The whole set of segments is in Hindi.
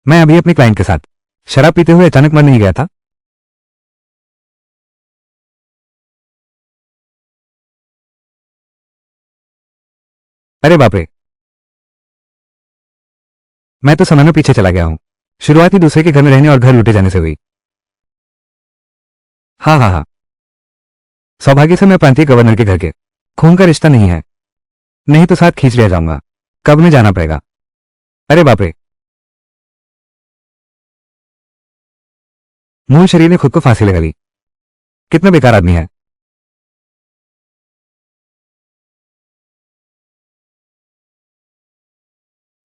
मैं अभी अपने क्लाइंट के साथ शराब पीते हुए अचानक मर नहीं गया था। अरे बाप रे, मैं तो समय में पीछे चला गया हूं। शुरुआत ही दूसरे के घर में रहने और घर लूटे जाने से हुई। हाँ हाँ हाँ, सौभाग्य से मैं प्रांतीय गवर्नर के घर के खून का रिश्ता नहीं है, नहीं तो साथ खींच लिया जाऊंगा। कब में जाना पड़ेगा। अरे बाप रे, मूल शरीर ने खुद को फांसी लगा ली। कितना बेकार आदमी है।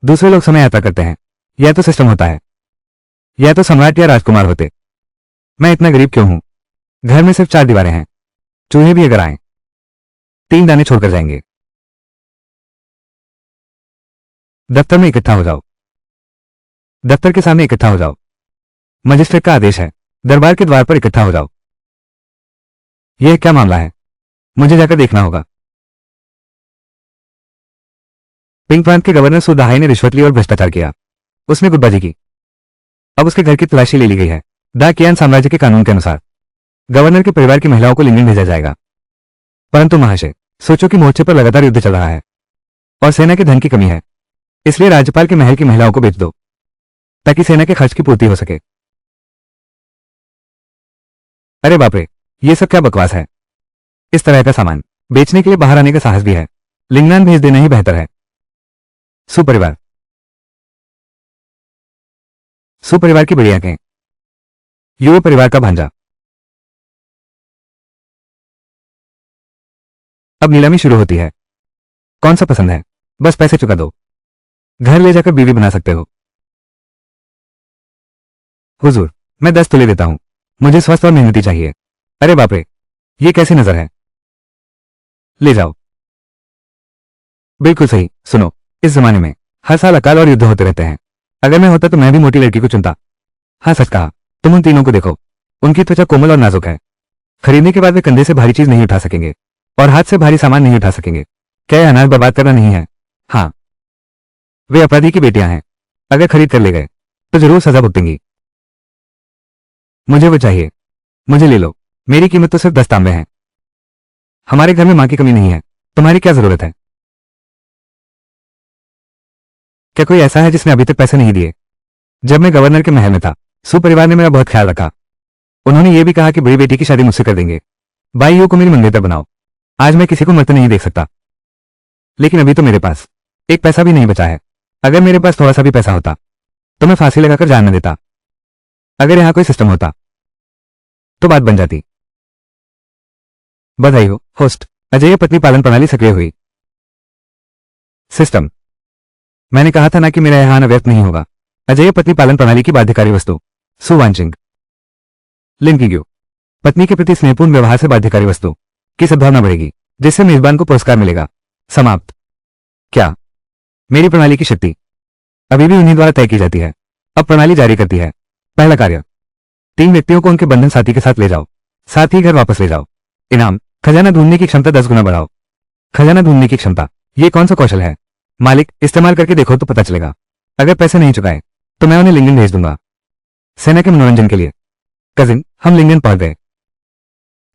दूसरे लोग समय यात्रा करते हैं, यह तो सिस्टम होता है। यह तो सम्राट या राजकुमार होते। मैं इतना गरीब क्यों हूं। घर में सिर्फ 4 दीवारें हैं। चूहे भी अगर आए 3 दाने छोड़कर जाएंगे। दफ्तर में इकट्ठा हो जाओ। दफ्तर के सामने इकट्ठा हो जाओ। मजिस्ट्रेट का आदेश है, दरबार के द्वार पर इकट्ठा हो जाओ। यह क्या मामला है, मुझे जाकर देखना होगा। पिंक प्रांत के गवर्नर सुदाहाई ने रिश्वत ली और भ्रष्टाचार किया। उसने गुटबाजी की। अब उसके घर की तलाशी ले ली गई है। दा कियान साम्राज्य के कानून के अनुसार गवर्नर के परिवार की महिलाओं को लिंगन भेजा जाएगा। परंतु महाशय, सोचो कि मोर्चे पर लगातार युद्ध चल रहा है और सेना के धन की कमी है, इसलिए राज्यपाल के महल की महिलाओं को बेच दो ताकि सेना के खर्च की पूर्ति हो सके। अरे बाप रे, ये सब क्या बकवास है। इस तरह का सामान बेचने के लिए बाहर आने का साहस भी है। लिंगनान भेज देना ही बेहतर है। सुपरिवार, सुपरिवार की बढ़िया कहें। युवा परिवार का भांजा। अब नीलामी शुरू होती है। कौन सा पसंद है, बस पैसे चुका दो, घर ले जाकर बीवी बना सकते हो। हुजूर, मैं 10 तोले देता हूं। मुझे स्वस्थ और मेहनती चाहिए। अरे बाप रे, ये कैसी नजर है। ले जाओ। बिल्कुल सही। सुनो, इस जमाने में हर साल अकाल और युद्ध होते रहते हैं। अगर मैं होता तो मैं भी मोटी लड़की को चुनता। हाँ, सच कहा। तुम उन तीनों को देखो, उनकी त्वचा कोमल और नाजुक है। खरीदने के बाद वे कंधे से भारी चीज नहीं उठा सकेंगे और हाथ से भारी सामान नहीं उठा सकेंगे। क्या यह अनाज बर्बाद करना नहीं है। हाँ, वे अपराधी की बेटियां हैं। अगर खरीद कर ले गए तो जरूर सजा भुगतेंगी। मुझे वो चाहिए। मुझे ले लो। मेरी कीमत तो सिर्फ 10 तांबे हैं। हमारे घर में मां की कमी नहीं है। तुम्हारी क्या जरूरत है। क्या कोई ऐसा है जिसने अभी तक पैसे नहीं दिए। जब मैं गवर्नर के महल में था, सुपरिवार ने मेरा बहुत ख्याल रखा। उन्होंने ये भी कहा कि बड़ी बेटी की शादी मुझसे कर देंगे। बाईयों को मेरी मंगेतर बनाओ। आज मैं किसी को मरते नहीं देख सकता। लेकिन अभी तो मेरे पास एक पैसा भी नहीं बचा है। अगर मेरे पास थोड़ा सा भी पैसा होता तो मैं फांसी लगाकर जान न देता। अगर यहां कोई सिस्टम होता तो बात बन जाती। बधाई हो होस्ट। अजय पत्नी पालन प्रणाली सक्रिय हुई। सिस्टम, मैंने कहा था ना कि मेरा यहां आना व्यर्थ नहीं होगा। अजय पत्नी पालन प्रणाली की बाध्यकारी वस्तु सुवांचिंग लिंकिंग। पत्नी के प्रति स्नेहपूर्ण व्यवहार से बाध्यकारी वस्तु की सद्भावना बढ़ेगी, जिससे मेजबान को पुरस्कार मिलेगा। समाप्त। क्या मेरी प्रणाली की शक्ति अभी भी उन्हीं द्वारा तय की जाती है। अब प्रणाली जारी करती है। पहला कार्य, 3 व्यक्तियों को उनके बंधन साथी के साथ ले जाओ, साथ ही घर वापस ले जाओ। इनाम, खजाना ढूंढने की क्षमता 10 गुना बढ़ाओ। खजाना ढूंढने की क्षमता, ये कौन सा कौशल है। मालिक, इस्तेमाल करके देखो तो पता चलेगा। अगर पैसे नहीं चुकाए तो मैं उन्हें लिंगन भेज दूंगा, सेना के मनोरंजन के लिए। कजिन, हम लिंगन पहुंच गए।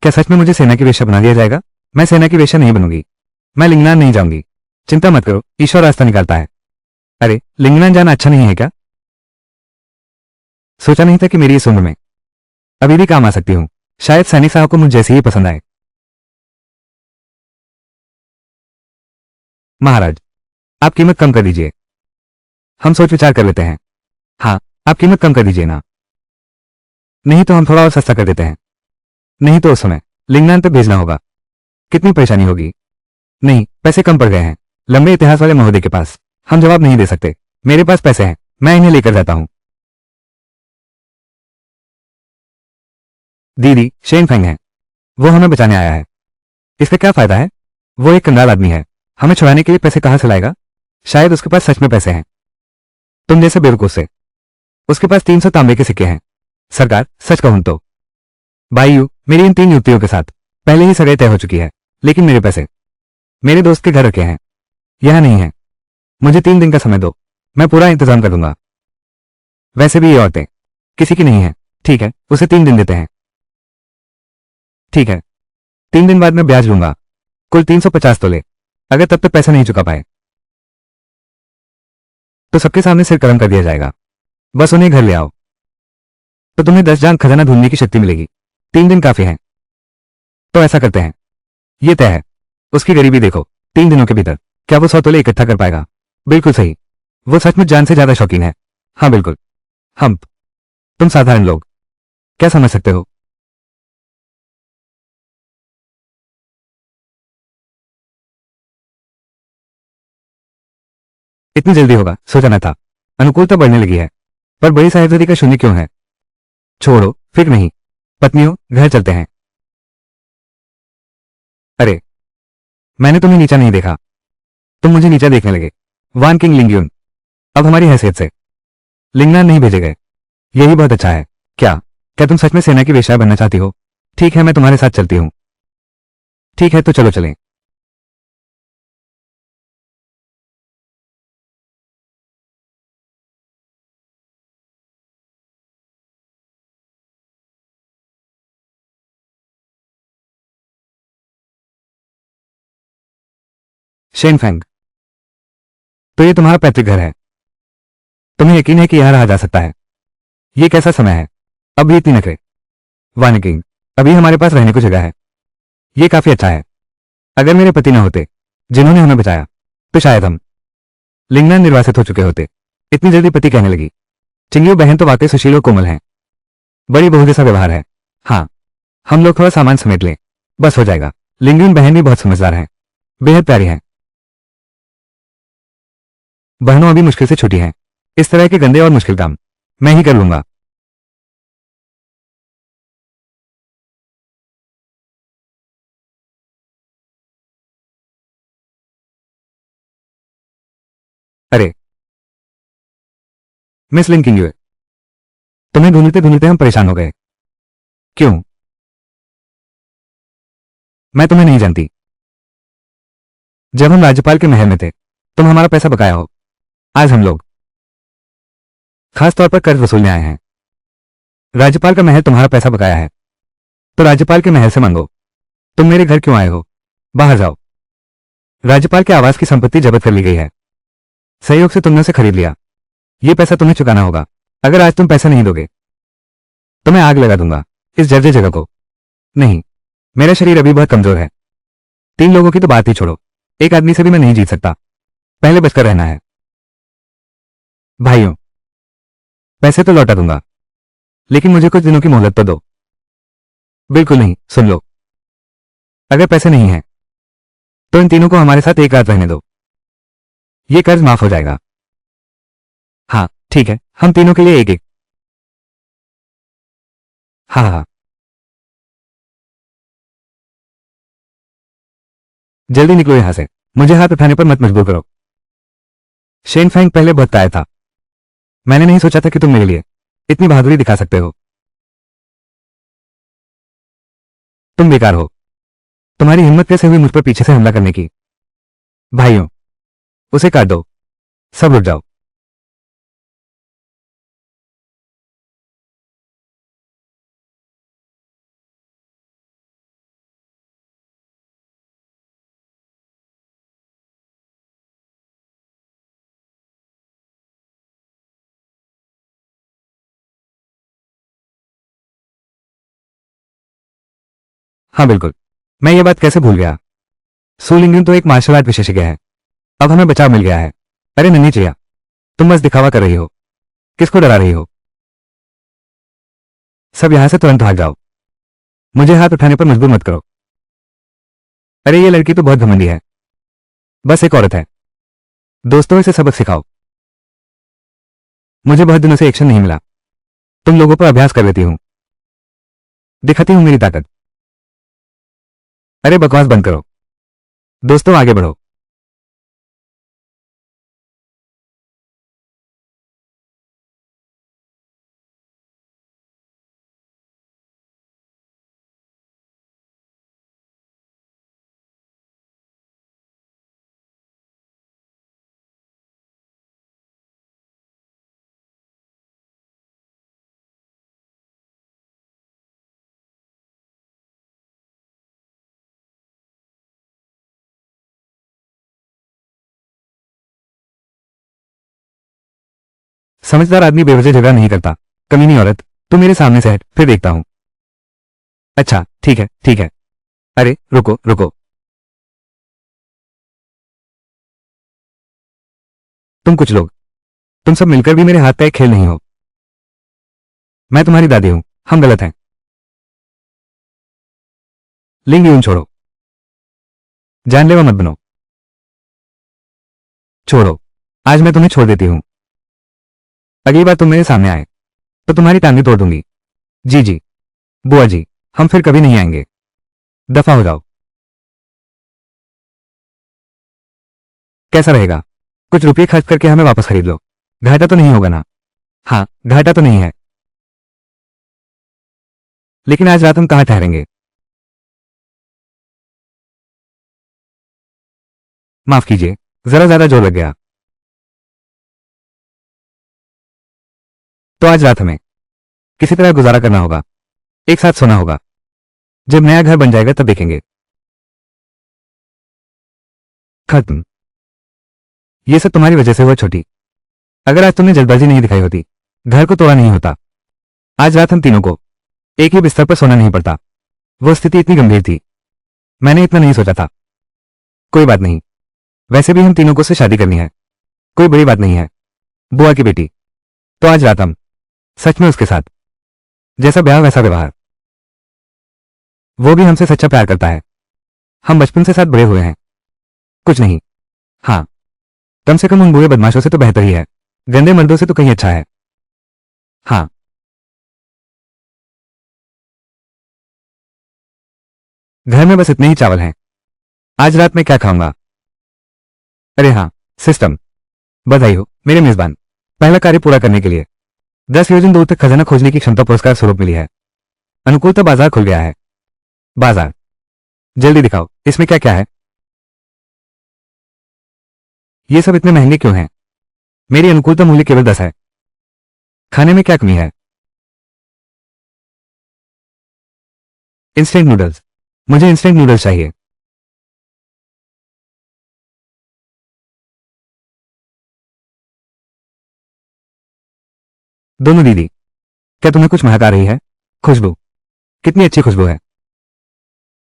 क्या सच में मुझे सेना की वेश्या बना दिया जाएगा। मैं सेना की वेश्या नहीं बनूंगी। मैं लिंगनान नहीं जाऊंगी। चिंता मत करो, ईश्वर रास्ता निकालता है। अरे, लिंगनान जाना अच्छा नहीं है क्या। सोचा नहीं था कि मेरी इस उम्र में अभी भी काम आ सकती हूं। शायद सैनिक साहब को मुझ जैसी ही पसंद आए। महाराज, आप कीमत कम कर दीजिए। हम सोच विचार कर लेते हैं। हाँ, आप कीमत कम कर दीजिए ना। नहीं तो हम थोड़ा और सस्ता कर देते हैं। नहीं तो उस समय लिंगनान तक भेजना होगा। कितनी परेशानी होगी। नहीं, पैसे कम पड़ गए हैं लंबे इतिहास वाले महोदय के पास। हम जवाब नहीं दे सकते। मेरे पास पैसे हैं, मैं इन्हें लेकर जाता हूं। दीदी शेन फेंग है, वो हमें बचाने आया है। इसका क्या फायदा है। वो एक कंगाल आदमी है, हमें छुड़ाने के लिए पैसे कहां से लाएगा। शायद उसके पास सच में पैसे हैं। तुम जैसे बेवकूफ से। उसके पास 300 तांबे के सिक्के हैं। सरकार, सच कहूं तो बाईयू, मेरी इन 3 युवतियों के साथ पहले ही सगाई तय हो चुकी है, लेकिन मेरे पैसे मेरे दोस्त के घर रखे हैं, यह नहीं है। मुझे 3 दिन का समय दो, मैं पूरा इंतजाम कर दूंगा। वैसे भी ये औरतें किसी की नहीं है। ठीक है, उसे 3 दिन देते हैं। ठीक है, 3 दिन बाद मैं ब्याज लूंगा, कुल 350 तोले। अगर तब तक पैसा नहीं चुका पाए तो सबके सामने सिर कलम कर दिया जाएगा। बस उन्हें घर ले आओ तो तुम्हें 10 जान खजाना ढूंढने की शक्ति मिलेगी। 3 दिन काफी हैं। तो ऐसा करते हैं, ये तय है। उसकी गरीबी देखो, 3 दिनों के भीतर क्या वो 100 तोले इकट्ठा कर पाएगा? बिल्कुल सही, वो सचमुच जान से ज्यादा शौकीन है। हाँ बिल्कुल। हम, तुम साधारण लोग क्या समझ सकते हो? इतनी जल्दी होगा सोचा न था। अनुकूलता बढ़ने लगी है, पर बड़ी साहेबजादी का शून्य क्यों है? छोड़ो, फिक्र नहीं। पत्नियों, घर चलते हैं। अरे, मैंने तुम्हें नीचा नहीं देखा, तुम मुझे नीचा देखने लगे। वान किंग लिंग्यून, अब हमारी हैसियत से लिंगनान नहीं भेजे गए, यही बहुत अच्छा है। क्या क्या तुम सच में सेना की वेश्या बनना चाहती हो? ठीक है, मैं तुम्हारे साथ चलती हूँ। ठीक है, तो चलो चलें। शेनफेंग, तो ये तुम्हारा पैतृक घर है? तुम्हें यकीन है कि यहां रहा जा सकता है? ये कैसा समय है? अब भी इतनी नखरे? वान किंग, अभी हमारे पास रहने को जगह है, ये काफी अच्छा है। अगर मेरे पति न होते जिन्होंने हमें बचाया, तो शायद हम लिंगनान निर्वासित हो चुके होते। इतनी जल्दी पति कहने लगी। चिंगियो बहन तो वाकई सुशील और कोमल है, बड़ी बहू जैसा व्यवहार है। हाँ, हम लोग थोड़ा सामान समेट लें, बस हो जाएगा। लिंगन बहन भी बहुत समझदार है, बेहद प्यारी है। बहनों अभी मुश्किल से छुटी हैं, इस तरह के गंदे और मुश्किल काम मैं ही कर लूंगा। अरे मिस लिंकिंग, तुम्हें ढूंढते ढूंढते हम परेशान हो गए। क्यों? मैं तुम्हें नहीं जानती। जब हम राज्यपाल के महल में थे, तुम हमारा पैसा बकाया हो। आज हम लोग खास तौर पर कर्ज वसूलने आए हैं। राज्यपाल का महल तुम्हारा पैसा बकाया है, तो राज्यपाल के महल से मांगो। तुम मेरे घर क्यों आए हो? बाहर जाओ। राज्यपाल के आवास की संपत्ति जब्त कर ली गई है, सहयोग से तुमने उसे खरीद लिया। ये पैसा तुम्हें चुकाना होगा। अगर आज तुम पैसा नहीं दोगे तो मैं आग लगा दूंगा इस जर्जर जगह को। नहीं, मेरा शरीर अभी बहुत कमजोर है। 3 लोगों की तो बात ही छोड़ो, एक आदमी से भी मैं नहीं जीत सकता। पहले बचकर रहना है। भाइयों, पैसे तो लौटा दूंगा, लेकिन मुझे कुछ दिनों की मोहलत तो दो। बिल्कुल नहीं, सुन लो। अगर पैसे नहीं हैं तो इन तीनों को हमारे साथ एक रात रहने दो, ये कर्ज माफ हो जाएगा। हाँ ठीक है, हम तीनों के लिए एक एक। हाँ हाँ हाँ। जल्दी निकलो यहां से, मुझे हाथ उठाने पर मत मजबूर करो। शेन फैंग पहले बहुत ताया था, मैंने नहीं सोचा था कि तुम मेरे लिए इतनी बहादुरी दिखा सकते हो। तुम बेकार हो, तुम्हारी हिम्मत कैसे हुई मुझ पर पीछे से हमला करने की? भाइयों, उसे काट दो, सब रुक जाओ। हाँ बिल्कुल, मैं ये बात कैसे भूल गया। सुलिंगन तो एक मार्शल आर्ट विशेषज्ञ है, अब हमें बचाव मिल गया है। अरे नन्ही चिया, तुम बस दिखावा कर रही हो। किसको डरा रही हो? सब यहां से तुरंत भाग जाओ, मुझे हाथ उठाने पर मजबूर मत करो। अरे ये लड़की तो बहुत घमंडी है, बस एक औरत है। दोस्तों इसे सबक सिखाओ। मुझे बहुत दिनों से एक्शन नहीं मिला, तुम लोगों पर अभ्यास कर लेती हूँ, दिखाती हूँ मेरी ताकत। अरे बकवास बंद करो, दोस्तों आगे बढ़ो। समझदार आदमी बेवजह झगड़ा नहीं करता। कमीनी औरत, तुम मेरे सामने से हट, फिर देखता हूं। अच्छा ठीक है ठीक है। अरे रुको रुको, तुम कुछ लोग, तुम सब मिलकर भी मेरे हाथ का एक खेल नहीं हो। मैं तुम्हारी दादी हूं, हम गलत हैं। लिंग यूं छोड़ो, जानलेवा मत बनो। छोड़ो, आज मैं तुम्हें छोड़ देती हूं। अगली बार तुम मेरे सामने आए तो तुम्हारी टांगें तोड़ दूंगी। जी जी, बुआ जी, हम फिर कभी नहीं आएंगे। दफा हो जाओ। कैसा रहेगा? कुछ रुपये खर्च करके हमें वापस खरीद लो। घाटा तो नहीं होगा ना? हाँ, घाटा तो नहीं है। लेकिन आज रात हम कहाँ ठहरेंगे? माफ कीजिए, जरा ज्यादा जोर लग गया। तो आज रात हमें किसी तरह गुजारा करना होगा, एक साथ सोना होगा। जब नया घर बन जाएगा तब देखेंगे। खत्म। ये सब तुम्हारी वजह से हुआ छोटी। अगर आज तुमने जल्दबाजी नहीं दिखाई होती, घर को तोड़ा नहीं होता। आज रात हम तीनों को एक ही बिस्तर पर सोना नहीं पड़ता। वो स्थिति इतनी गंभीर थी, मैंने इतना नहीं सोचा था। कोई बात नहीं, वैसे भी हम तीनों को उससे शादी करनी है, कोई बड़ी बात नहीं है। बुआ की बेटी। तो आज रात हम सच में उसके साथ, जैसा ब्याह वैसा व्यवहार। वो भी हमसे सच्चा प्यार करता है। हम बचपन से साथ बड़े हुए हैं। कुछ नहीं। हाँ, कम से कम उन बुरे बदमाशों से तो बेहतर ही है। गंदे मर्दों से तो कहीं अच्छा है। हाँ, घर में बस इतने ही चावल हैं। आज रात मैं क्या खाऊंगा? अरे हाँ, सिस्टम। बधाई हो मेरे मेजबान, पहला कार्य पूरा करने के लिए 10 योजन दूर तक खजाना खोजने की क्षमता पुरस्कार स्वरूप मिली है। अनुकूलता बाजार खुल गया है। बाजार, जल्दी दिखाओ इसमें क्या क्या है। ये सब इतने महंगे क्यों हैं? मेरी अनुकूलता मूल्य केवल 10 है। खाने में क्या कमी है? इंस्टेंट नूडल्स, मुझे इंस्टेंट नूडल्स चाहिए। दोनों दीदी, क्या तुम्हें कुछ महक आ रही है? खुशबू, कितनी अच्छी खुशबू है।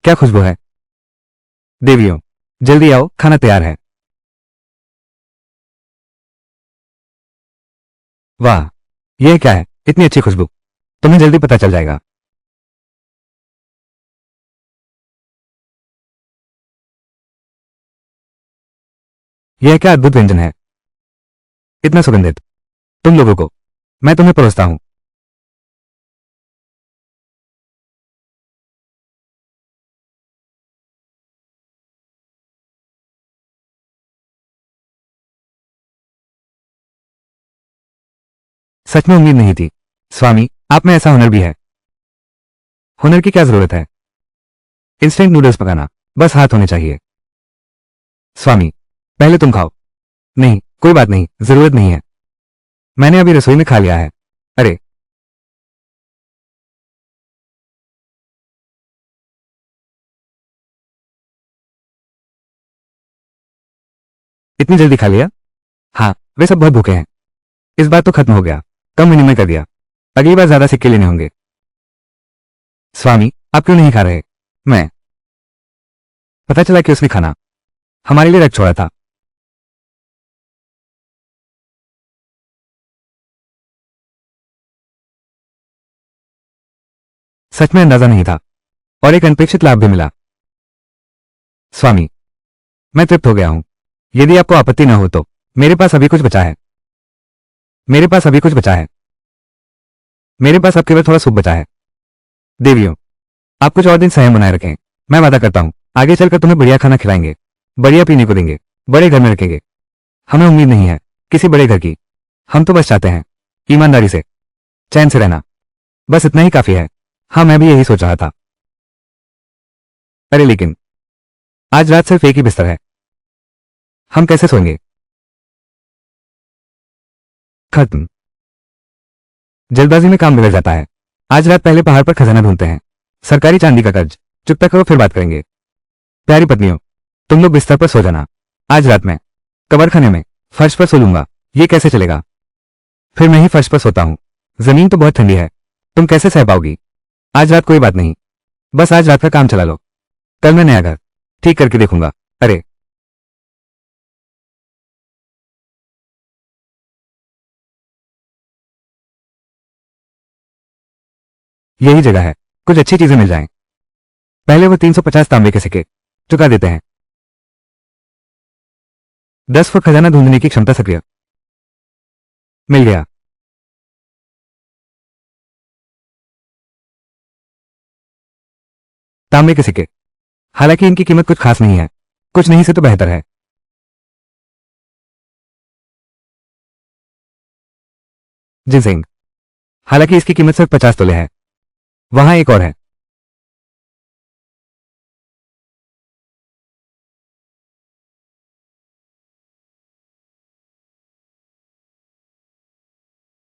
क्या खुशबू है? देवियों, जल्दी आओ, खाना तैयार है। वाह, यह क्या है, इतनी अच्छी खुशबू? तुम्हें जल्दी पता चल जाएगा। यह क्या अद्भुत व्यंजन है, इतना सुगंधित। तुम लोगों को मैं तुम्हें परोसता हूं। सच में उम्मीद नहीं थी। स्वामी, आप में ऐसा हुनर भी है। हुनर की क्या जरूरत है? इंस्टेंट नूडल्स पकाना, बस हाथ होने चाहिए। स्वामी, पहले तुम खाओ। नहीं, कोई बात नहीं, जरूरत नहीं है। मैंने अभी रसोई में खा लिया है। अरे, इतनी जल्दी खा लिया? हाँ, वे सब बहुत भूखे हैं। इस बार तो खत्म हो गया, कम विनिमय कर दिया। अगली बार ज्यादा सिक्के लेने होंगे। स्वामी, आप क्यों नहीं खा रहे? मैं, पता चला कि उसने खाना हमारे लिए रख छोड़ा था। सच में अंदाजा नहीं था, और एक अनपेक्षित लाभ भी मिला। स्वामी, मैं तृप्त हो गया हूं। यदि आपको आपत्ति न हो तो मेरे पास अभी कुछ बचा है। मेरे पास अभी कुछ बचा है। मेरे पास अब केवल थोड़ा सूप बचा है। देवियों, आप कुछ और दिन संयम बनाए रखें। मैं वादा करता हूं, आगे चलकर तुम्हें बढ़िया खाना खिलाएंगे, बढ़िया पीने को देंगे, बड़े घर में रखेंगे। हमें उम्मीद नहीं है किसी बड़े घर की। हम तो बस चाहते हैं ईमानदारी से, चैन से रहना। बस इतना ही काफी है। हाँ, मैं भी यही सोच रहा था। अरे लेकिन आज रात सिर्फ एक ही बिस्तर है, हम कैसे सोएंगे? खत्म। जल्दबाजी में काम बिगड़ जाता है। आज रात पहले पहाड़ पर खजाना ढूंढते हैं, सरकारी चांदी का कर्ज चुकता करो, फिर बात करेंगे। प्यारी पत्नियों, तुम लोग बिस्तर पर सो जाना। आज रात मैं कब्र खाने में फर्श पर सो लूंगा। ये कैसे चलेगा? फिर मैं ही फर्श पर सोता हूँ। जमीन तो बहुत ठंडी है, तुम कैसे सह पाओगी? आज रात कोई बात नहीं, बस आज रात का काम चला लो। कल मैं नया घर ठीक करके देखूंगा। अरे यही जगह है, कुछ अच्छी चीजें मिल जाएं। पहले वो 350 तांबे के सिक्के चुका देते हैं। 10 फुट खजाना ढूंढने की क्षमता सक्रिय। मिल गया। तांबे के सिक्के, हालांकि इनकी कीमत कुछ खास नहीं है, कुछ नहीं से तो बेहतर है। जिनसेंग, हालांकि इसकी कीमत सिर्फ 50 तोले है। वहां एक और है।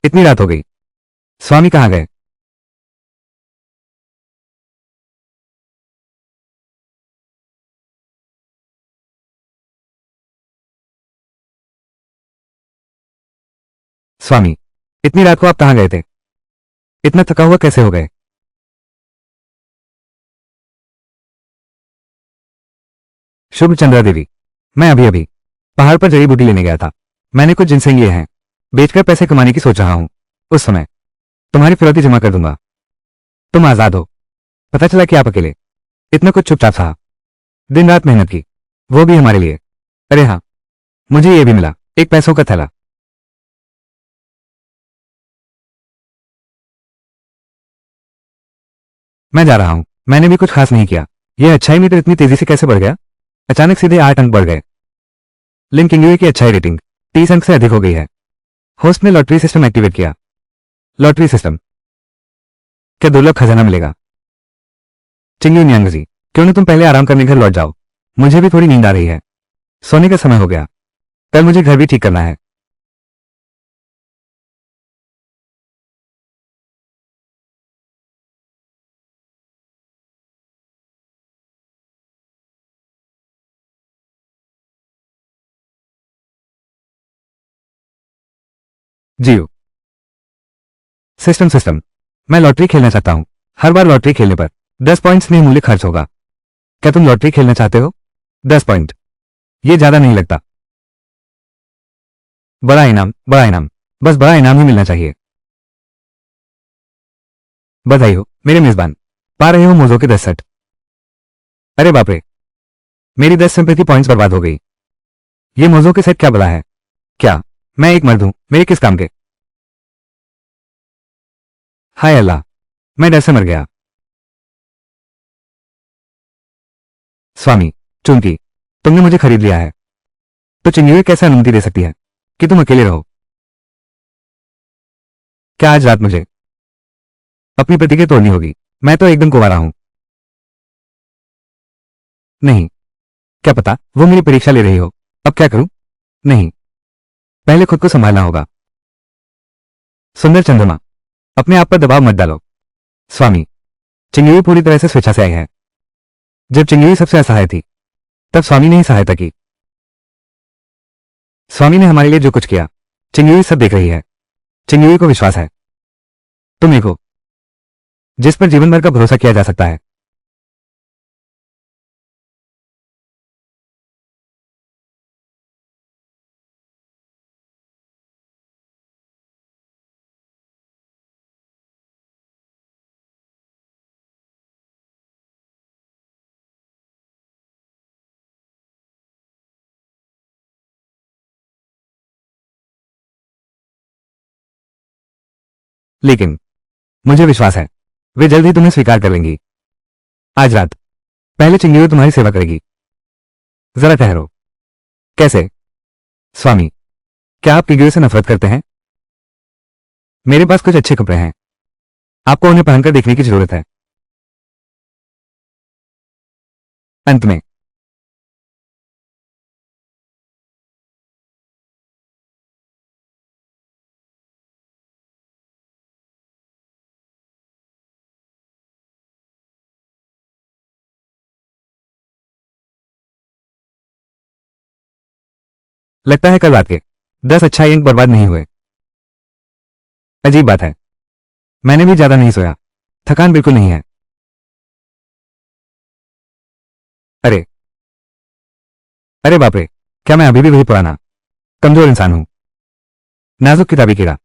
इतनी रात हो गई, स्वामी कहाँ गए? स्वामी, इतनी रात को आप कहाँ गए थे? इतना थका हुआ कैसे हो गए? शुभ चंद्रा देवी, मैं अभी अभी पहाड़ पर जड़ी बूटी लेने गया था। मैंने कुछ जिनसेंग लिए हैं, बेचकर पैसे कमाने की सोच रहा हूं। उस समय तुम्हारी फिरौती जमा कर दूंगा। तुम आजाद हो। पता चला कि आप अकेले इतना कुछ चुपचाप सहा, दिन रात मेहनत की, वो भी हमारे लिए। अरे हाँ, मुझे ये भी मिला, एक पैसों का थैला। मैं जा रहा हूं, मैंने भी कुछ खास नहीं किया। यह अच्छाई मीटर इतनी तेजी से कैसे बढ़ गया? अचानक सीधे 8 अंक बढ़ गए। लिंक इंग्यूए की अच्छाई रेटिंग 30 अंक से अधिक हो गई है। होस्ट ने लॉटरी सिस्टम एक्टिवेट किया। लॉटरी सिस्टम, क्या दुर्लभ खजाना मिलेगा? चिंगू न्यांगजी, क्यों न तुम पहले आराम करने घर लौट जाओ, मुझे भी थोड़ी नींद आ रही है। सोने का समय हो गया, कल मुझे घर भी ठीक करना है। जियो सिस्टम सिस्टम, मैं लॉटरी खेलना चाहता हूं। हर बार लॉटरी खेलने पर 10 पॉइंट्स में मूल्य खर्च होगा। क्या तुम लॉटरी खेलना चाहते हो? 10 पॉइंट, ये ज्यादा नहीं लगता। बड़ा इनाम, बड़ा इनाम, बस बड़ा इनाम ही मिलना चाहिए। बधाई हो मेरे मेजबान, पा रहे हो मोजो के 10 सेट। अरे बाप रे, मेरी 10 सिंपैथी पॉइंट्स बर्बाद हो गई। ये मोजो के सेट क्या बला है? क्या मैं एक मर्द हूं, मेरे किस काम के? हाय अल्लाह, मैं डर से मर गया। स्वामी, चुनकी, तुमने मुझे खरीद लिया है, तो चिंगीवे कैसे अनुमति दे सकती है कि तुम अकेले रहो? क्या आज रात मुझे अपनी प्रतिज्ञा तोड़नी होगी? मैं तो एकदम कुंवारा हूं। नहीं, क्या पता वो मेरी परीक्षा ले रही हो। अब क्या करूं? नहीं, पहले खुद को संभालना होगा। सुंदर चंद्रमा, अपने आप पर दबाव मत डालो। स्वामी, चिंगीवी पूरी तरह से स्वेच्छा से आई है। जब चिंगीवी सबसे असहाय थी, तब स्वामी ने ही सहायता की। स्वामी ने हमारे लिए जो कुछ किया, चिंगीवी सब देख रही है। चिंगीवी को विश्वास है तुम एक हो जिस पर जीवन भर का भरोसा किया जा सकता है। लेकिन मुझे विश्वास है वे जल्द ही तुम्हें स्वीकार कर लेंगी। आज रात पहले चिंगीवी तुम्हारी सेवा करेगी। जरा ठहरो। कैसे? स्वामी, क्या आप किग्यो से नफरत करते हैं? मेरे पास कुछ अच्छे कपड़े हैं, आपको उन्हें पहनकर देखने की जरूरत है। अंत में लगता है कल रात के 10 अच्छाई अंक बर्बाद नहीं हुए। अजीब बात है, मैंने भी ज्यादा नहीं सोया, थकान बिल्कुल नहीं है। अरे अरे बाप रे, क्या मैं अभी भी वही पुराना कमजोर इंसान हूं? नाजुक किताबी कीड़ा।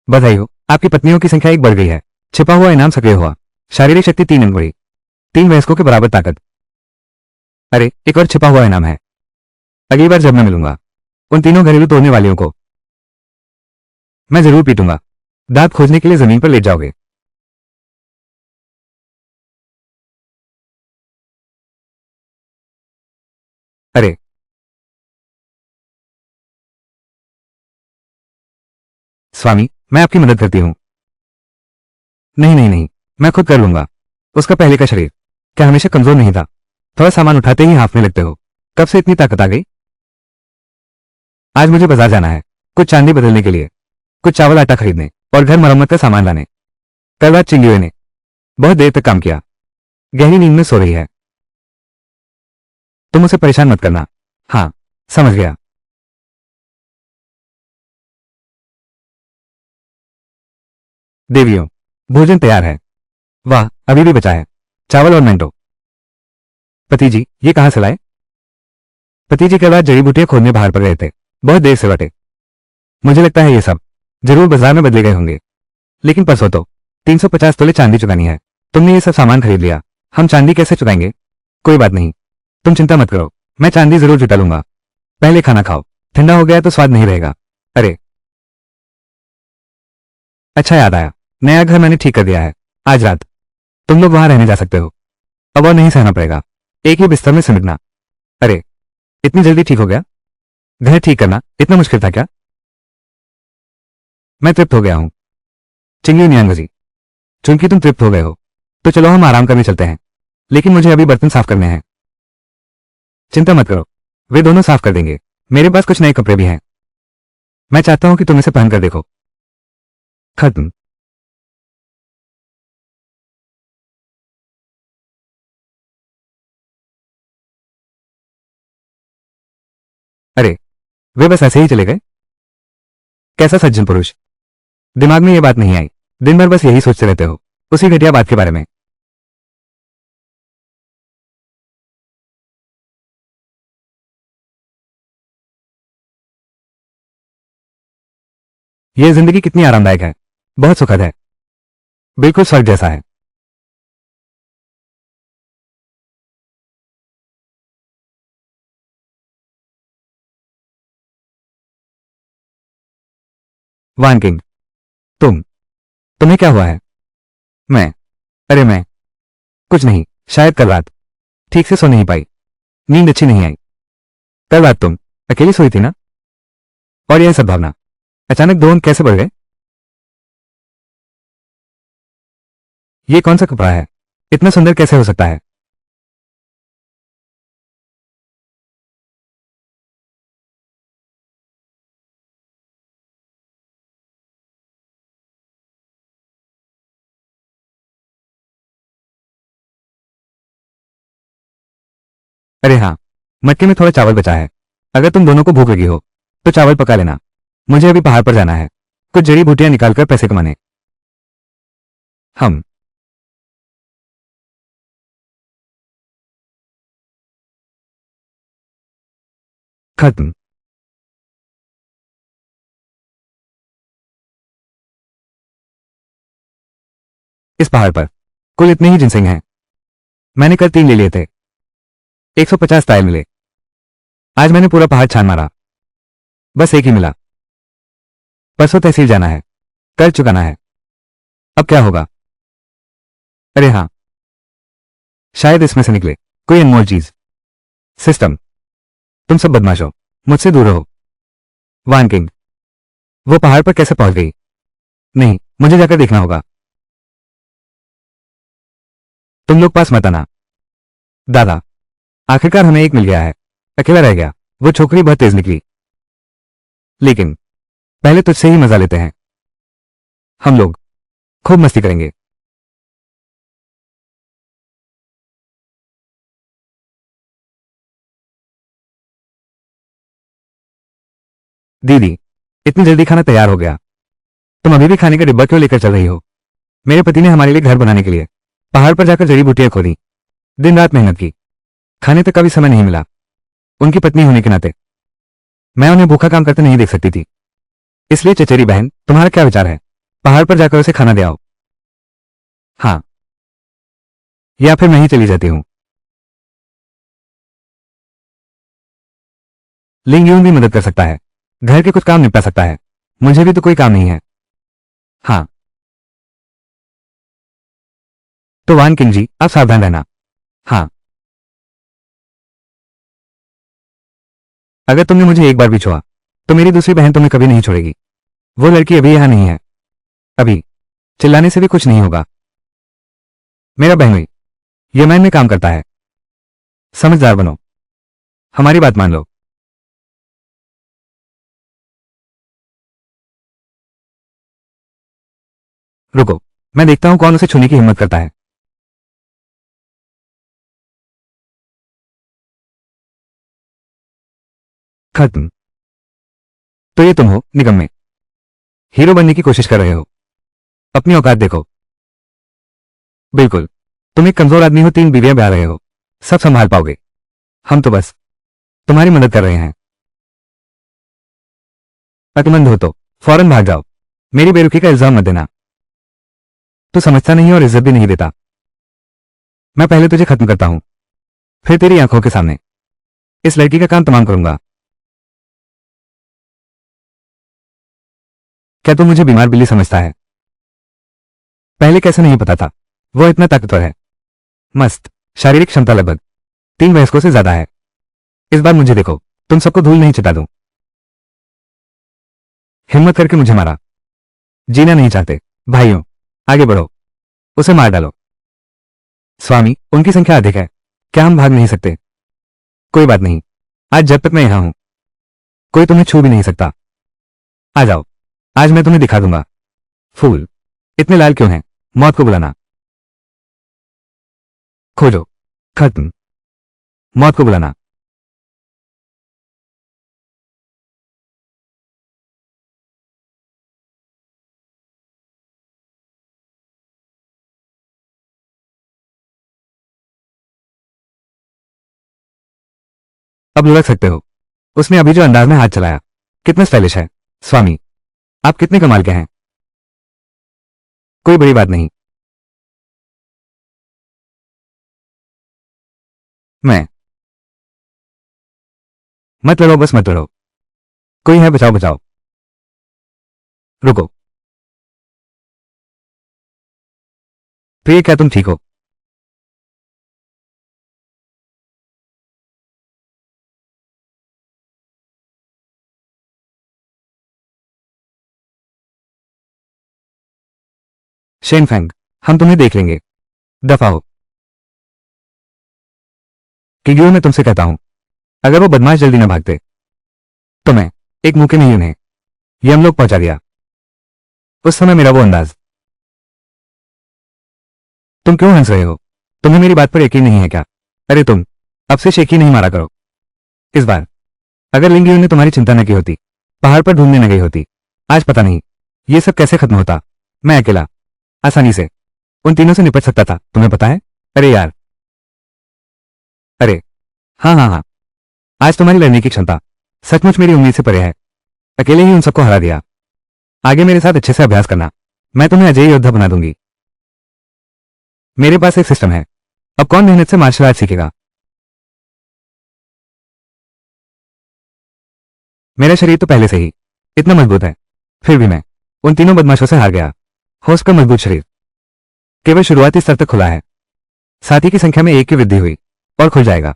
बधाई हो, आपकी पत्नियों की संख्या 1 बढ़ गई है। छिपा हुआ इनाम सक्रिय हुआ। शारीरिक शक्ति 3 अंक बढ़ी। 3 वयस्कों के बराबर ताकत। अरे एक और छिपा हुआ इनाम है। अगली बार जब मैं मिलूंगा उन तीनों घरेलू तोड़ने वालियों को मैं जरूर पीटूंगा। दांत खोजने के लिए जमीन पर लेट जाओगे। अरे स्वामी, मैं आपकी मदद करती हूं। नहीं नहीं नहीं, मैं खुद कर लूंगा। उसका पहले का शरीर क्या हमेशा कमजोर नहीं था? थोड़ा सामान उठाते ही हांफने लगते हो। कब से इतनी ताकत आ गई? आज मुझे बाजार जाना है, कुछ चांदी बदलने के लिए, कुछ चावल आटा खरीदने और घर मरम्मत का सामान लाने। कल रात चिंगुए ने बहुत देर तक काम किया, गहरी नींद में सो रही है। तुम उसे परेशान मत करना। हाँ, समझ गया। देवियों, भोजन तैयार है। वाह, अभी भी बचा है चावल और मेंटो। पति जी, ये कहां से लाए? पति जी कल रात जड़ी बूटियां खोदने बाहर पर गए थे, बहुत देर से लौटे। मुझे लगता है ये सब जरूर बाजार में बदले गए होंगे। लेकिन परसों तो 350 तोले चांदी चुकानी है। तुमने ये सब सामान खरीद लिया, हम चांदी कैसे चुकाएंगे? कोई बात नहीं, तुम चिंता मत करो, मैं चांदी जरूर जुटा लूंगा। पहले खाना खाओ, ठंडा हो गया तो स्वाद नहीं रहेगा। अरे अच्छा याद आया, नया घर मैंने ठीक कर दिया है। आज रात तुम लोग वहां रहने जा सकते हो। अब और नहीं सहना पड़ेगा एक ही बिस्तर में सिमटना। अरे इतनी जल्दी ठीक हो गया? घर ठीक करना इतना मुश्किल था क्या? मैं तृप्त हो गया हूं। चिंगी नियांगजी, चूंकि तुम तृप्त हो गए हो तो चलो हम आराम करने चलते हैं। लेकिन मुझे अभी बर्तन साफ करने हैं। चिंता मत करो, वे दोनों साफ कर देंगे। मेरे पास कुछ नए कपड़े भी हैं, मैं चाहता हूं कि तुम इसे पहनकर देखो। खत्म। अरे वे बस ऐसे ही चले गए? कैसा सज्जन पुरुष। दिमाग में ये बात नहीं आई, दिन भर बस यही सोचते रहते हो, उसी घटिया बात के बारे में। यह जिंदगी कितनी आरामदायक है, बहुत सुखद है, बिल्कुल स्वर्ग जैसा है। वान किंग, तुम तुम्हें क्या हुआ है? मैं अरे मैं कुछ नहीं, शायद कल रात ठीक से सो नहीं पाई, नींद अच्छी नहीं आई। कल रात तुम अकेली सोई थी ना? और यह सद्भावना अचानक 2 अंक कैसे बढ़ गए? ये कौन सा कपड़ा है, इतना सुंदर कैसे हो सकता है? अरे हाँ, मटके में थोड़ा चावल बचा है, अगर तुम दोनों को भूख लगी हो तो चावल पका लेना। मुझे अभी पहाड़ पर जाना है, कुछ जड़ी बूटियां निकालकर पैसे कमाने। हम खत्म। इस पहाड़ पर कुल इतने ही जिनसिंग हैं। मैंने कल 3 ले लिए थे, 150 टायल मिले। आज मैंने पूरा पहाड़ छान मारा, बस एक ही मिला। परसों तहसील जाना है, कर चुकाना है। अब क्या होगा? अरे हाँ, शायद इसमें से निकले कोई अनमोल चीज। सिस्टम, तुम सब बदमाश हो, मुझसे दूर रहो। वान किंग, वो पहाड़ पर कैसे पहुंच गई? नहीं, मुझे जाकर देखना होगा। तुम लोग पास मत आना। दादा, आखिरकार हमें एक मिल गया है। अकेला रह गया। वो छोकरी बहुत तेज निकली, लेकिन पहले तुझसे ही मजा लेते हैं। हम लोग खूब मस्ती करेंगे। दीदी, इतनी जल्दी खाना तैयार हो गया? तुम अभी भी खाने का डिब्बा क्यों लेकर चल रही हो? मेरे पति ने हमारे लिए घर बनाने के लिए पहाड़ पर जाकर जड़ी बूटियां खोदी, दिन रात मेहनत की, खाने तक का भी समय नहीं मिला। उनकी पत्नी होने के नाते मैं उन्हें भूखा काम करते नहीं देख सकती थी। इसलिए चचेरी बहन, तुम्हारा क्या विचार है? पहाड़ पर जाकर उसे खाना दे आओ। हाँ, या फिर मैं ही चली जाती हूँ। लिंग यूं भी मदद कर सकता है, घर के कुछ काम निपटा सकता है। मुझे भी तो कोई काम नहीं है। हाँ, तो वान किंग जी, आप सावधान रहना। हाँ, अगर तुमने मुझे एक बार भी छुआ तो मेरी दूसरी बहन तुम्हें कभी नहीं छोड़ेगी। वो लड़की अभी यहां नहीं है। अभी चिल्लाने से भी कुछ नहीं होगा। मेरा बहनोई यमन में काम करता है। समझदार बनो, हमारी बात मान लो। रुको, मैं देखता हूं कौन उसे छूने की हिम्मत करता है। खत्म। तो ये तुम हो, निकम्मे। हीरो बनने की कोशिश कर रहे हो। अपनी औकात देखो। बिल्कुल, तुम एक कमजोर आदमी हो, 3 बीवियां ब्याह रहे हो, सब संभाल पाओगे। हम तो बस तुम्हारी मदद कर रहे हैं। अक्लमंद हो तो फौरन भाग जाओ। मेरी बेरुखी का इल्जाम मत देना। तू समझता नहीं और इज्जत भी नहीं देता। मैं पहले तुझे खत्म करता हूं, फिर तेरी आंखों के सामने इस लड़की का काम तमाम करूंगा। क्या तू मुझे बीमार बिल्ली समझता है? पहले कैसे नहीं पता था? वो इतना ताकतवर है। मस्त शारीरिक क्षमता लगभग 3 वयस्कों से ज्यादा है। इस बार मुझे देखो, तुम सबको धूल नहीं चिता दूं। हिम्मत करके मुझे मारा। जीना नहीं चाहते? भाइयों, आगे बढ़ो, उसे मार डालो। स्वामी, उनकी संख्या अधिक है, क्या हम भाग नहीं सकते? कोई बात नहीं, आज जब तक मैं यहां हूं कोई तुम्हें छू भी नहीं सकता। आ जाओ, आज मैं तुम्हें दिखा दूंगा। फूल इतने लाल क्यों हैं? मौत को बुलाना। खोजो। खत्म। मौत को बुलाना। अब लुढ़क सकते हो। उसने अभी जो अंदाज में हाथ चलाया, कितना स्टाइलिश है। स्वामी, आप कितने कमाल के हैं। कोई बड़ी बात नहीं। मैं मत लड़ो, बस मत लड़ो। कोई है, बचाओ बचाओ। रुको, प्रिय, क्या तुम ठीक हो? शेनफेंग, हम तुम्हें देख लेंगे। दफा हो। किग्यो, मैं तुमसे कहता हूं, अगर वो बदमाश जल्दी न भागते तो मैं एक मुंह के नहीं उन्हें यमलोक पहुंचा दिया। उस समय मेरा वो अंदाज। तुम क्यों हंस रहे हो? तुम्हें मेरी बात पर यकीन नहीं है क्या? अरे तुम अब से शेखी नहीं मारा करो। इस बार अगर लिंगियो ने तुम्हारी चिंता न की होती, पहाड़ पर ढूंढने न गई होती, आज पता नहीं ये सब कैसे खत्म होता। मैं अकेला आसानी से उन तीनों से निपट सकता था, तुम्हें पता है? अरे यार, अरे हाँ हाँ हाँ, आज तुम्हारी लड़ने की क्षमता सचमुच मेरी उम्मीद से परे है। अकेले ही उन सबको हरा दिया। आगे मेरे साथ अच्छे से अभ्यास करना, मैं तुम्हें अजय योद्धा बना दूंगी। मेरे पास एक सिस्टम है। अब कौन मेहनत से मार्शल आर्ट सीखेगा? मेरा शरीर तो पहले से ही इतना मजबूत है, फिर भी मैं उन तीनों बदमाशों से हार गया। होश का मजबूत शरीर केवल शुरुआती स्तर तक खुला है। साथी की संख्या में 1 की वृद्धि हुई और खुल जाएगा।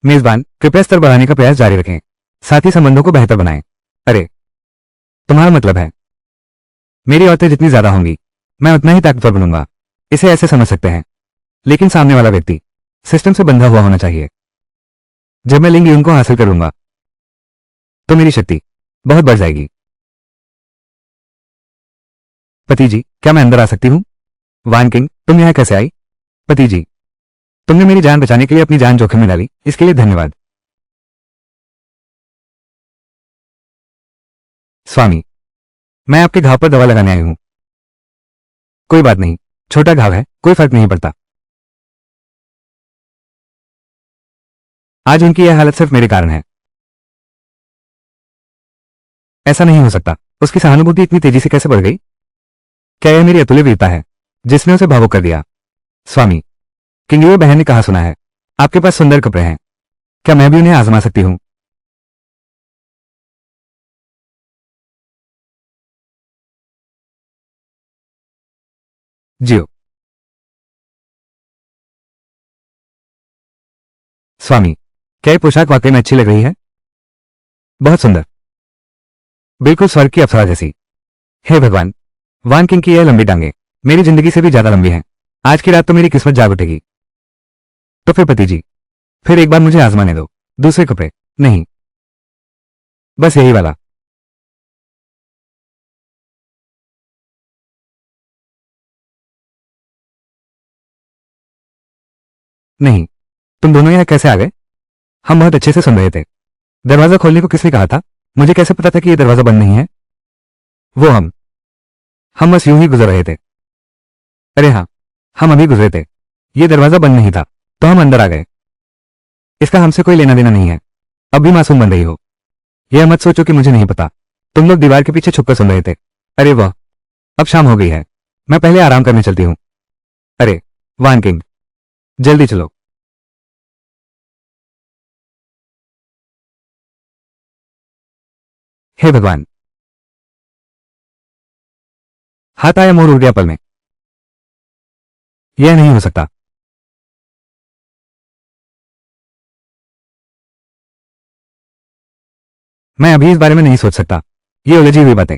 मेजबान, कृपया स्तर बढ़ाने का प्रयास जारी रखें, साथी संबंधों को बेहतर बनाएं। अरे, तुम्हारा मतलब है मेरी औरतें जितनी ज्यादा होंगी, मैं उतना ही ताकतवर बनूंगा। इसे ऐसे समझ सकते हैं, लेकिन सामने वाला व्यक्ति सिस्टम से बंधा हुआ होना चाहिए। जब मैं लिंग यून को हासिल करूंगा तो मेरी शक्ति बहुत बढ़ जाएगी। पति जी, क्या मैं अंदर आ सकती हूँ? वान किंग, तुम यहां कैसे आई? पति जी, तुमने मेरी जान बचाने के लिए अपनी जान जोखिम में डाली, इसके लिए धन्यवाद। स्वामी, मैं आपके घाव पर दवा लगाने आई हूं। कोई बात नहीं, छोटा घाव है, कोई फर्क नहीं पड़ता। आज उनकी यह हालत सिर्फ मेरे कारण है। ऐसा नहीं हो सकता। उसकी सहानुभूति इतनी तेजी से कैसे बढ़ गई? क्या यह मेरी अतुल्य वीरता है जिसने उसे भावुक कर दिया? स्वामी, किंगयुए बहन ने कहा सुना है आपके पास सुंदर कपड़े हैं, क्या मैं भी उन्हें आजमा सकती हूं? जियो। स्वामी, क्या ये पोशाक वाकई में अच्छी लग रही है? बहुत सुंदर, बिल्कुल स्वर्ग की अप्सरा जैसी। हे भगवान, वान किंग की यह लंबी टांगे मेरी जिंदगी से भी ज्यादा लंबी हैं। आज की रात तो मेरी किस्मत जाग उठेगी। तो फिर पति जी, फिर एक बार मुझे आजमाने दो। दूसरे कपड़े नहीं, बस यही वाला। नहीं, तुम दोनों यहाँ कैसे आ गए? हम बहुत अच्छे से सुन रहे थे। दरवाजा खोलने को किसने कहा था? मुझे कैसे पता था कि यह दरवाजा बंद नहीं है? वो हम बस यूं ही गुजर रहे थे। अरे हाँ, हम अभी गुजरे थे। ये दरवाजा बंद नहीं था, तो हम अंदर आ गए। इसका हमसे कोई लेना देना नहीं है। अब भी मासूम बन रही हो। यह मत सोचो कि मुझे नहीं पता। तुम लोग दीवार के पीछे छुपकर सुन रहे थे। अरे वाह, अब शाम हो गई है, मैं पहले आराम करने चलती हूँ। अरे वान किंग, जल्दी चलो। हे भगवान, हाथ आया मोर उड़ गया पल में। यह नहीं हो सकता। मैं अभी इस बारे में नहीं सोच सकता। ये उलझी हुई बातें।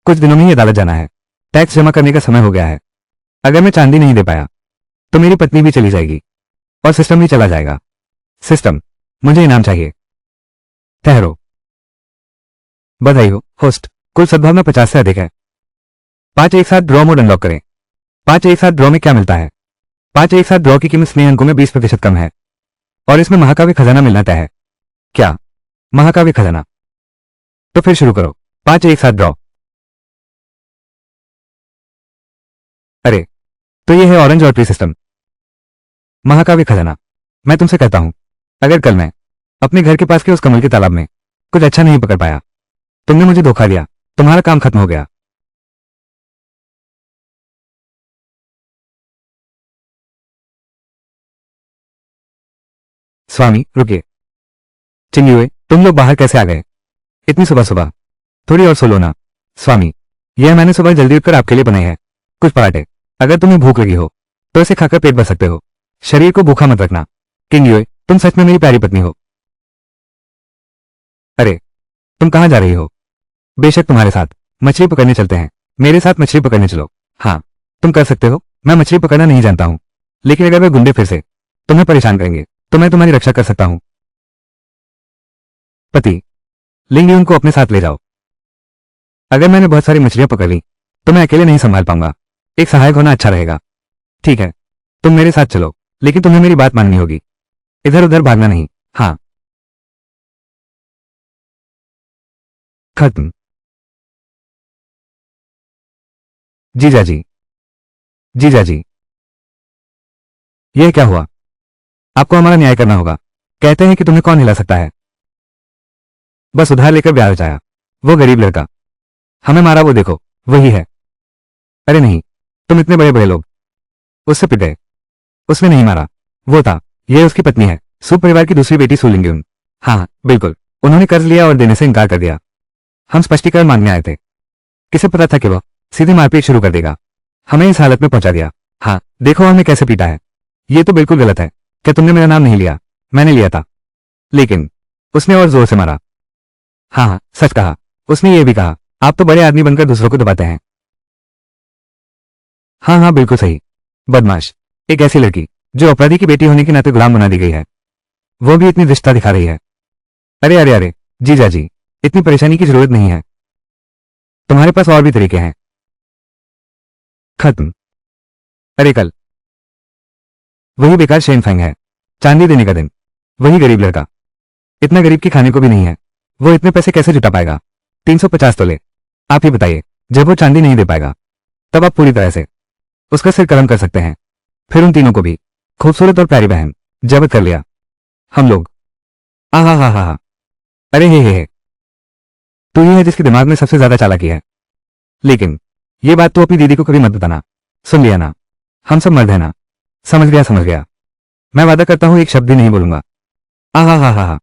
कुछ दिनों में ही अदालत जाना है। टैक्स जमा करने का समय हो गया है। अगर मैं चांदी नहीं दे पाया तो मेरी पत्नी भी चली जाएगी और सिस्टम भी चला जाएगा। सिस्टम, मुझे इनाम चाहिए। ठहरो। बधाई हो होस्ट, कुल सद्भावना 50 से अधिक है। 5 एक साथ ड्रॉ मोड अनलॉक करें। 5 एक साथ ड्रॉ में क्या मिलता है? 5 एक साथ ड्रॉ की कीमत स्नेह अंकों में 20% कम है और इसमें महाकाव्य खजाना मिलना तय है। क्या महाकाव्य खजाना? तो फिर शुरू करो। 5 एक साथ ड्रॉ। अरे, तो ये है ऑरेंज लॉटरी सिस्टम। महाकाव्य खजाना। मैं तुमसे कहता हूं, अगर कल मैं अपने घर के पास के उस कमल के तालाब में कुछ अच्छा नहीं पकड़ पाया, तुमने मुझे धोखा दिया, तुम्हारा काम खत्म हो गया। स्वामी रुकिए। चिंगुए, तुम लोग बाहर कैसे आ गए इतनी सुबह सुबह? थोड़ी और सो लो ना। स्वामी, यह मैंने सुबह जल्दी उठकर आपके लिए बनाई है, कुछ पराठे। अगर तुम्हें भूख लगी हो तो इसे खाकर पेट भर सकते हो। शरीर को भूखा मत रखना। किंगयुए, तुम सच में मेरी प्यारी पत्नी हो। अरे, तुम कहाँ जा रही हो? बेशक तुम्हारे साथ मछली पकड़ने चलते हैं। मेरे साथ मछली पकड़ने चलो। हाँ, तुम कर सकते हो। मैं मछली पकड़ना नहीं जानता हूँ, लेकिन अगर वे गुंडे फिर से तुम्हें परेशान करेंगे तो मैं तुम्हारी रक्षा कर सकता हूँ। पति, लिंगयुन को अपने साथ ले जाओ। अगर मैंने बहुत सारी मछलियां पकड़ ली तो मैं अकेले नहीं संभाल पाऊंगा। एक सहायक होना अच्छा रहेगा। ठीक है, तुम मेरे साथ चलो, लेकिन तुम्हें मेरी बात माननी होगी। इधर उधर भागना नहीं। हाँ, खत्म। जीजा जी, जीजा जी, यह क्या हुआ? आपको हमारा न्याय करना होगा। कहते हैं कि तुम्हें कौन हिला सकता है? बस उधार लेकर ब्याह जाया। वो गरीब लड़का हमें मारा, वो देखो, वही है। अरे नहीं, तुम इतने बड़े बड़े लोग उससे पिट गए। उसने नहीं मारा, वो था। यह उसकी पत्नी है, सु परिवार की दूसरी बेटी सु लिंग्युन। हाँ बिल्कुल, उन्होंने कर्ज लिया और देने से इनकार कर दिया। हम स्पष्टीकरण मांगने आए थे। किसे पता था कि वह सीधी मारपीट शुरू कर देगा। हमें इस हालत में पहुंचा दिया। हाँ देखो हमने कैसे पीटा है। ये तो बिल्कुल गलत है। क्या तुमने मेरा नाम नहीं लिया? मैंने लिया था, लेकिन उसने और जोर से मारा। हाँ हाँ, सच कहा। उसने ये भी कहा, आप तो बड़े आदमी बनकर दूसरों को दबाते हैं। हाँ हाँ बिल्कुल सही। बदमाश, एक ऐसी लड़की जो अपराधी की बेटी होने के नाते गुलाम बना दी गई है, वो भी इतनी रिश्ता दिखा रही है। अरे अरे अरे, जीजा जी, इतनी परेशानी की जरूरत नहीं है। तुम्हारे पास और भी तरीके हैं। खत्म। अरे कल वही बेकार शेन फेंग है। चांदी देने का दिन। वही गरीब लड़का, इतना गरीब कि खाने को भी नहीं है। वो इतने पैसे कैसे जुटा पाएगा? 350 तोले। आप ही बताइए, जब वो चांदी नहीं दे पाएगा तब आप पूरी तरह से उसका सिर कलम कर सकते हैं। फिर उन तीनों को भी खूबसूरत और प्यारी बहन जब्त कर लिया। हम लोग हा। अरे हे, तू ही है जिसके दिमाग में सबसे ज्यादा चालाकी है। लेकिन ये बात तो अपनी दीदी को कभी मत बताना, सुन लिया ना? हम सब मर्द है ना? समझ गया। मैं वादा करता हूं एक शब्द भी नहीं बोलूंगा। हा।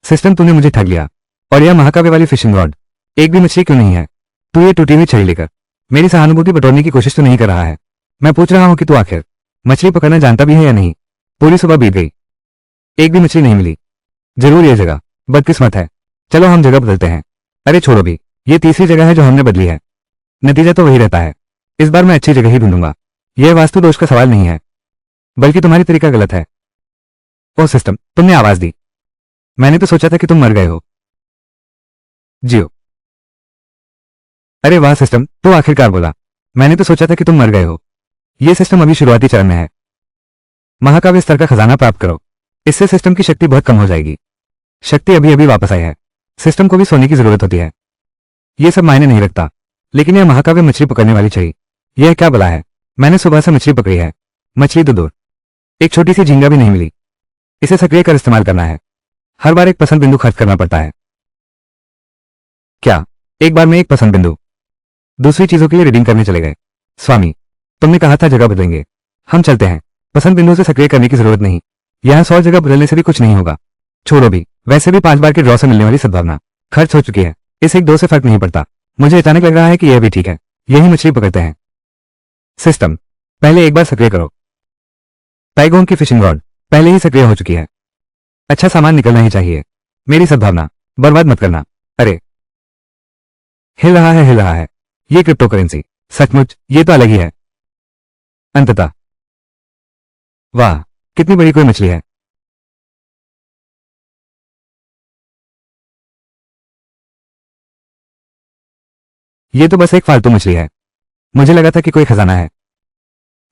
सिस्टम, तूने मुझे ठग लिया। और यह महाकाव्य वाली फिशिंग रॉड एक भी मछली क्यों नहीं है? तू ये टूटी हुई छड़ी लेकर मेरी सहानुभूति बटोरने की कोशिश तो नहीं कर रहा है? मैं पूछ रहा हूं कि तू आखिर मछली पकड़ना जानता भी है या नहीं? पूरी सुबह बीत गई, एक भी मछली नहीं मिली। जरूर ये जगह बदकिस्मत है। चलो हम जगह बदलते हैं। अरे छोड़ो भी, ये तीसरी जगह है जो हमने बदली है। नतीजा तो वही रहता है। इस बार मैं अच्छी जगह ही ढूंढूंगा। यह वास्तु दोष का सवाल नहीं है, बल्कि तुम्हारी तरीका गलत है। ओह सिस्टम, तुमने आवाज दी। मैंने तो सोचा था कि तुम मर गए हो। जियो। अरे वाह सिस्टम, तो आखिरकार बोला। मैंने तो सोचा था कि तुम मर गए हो। यह सिस्टम अभी शुरुआती चरण में है। महाकाव्य स्तर का खजाना प्राप्त करो, इससे सिस्टम की शक्ति बहुत कम हो जाएगी। शक्ति अभी अभी वापस आई है, सिस्टम को भी सोने की जरूरत होती है। यह सब मायने नहीं रखता, लेकिन यह महाकाव्य मछली पकड़ने वाली छड़ी, यह क्या बला है? मैंने सुबह से मछली पकड़ी है, मछली तो दूर, एक छोटी सी झींगा भी नहीं मिली। इसे सक्रिय कर इस्तेमाल करना है। हर बार एक पसंद बिंदु खर्च करना पड़ता है। क्या एक बार में एक पसंद बिंदु? दूसरी चीजों के लिए रीडिंग करने चले गए? स्वामी, तुमने कहा था जगह बदलेंगे। हम चलते हैं। पसंद बिंदु से सक्रिय करने की जरूरत नहीं। यहां 100 जगह बदलने से भी कुछ नहीं होगा। छोड़ो भी, वैसे भी 5 बार के ड्रॉ से मिलने वाली सद्भावना खर्च हो चुकी है। इस एक दो से फर्क नहीं पड़ता। मुझे अचानक लग रहा है कि यह भी ठीक है, यही मछली पकड़ते हैं। सिस्टम, पहले एक बार सक्रिय करो। पैगोंग की फिशिंग रॉड पहले ही सक्रिय हो चुकी है। अच्छा सामान निकलना ही चाहिए। मेरी सद्भावना बर्बाद मत करना। अरे, हिल रहा है। ये क्रिप्टो करेंसी सचमुच, ये तो अलग ही है। अंततः, वाह, कितनी बड़ी कोई मछली है। ये तो बस एक फालतू मछली है। मुझे लगा था कि कोई खजाना है।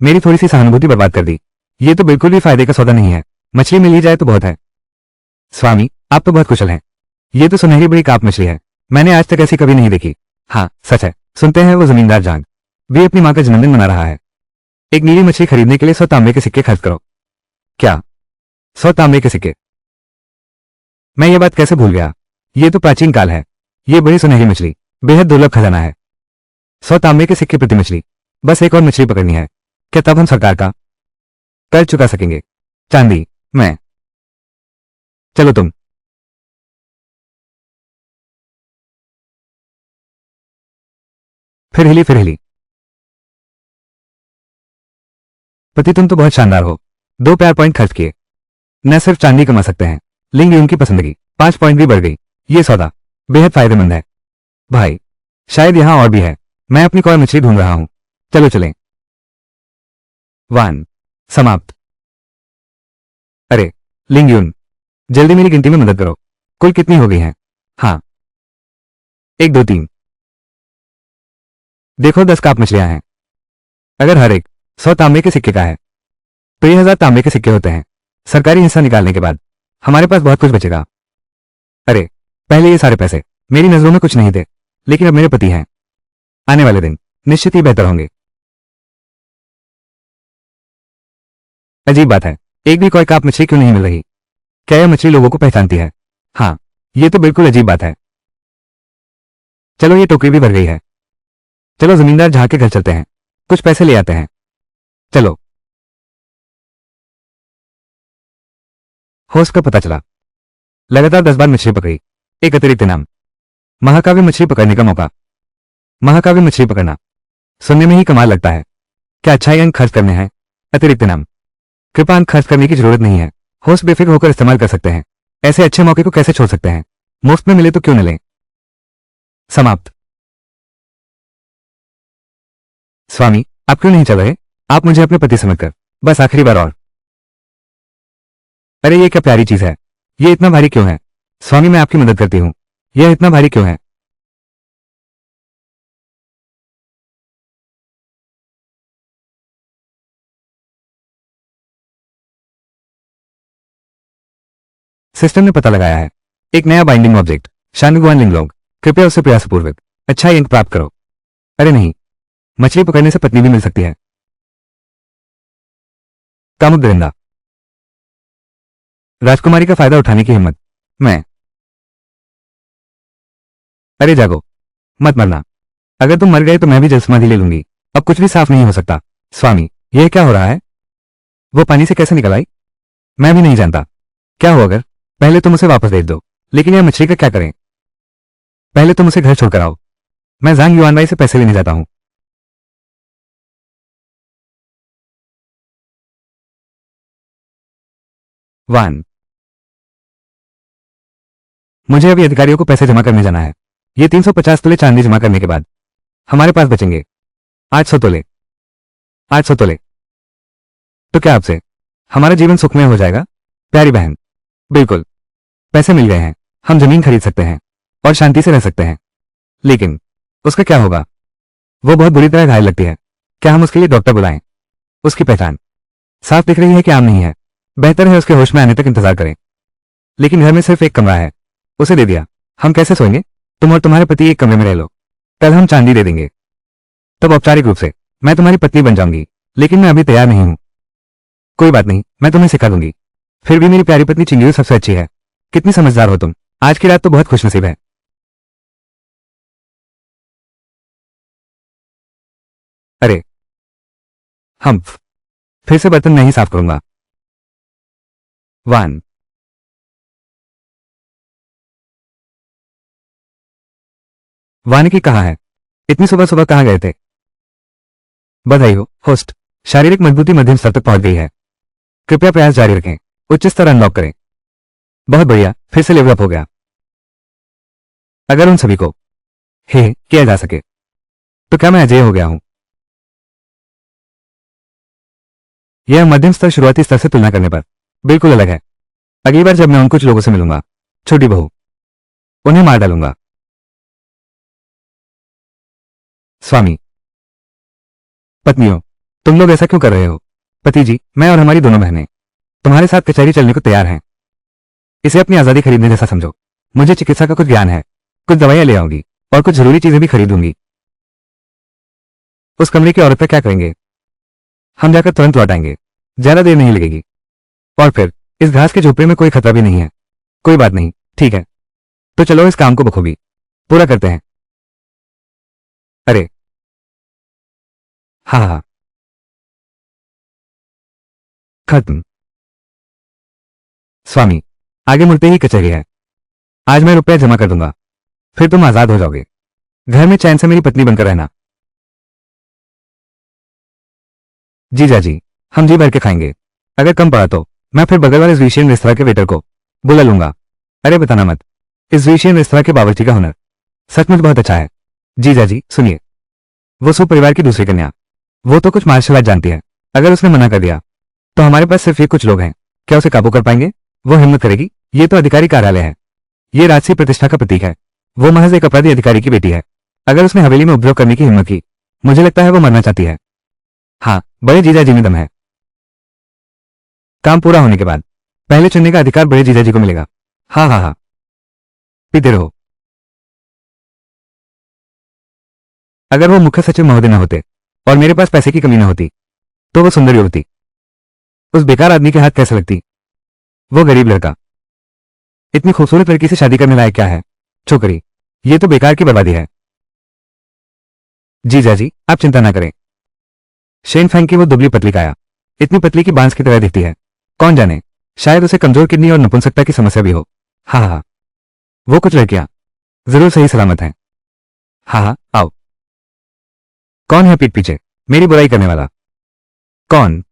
मेरी थोड़ी सी सहानुभूति बर्बाद कर दी। ये तो बिल्कुल भी फायदे का सौदा नहीं है। मछली मिल ही जाए तो बहुत है। स्वामी, आप तो बहुत कुशल हैं। ये तो सुनहरी बड़ी काप मछली है। मैंने आज तक ऐसी कभी नहीं देखी। हाँ, सच है। सुनते हैं वो जमींदार जांग भी अपनी माँ का जन्मदिन मना रहा है। एक नीली मछली खरीदने के लिए 100 तांबे के सिक्के खर्च करो। क्या? 100 तांबे के सिक्के? मैं ये बात कैसे भूल गया। ये तो प्राचीन काल है। ये बड़ी सुनहरी मछली बेहद दुर्लभ खजाना है। 100 तांबे के सिक्के प्रति मछली। बस एक और मछली पकड़नी है। क्या तब हम सरकार का कर चुका सकेंगे? चांदी, मैं। चलो तुम। फिर हिली। पति, तुम तो बहुत शानदार हो। 2 प्यार पॉइंट खर्च किए। न सिर्फ चांदी कमा सकते हैं, लिंग उनकी पसंदगी 5 पॉइंट भी बढ़ गई। ये सौदा बेहद फायदेमंद है। भाई, शायद यहां और भी है। मैं अपनी कोई मछली ढूंढ रहा हूं। चलो चलें। वान समाप्त। अरे, लिंग, जल्दी मेरी गिनती में मदद करो। कुल कितनी हो गई हैं? हाँ, 1 2 3। देखो 10 काप मछलियां हैं। अगर हर एक 100 तांबे के सिक्के का है तो ये 1000 तांबे के सिक्के होते हैं। सरकारी हिस्सा निकालने के बाद हमारे पास बहुत कुछ बचेगा। अरे, पहले ये सारे पैसे मेरी नजरों में कुछ नहीं थे, लेकिन अब मेरे पति हैं। आने वाले दिन निश्चित ही बेहतर होंगे। अजीब बात है, एक भी कोई काप मछली क्यों नहीं मिल रही? क्या यह मछली लोगों को पहचानती है? हाँ, ये तो बिल्कुल अजीब बात है। चलो ये टोकरी भी भर गई है। चलो जमींदार जहां के घर चलते हैं, कुछ पैसे ले आते हैं। चलो। होस्ट का पता चला। लगातार 10 बार मछली पकड़ी, एक अतिरिक्त इनाम। महाकाव्य मछली पकड़ने का मौका। महाकाव्य मछली पकड़ना सुनने में ही कमाल लगता है। क्या अच्छाई अंक खर्च करने हैं? अतिरिक्त इनाम। कृपा अंक खर्च करने की जरूरत नहीं है। होस्ट बेफिक्र होकर इस्तेमाल कर सकते हैं। ऐसे अच्छे मौके को कैसे छोड़ सकते हैं? मुफ्त में मिले तो क्यों न लें। समाप्त। स्वामी, आप क्यों नहीं चल रहे? आप मुझे अपने पति समझकर बस आखिरी बार और। अरे ये क्या प्यारी चीज है। ये इतना भारी क्यों है? स्वामी, मैं आपकी मदद करती हूँ। यह इतना भारी क्यों है? सिस्टम ने पता लगाया है। एक नया बाइंडिंग ऑब्जेक्ट, शानुगुआन लिंगलोंग। कृपया उसे प्रयासपूर्वक अच्छा अंक प्राप्त करो। अरे नहीं, मछली पकड़ने से पत्नी भी मिल सकती है। कामुक दरिंदा। राजकुमारी का फायदा उठाने की हिम्मत। मैं। अरे जागो, मत मरना। अगर तुम मर गए तो मैं भी जल समाधि ले लूंगी। अब कुछ भी साफ नहीं हो सकता। स्वामी, यह क्या हो रहा है? वो पानी से कैसे निकल आई? मैं भी नहीं जानता। क्या हो अगर? पहले तुम उसे वापस भेज दो। लेकिन यह मछली का क्या करें? पहले तुम उसे घर छोड़कर आओ। मैं जांग युआनवाई से पैसे लेने जाता हूं। वान, मुझे अभी अधिकारियों को पैसे जमा करने जाना है। ये 350 तोले चांदी जमा करने के बाद हमारे पास बचेंगे 800 तोले। 800 तोले। तो क्या आपसे हमारा जीवन सुखमय हो जाएगा? प्यारी बहन, बिल्कुल। पैसे मिल गए हैं, हम जमीन खरीद सकते हैं और शांति से रह सकते हैं। लेकिन उसका क्या होगा? वो बहुत बुरी तरह घायल लगती है। क्या हम उसके लिए डॉक्टर बुलाएं? उसकी पहचान साफ दिख रही है कि आम नहीं है। बेहतर है उसके होश में आने तक इंतजार करें। लेकिन घर में सिर्फ एक कमरा है, उसे दे दिया। हम कैसे सोएंगे? तुम और तुम्हारे पति एक कमरे में रह लो। कल हम चांदी दे देंगे। तब औपचारिक रूप से मैं तुम्हारी पत्नी बन जाऊंगी। लेकिन मैं अभी तैयार नहीं हूं। कोई बात नहीं, मैं तुम्हें सिखा दूंगी। फिर भी मेरी प्यारी पत्नी चिंगीरू सबसे अच्छी है। कितनी समझदार हो तुम। आज की रात तो बहुत खुशनसीब है। अरे, हम फिर से बर्तन नहीं साफ करूंगा। वान, वानिकी कहाँ है? इतनी सुबह सुबह कहाँ गए थे? बधाई हो, होस्ट। शारीरिक मजबूती मध्यम स्तर तक पहुंच गई है। कृपया प्रयास जारी रखें। उच्च स्तर अनलॉक करें। बहुत बढ़िया, फिर से लेवल अप हो गया। अगर उन सभी को हे किया जा सके तो क्या मैं अजय हो गया हूं? यह मध्यम स्तर शुरुआती स्तर से तुलना करने पर बिल्कुल अलग है। अगली बार जब मैं उन कुछ लोगों से मिलूंगा, छोटी बहू, उन्हें मार डालूंगा। स्वामी, पत्नियों, तुम लोग ऐसा क्यों कर रहे हो? पति जी, मैं और हमारी दोनों बहनें तुम्हारे साथ कचहरी चलने को तैयार हैं। इसे अपनी आजादी खरीदने जैसा समझो। मुझे चिकित्सा का कुछ ज्ञान है। कुछ दवाइयां ले आऊंगी और कुछ जरूरी चीजें भी खरीदूंगी। उस कमरे की औरत पर क्या करेंगे? हम जाकर तुरंत लौट आएंगे। ज्यादा देर नहीं लगेगी। और फिर इस घास के झोपड़े में कोई खतरा भी नहीं है। कोई बात नहीं, ठीक है। तो चलो इस काम को बखूबी पूरा करते हैं। अरे, हाँ हाँ, खत्म। स्वामी, आगे मुड़ते ही कचहरी है। आज मैं रुपया जमा कर दूंगा, फिर तुम आजाद हो जाओगे। घर में चैन से मेरी पत्नी बनकर रहना। जीजा जी, हम जी भर के खाएंगे। अगर कम पड़ा तो मैं फिर बगल वाले ज्वीशियन रेस्तरां के वेटर को बुला लूंगा। अरे बताना मत, इस ज्वीशियन रेस्तरां के बावर्ची का हुनर सचमुच बहुत अच्छा है। जीजा जी सुनिए, वो सु परिवार की दूसरी कन्या, वो तो कुछ मार्शल आर्ट जानती है। अगर उसने मना कर दिया तो हमारे पास सिर्फ ये कुछ लोग हैं। क्या उसे काबू कर पाएंगे? वो हिम्मत करेगी? ये तो अधिकारी कार्यालय है। ये राजसी प्रतिष्ठा का प्रतीक है। वो महज एक अपराधी अधिकारी की बेटी है। अगर उसने हवेली में उपद्रव करने की हिम्मत की, मुझे लगता है वो मरना चाहती है। हाँ, बड़े जीजा जी में दम है। काम पूरा होने के बाद पहले चुनने का अधिकार बड़े जीजा जी को मिलेगा। हाँ हाँ हाँ, पीते रहो। अगर वो मुख्य सचिव महोदय न होते और मेरे पास पैसे की कमी न होती तो वो सुंदर युवती उस बेकार आदमी के हाथ कैसे लगती? वो गरीब लड़का इतनी खूबसूरत लड़की से शादी करने लायक क्या है? छोकरी, ये तो बेकार की बर्बादी है। जीजा जी, आप चिंता ना करें। शेन फैंग की वो दुबली पतली काया इतनी पतली की बांस की तरह दिखती है। कौन जाने, शायद उसे कमजोर किडनी और नपुंसकता की समस्या भी हो। हाँ हाँ, वो कुछ लड़कियां जरूर सही सलामत हैं। हाँ हाँ, आओ। कौन है पीठ पीछे मेरी बुराई करने वाला? कौन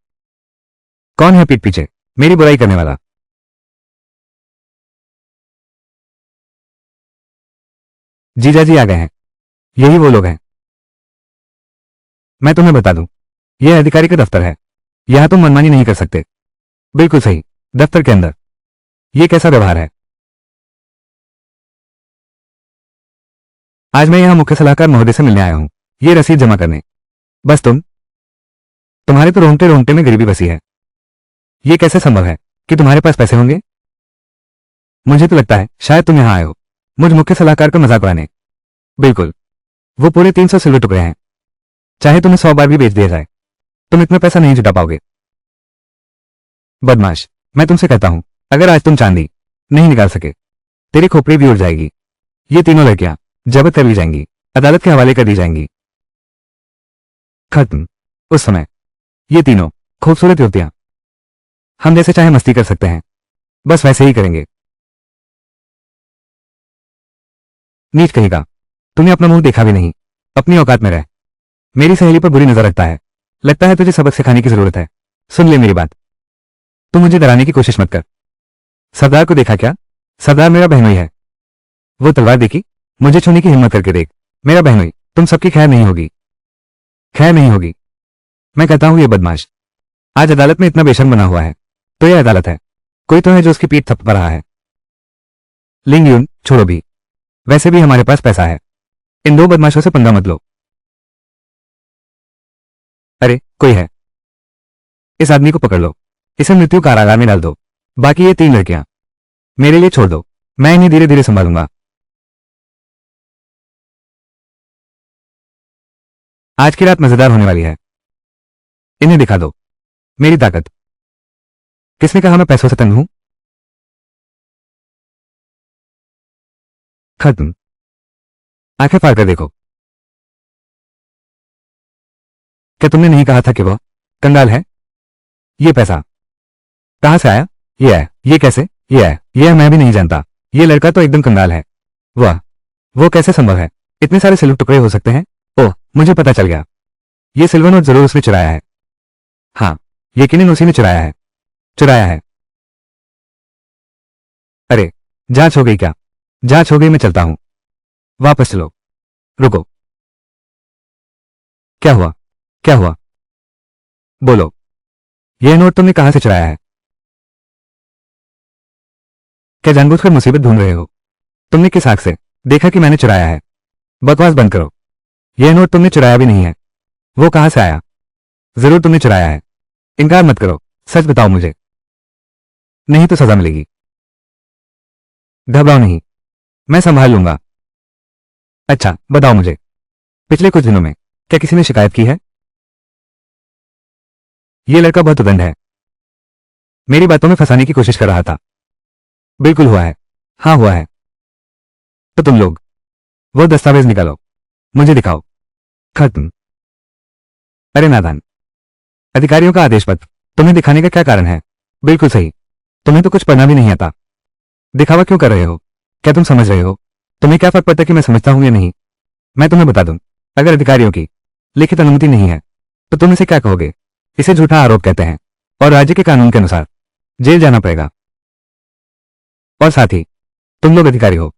कौन है पीठ पीछे मेरी बुराई करने वाला? जीजा जी आ गए हैं। यही वो लोग हैं। मैं तुम्हें बता दूं, यह अधिकारी का दफ्तर है। यहां तुम मनमानी नहीं कर सकते। बिल्कुल सही, दफ्तर के अंदर। ये कैसा व्यवहार है? आज मैं यहां मुख्य सलाहकार महोदय से मिलने आया हूं, ये रसीद जमा करने। बस तुम्हारे तो रोंगटे रोंगटे में गरीबी बसी है। ये कैसे संभव है कि तुम्हारे पास पैसे होंगे? मुझे तो लगता है शायद तुम यहाँ आए हो मुझ मुख्य सलाहकार का मजाक उड़ाने। बिल्कुल, वो पूरे 300 सिल्वर टुकड़े हैं, चाहे तुम्हें 100 बार भी बेच दिया जाए तुम इतना पैसा नहीं जुटा पाओगे। बदमाश, मैं तुमसे कहता हूं, अगर आज तुम चांदी नहीं निकाल सके तेरी खोपड़ी भी उड़ जाएगी। ये तीनों लड़कियां जब्त कर ली जाएंगी, अदालत के हवाले कर दी जाएंगी। खत्म। उस समय ये तीनों खूबसूरत युवतियां हम जैसे चाहे मस्ती कर सकते हैं, बस वैसे ही करेंगे। नीच कहेगा, तूने अपना मुंह देखा भी नहीं, अपनी औकात में रह। मेरी सहेली पर बुरी नजर रखता है, लगता है तुझे सबक सिखाने की जरूरत है। सुन ले मेरी बात, तू मुझे डराने की कोशिश मत कर। सरदार को देखा क्या? सरदार मेरा बहनोई है। वो तलवार देखी, मुझे छूने की हिम्मत करके देख। मेरा बहनोई, तुम सबकी खैर नहीं होगी, खैर नहीं होगी। मैं कहता हूं ये बदमाश आज अदालत में इतना बेशर्म बना हुआ है, तो ये अदालत है, कोई तो है जो उसकी पीठ थपथपा रहा है। लिंग यून छोड़ो भी, वैसे भी हमारे पास पैसा है, इन दो बदमाशों से पंगा मत लो। अरे कोई है, इस आदमी को पकड़ लो, इसे मृत्यु कारागार में डाल दो। बाकी ये 3 लड़कियां मेरे लिए छोड़ दो, मैं इन्हें धीरे धीरे संभालूंगा। आज की रात मजेदार होने वाली है, इन्हें दिखा दो मेरी ताकत। किसने कहा मैं पैसों से तंग हूं? खत्म। आंखें फाड़ कर देखो। क्या तुमने नहीं कहा था कि वह कंगाल है? ये पैसा कहां से आया? ये है, ये कैसे? ये है मैं भी नहीं जानता। ये लड़का तो एकदम कंगाल है। वाह, वो कैसे संभव है? इतने सारे सिल्वर टुकड़े हो सकते हैं? ओह, मुझे पता चल गया, ये सिल्वर नोट जरूर उसने चुराया है। हाँ, यकीनन उसी ने चुराया है, चुराया है। अरे, जांच हो गई क्या? जांच हो गई, मैं चलता हूं। वापस चलो। रुको, क्या हुआ? क्या हुआ? बोलो, यह नोट तुमने कहां से चुराया है? क्या जानबूझकर मुसीबत ढूंढ रहे हो? तुमने किस आंख से देखा कि मैंने चुराया है? बकवास बंद करो, यह नोट तुमने चुराया भी नहीं है। वो कहां से आया? जरूर तुमने चुराया है, इनकार मत करो, सच बताओ मुझे, नहीं तो सजा मिलेगी। घबराओ नहीं, मैं संभाल लूंगा। अच्छा बताओ मुझे, पिछले कुछ दिनों में क्या किसी ने शिकायत की है? यह लड़का बहुत उदंड है, मेरी बातों में फंसाने की कोशिश कर रहा था। बिल्कुल हुआ है, हाँ हुआ है। तो तुम लोग वो दस्तावेज निकालो, मुझे दिखाओ। खत्म। अरे नादान, अधिकारियों का आदेश पत्र तुम्हें दिखाने का क्या कारण है? बिल्कुल सही, तुम्हें तो कुछ पढ़ना भी नहीं आता, दिखावा क्यों कर रहे हो? क्या तुम समझ रहे हो? तुम्हें क्या फर्क पड़ता कि मैं समझता हूं या नहीं? मैं तुम्हें बता दूं, अगर अधिकारियों की लिखित अनुमति नहीं है तो तुम इसे क्या कहोगे? इसे झूठा आरोप कहते हैं और राज्य के कानून के अनुसार जेल जाना पड़ेगा। और साथ ही तुम लोग अधिकारी हो,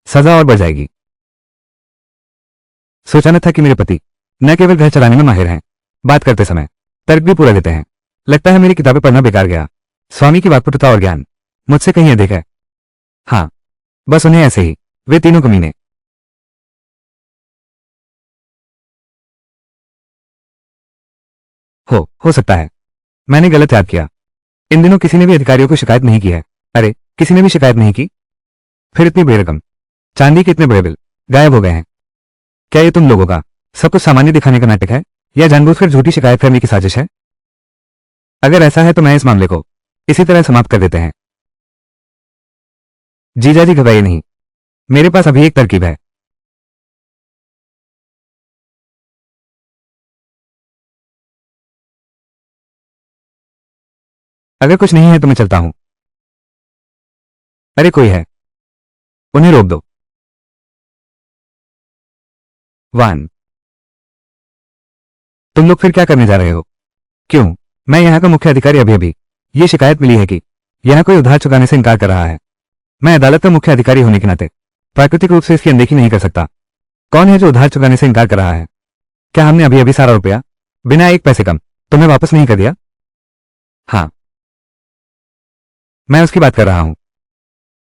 सजा और बढ़ जाएगी। सोचा न था कि मेरे पति न केवल घर चलाने में माहिर हैं, बात करते समय तर्क भी पूरा देते हैं। लगता है मेरी किताबें पढ़ना बेकार गया। स्वामी की वाक्पटुता और ज्ञान मुझसे कहीं अधिक है। हाँ, बस उन्हें ऐसे ही, वे तीनों कमीने। हो सकता है मैंने गलत याद किया। इन दिनों किसी ने भी अधिकारियों को शिकायत नहीं की है। अरे, किसी ने भी शिकायत नहीं की? फिर इतनी बेरकम चांदी के इतने बड़े बिल गायब हो गए हैं। क्या ये तुम लोगों का सब कुछ सामान्य दिखाने का नाटक है या जानबूझकर झूठी शिकायत करने की साजिश है? अगर ऐसा है तो मैं इस मामले को इसी तरह समाप्त कर देते हैं। जीजा जी घबराइए नहीं, मेरे पास अभी एक तरकीब है। अगर कुछ नहीं है तो मैं चलता हूं। अरे कोई है, उन्हें रोक दो। वान, तुम लोग फिर क्या करने जा रहे हो? क्यों? मैं यहाँ का मुख्य अधिकारी अभी अभी ये शिकायत मिली है कि यहाँ कोई उधार चुकाने से इनकार कर रहा है। मैं अदालत का मुख्य अधिकारी होने के नाते प्राकृतिक रूप से इसकी अनदेखी नहीं कर सकता। कौन है जो उधार चुकाने से इनकार कर रहा है? क्या हमने अभी अभी सारा रुपया बिना एक पैसे कम तुम्हें वापस नहीं कर दिया? हाँ, मैं उसकी बात कर रहा हूं।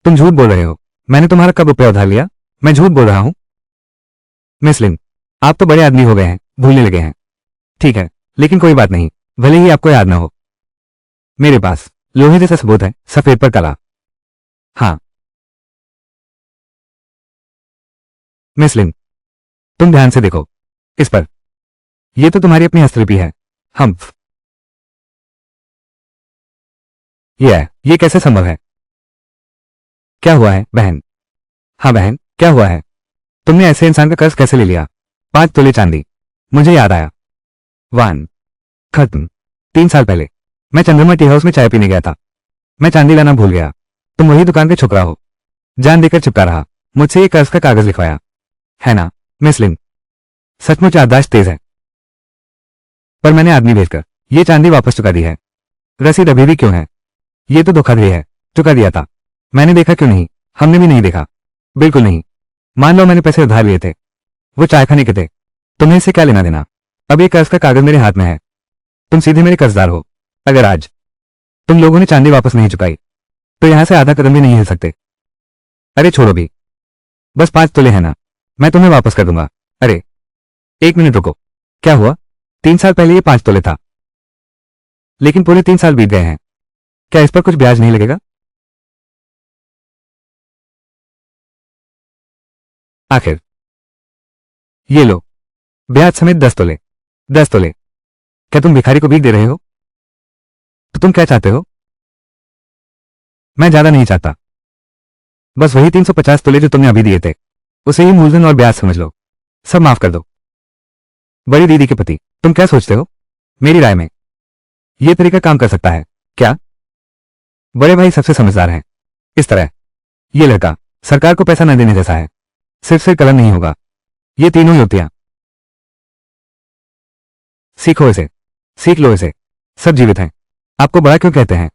तुम झूठ बोल रहे हो। मैंने तुम्हारा कब रुपया उधार लिया? मैं झूठ बोल रहा हूं? मिस लिन, आप तो बड़े आदमी हो गए हैं, भूलने लगे हैं। ठीक है, लेकिन कोई बात नहीं, भले ही आपको याद ना हो। मेरे पास लोहे जैसा सबूत है, सफेद पर काला। हाँ, मिस लिन, तुम ध्यान से देखो इस पर। यह तो तुम्हारी अपनी हस्तलिपि है। हम्फ। ये कैसे संभव है? क्या हुआ है बहन? हाँ बहन, क्या हुआ है? तुमने ऐसे इंसान का कर्ज कैसे ले लिया? 5 तोले चांदी। मुझे याद आया। वान। खत्म। 3 साल पहले मैं चंद्रमा टी हाउस में चाय पीने गया था। मैं चांदी लाना भूल गया। तुम वही दुकान के छोकरा हो। जान देकर चिपका रहा, मुझसे ये कर्ज का कागज लिखवाया है ना मिस लिन? सचमुच याददाश्त तेज है। पर मैंने आदमी भेजकर ये चांदी वापस चुका दी है। रसीद अभी भी क्यों है? ये तो धोखाधड़ी है। चुका दिया था। मैंने देखा क्यों नहीं? हमने भी नहीं देखा। बिल्कुल नहीं। मान लो मैंने पैसे उधार लिए थे, वो चाय खाने के थे। तुम्हें इससे क्या लेना देना? अब ये कर्ज का कागज मेरे हाथ में है। तुम सीधे मेरे कर्जदार हो। अगर आज तुम लोगों ने चांदी वापस नहीं चुकाई तो यहां से आधा कदम भी नहीं हिल सकते। अरे छोड़ो भी, बस 5 तोले है ना, मैं तुम्हें वापस कर दूंगा। अरे 1 मिनट रुको। क्या हुआ? 3 साल पहले ये 5 तोले था, लेकिन पूरे 3 साल बीत गए हैं। क्या इस पर कुछ ब्याज नहीं लगेगा? आखिर ये लो, ब्याज समेत 10 तोले। 10 तोले। क्या तुम भिखारी को भीख दे रहे हो? तो तुम क्या चाहते हो? मैं ज्यादा नहीं चाहता, बस वही 350 तोले जो तुमने अभी दिए थे, उसे ही मूलधन और ब्याज समझ लो। सब माफ कर दो। बड़ी दीदी के पति, तुम क्या सोचते हो? मेरी राय में यह तरीका काम कर सकता है। क्या? बड़े भाई सबसे समझदार हैं। इस तरह ये लड़का सरकार को पैसा न देने जैसा है। सिर्फ से कलम नहीं होगा। ये तीनों युवतियां, सीखो इसे, सीख लो इसे। सब जीवित हैं। आपको बड़ा क्यों कहते हैं?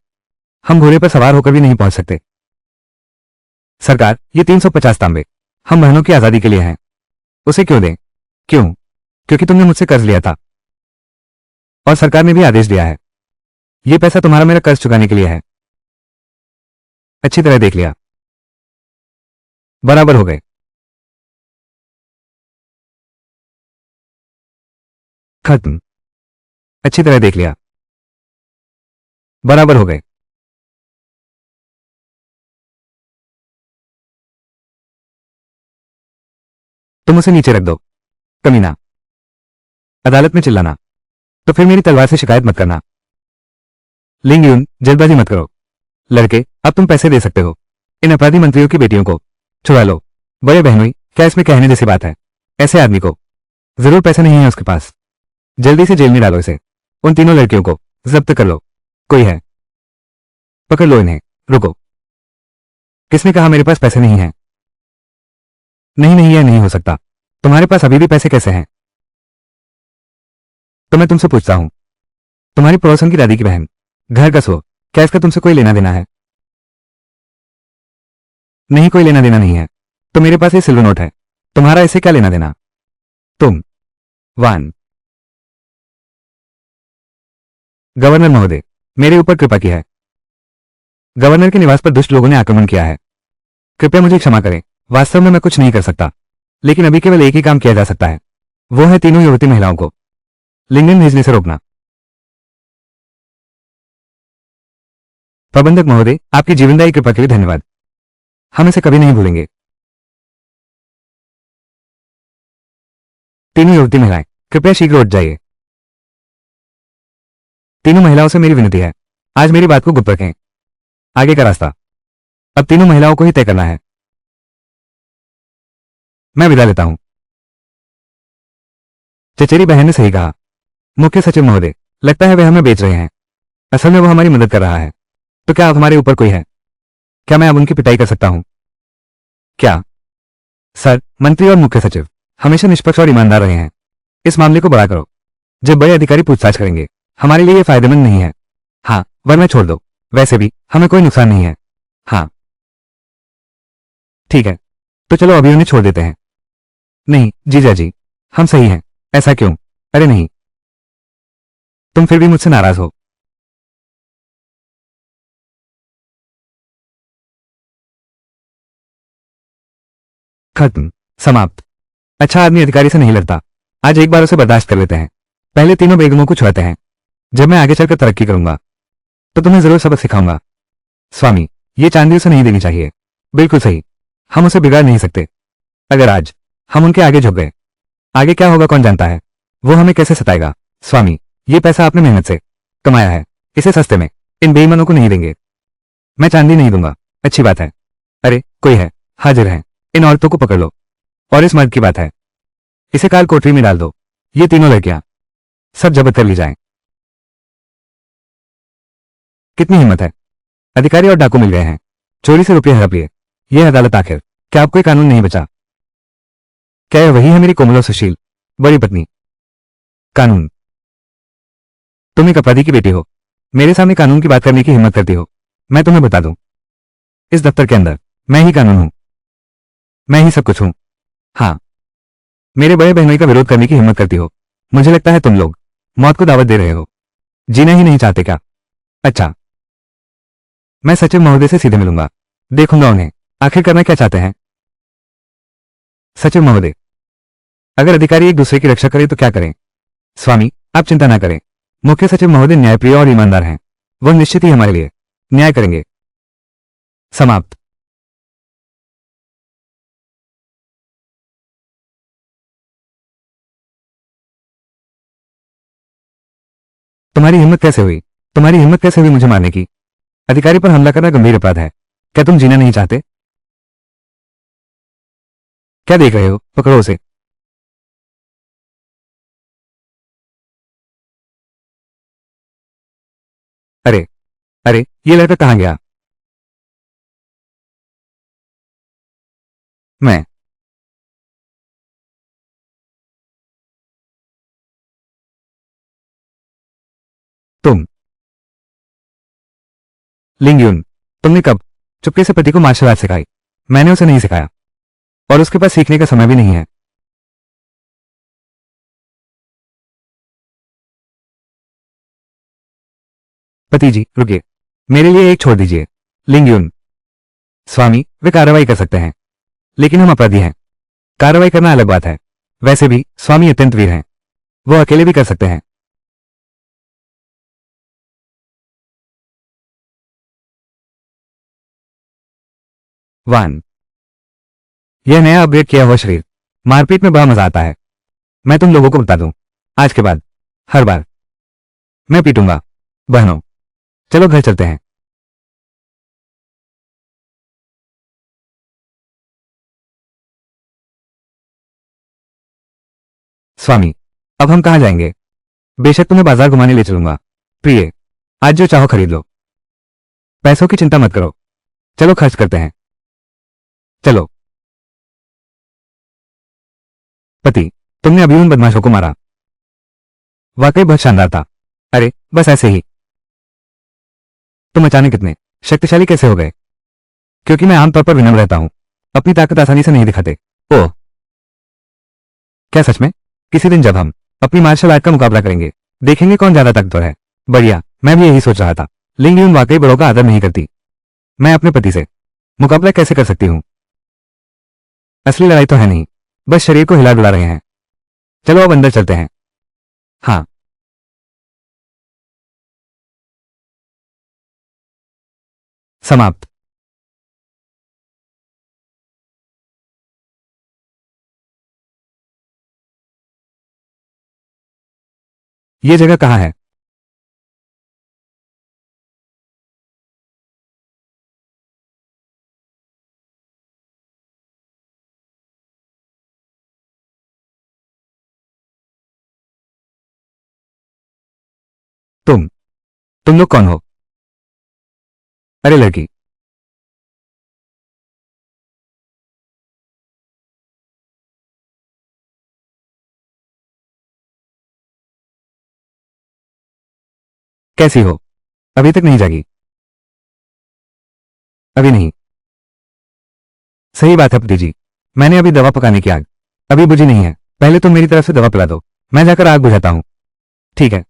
हम घोड़े पर सवार होकर भी नहीं पहुंच सकते। सरकार, ये 350 तांबे हम बहनों की आजादी के लिए हैं। उसे क्यों दें? क्यों? क्योंकि तुमने मुझसे कर्ज लिया था और सरकार ने भी आदेश दिया है। ये पैसा तुम्हारा मेरा कर्ज चुकाने के लिए है। अच्छी तरह देख लिया। बराबर हो गए। खत्म। अच्छी तरह देख लिया। बराबर हो गए। तुम उसे नीचे रख दो, कमीना। अदालत में चिल्लाना तो फिर मेरी तलवार से शिकायत मत करना। लिंग यून, जल्दबाजी मत करो। लड़के, अब तुम पैसे दे सकते हो। इन अपराधी मंत्रियों की बेटियों को छुड़ा लो। बड़े बहनोई, क्या इसमें कहने जैसी बात है? ऐसे आदमी को जरूर पैसा नहीं है उसके पास। जल्दी से जेल में डालो इसे। उन तीनों लड़कियों को जब्त कर लो। कोई है? पकड़ लो इन्हें। रुको, किसने कहा मेरे पास पैसे नहीं हैं? नहीं नहीं, यह नहीं हो सकता। तुम्हारे पास अभी भी पैसे कैसे हैं? तो मैं तुमसे पूछता हूं, तुम्हारी पड़ोसन की दादी की बहन, घर का सो, क्या इसका तुमसे कोई लेना देना है? नहीं, कोई लेना देना नहीं है। तो मेरे पास ये सिल्वर नोट है, तुम्हारा इससे क्या लेना देना? तुम वान। गवर्नर महोदय, मेरे ऊपर कृपा की है। गवर्नर के निवास पर दुष्ट लोगों ने आक्रमण किया है। कृपया मुझे क्षमा करें। वास्तव में मैं कुछ नहीं कर सकता, लेकिन अभी केवल एक ही काम किया जा सकता है। वो है तीनों युवती महिलाओं को लिंगन भेजने से रोकना। प्रबंधक महोदय, आपकी जीवनदायी कृपा के लिए धन्यवाद। हम इसे कभी नहीं भूलेंगे। तीनों युवती महिलाएं, कृपया शीघ्र उठ जाइए। तीनों महिलाओं से मेरी विनती है, आज मेरी बात को गुप्त रखें। आगे का रास्ता अब तीनों महिलाओं को ही तय करना है। मैं विदा लेता हूं। चचेरी बहन ने सही कहा। मुख्य सचिव महोदय, लगता है वे हमें बेच रहे हैं। असल में वो हमारी मदद कर रहा है। तो क्या अब हमारे ऊपर कोई है? क्या मैं अब उनकी पिटाई कर सकता हूं? क्या? सर, मंत्री और मुख्य सचिव हमेशा निष्पक्ष और ईमानदार रहे हैं। इस मामले को बड़ा करो। जब बड़े अधिकारी पूछताछ करेंगे, हमारे लिए यह फायदेमंद नहीं है। हाँ, वरना छोड़ दो। वैसे भी हमें कोई नुकसान नहीं है। हाँ ठीक है, तो चलो अभी उन्हें छोड़ देते हैं। नहीं जीजा जी, हम सही हैं। ऐसा क्यों? अरे नहीं, तुम फिर भी मुझसे नाराज हो। खत्म। समाप्त। अच्छा आदमी अधिकारी से नहीं लड़ता। आज एक बार उसे बर्दाश्त कर लेते हैं। पहले तीनों बेगमों को छुड़ाते हैं। जब मैं आगे चलकर तरक्की करूंगा तो तुम्हें जरूर सबक सिखाऊंगा। स्वामी, ये चांदी उसे नहीं देनी चाहिए। बिल्कुल सही, हम उसे बिगाड़ नहीं सकते। अगर आज हम उनके आगे झुक गए। आगे क्या होगा कौन जानता है। वो हमें कैसे सताएगा। स्वामी, ये पैसा आपने मेहनत से कमाया है, इसे सस्ते में इन बेईमानों को नहीं देंगे। मैं चांदी नहीं दूंगा। अच्छी बात है। अरे कोई है, हाजिर है। इन औरतों को पकड़ लो। और इस मर्द की बात है, इसे काल कोठरी में डाल दो। ये तीनों लड़कियां सब जब्त कर ली जाएं। कितनी हिम्मत है। अधिकारी और डाकू मिल गए हैं, चोरी से रुपये हड़प लिए। यह अदालत आखिर, क्या अब कोई कानून नहीं बचा। क्या यह वही है मेरी कोमल और सुशील बड़ी पत्नी। कानून। तुम एक अपराधी की बेटी हो, मेरे सामने कानून की बात करने की हिम्मत करती हो। मैं तुम्हें बता दूं, इस दफ्तर के अंदर मैं ही कानून हूं, मैं ही सब कुछ हूं। हाँ, मेरे बड़े बहनोई का विरोध करने की हिम्मत करती हो। मुझे लगता है तुम लोग मौत को दावत दे रहे हो। जीना ही नहीं चाहते क्या। अच्छा, मैं सचिव महोदय से सीधे मिलूंगा, देखूंगा उन्हें आखिर करना क्या चाहते हैं। सचिव महोदय, अगर अधिकारी एक दूसरे की रक्षा करें तो क्या करें। स्वामी, आप चिंता ना करें। मुख्य सचिव महोदय न्यायप्रिय और ईमानदार हैं, वह निश्चित ही हमारे लिए न्याय करेंगे। समाप्त। तुम्हारी हिम्मत कैसे हुई, तुम्हारी हिम्मत कैसे हुई मुझे मारने की। अधिकारी पर हमला करना गंभीर अपराध है। क्या तुम जीना नहीं चाहते। क्या देख रहे हो, पकड़ो उसे। अरे अरे, ये लड़का कहाँ गया। मैं। तुम। लिंगयुन, तुमने कब चुपके से पति को मार्शल आर्ट सिखाई। मैंने उसे नहीं सिखाया, और उसके पास सीखने का समय भी नहीं है। पति जी रुकिए, मेरे लिए एक छोड़ दीजिए। लिंगयुन। स्वामी, वे कार्रवाई कर सकते हैं, लेकिन हम अपराधी हैं। कार्रवाई करना अलग बात है। वैसे भी स्वामी अत्यंत वीर हैं, वो अकेले भी कर सकते हैं। वन। यह नया अपग्रेड किया हुआ शरीर, मारपीट में बड़ा मजा आता है। मैं तुम लोगों को बता दूं, आज के बाद हर बार मैं पीटूंगा। बहनों, चलो घर चलते हैं। स्वामी, अब हम कहाँ जाएंगे। बेशक तुम्हें बाजार घुमाने ले चलूंगा। प्रिय, आज जो चाहो खरीद लो। पैसों की चिंता मत करो, चलो खर्च करते हैं। चलो। पति, तुमने अभी उन बदमाशों को मारा, वाकई बहुत शानदार था। अरे बस ऐसे ही। तुम अचानक इतने शक्तिशाली कैसे हो गए। क्योंकि मैं आमतौर पर विनम्र रहता हूं, अपनी ताकत आसानी से नहीं दिखाते। ओह, क्या सच में। किसी दिन जब हम अपनी मार्शल आर्ट का मुकाबला करेंगे, देखेंगे कौन ज्यादा ताकतवर है। बढ़िया, मैं भी यही सोच रहा था। लिंग यून वाकई बड़ों का आदर नहीं करती। मैं अपने पति से मुकाबला कैसे कर सकती हूँ। असली लड़ाई तो है नहीं, बस शरीर को हिला डुला रहे हैं। चलो अब अंदर चलते हैं। हाँ। समाप्त। ये जगह कहाँ है। तुम लोग कौन हो। अरे लड़की, कैसी हो। अभी तक नहीं जागी। अभी नहीं। सही बात है पति जी, मैंने अभी दवा पकाने की आग अभी बुझी नहीं है। पहले तुम मेरी तरफ से दवा पिला दो, मैं जाकर आग बुझाता हूँ। ठीक है।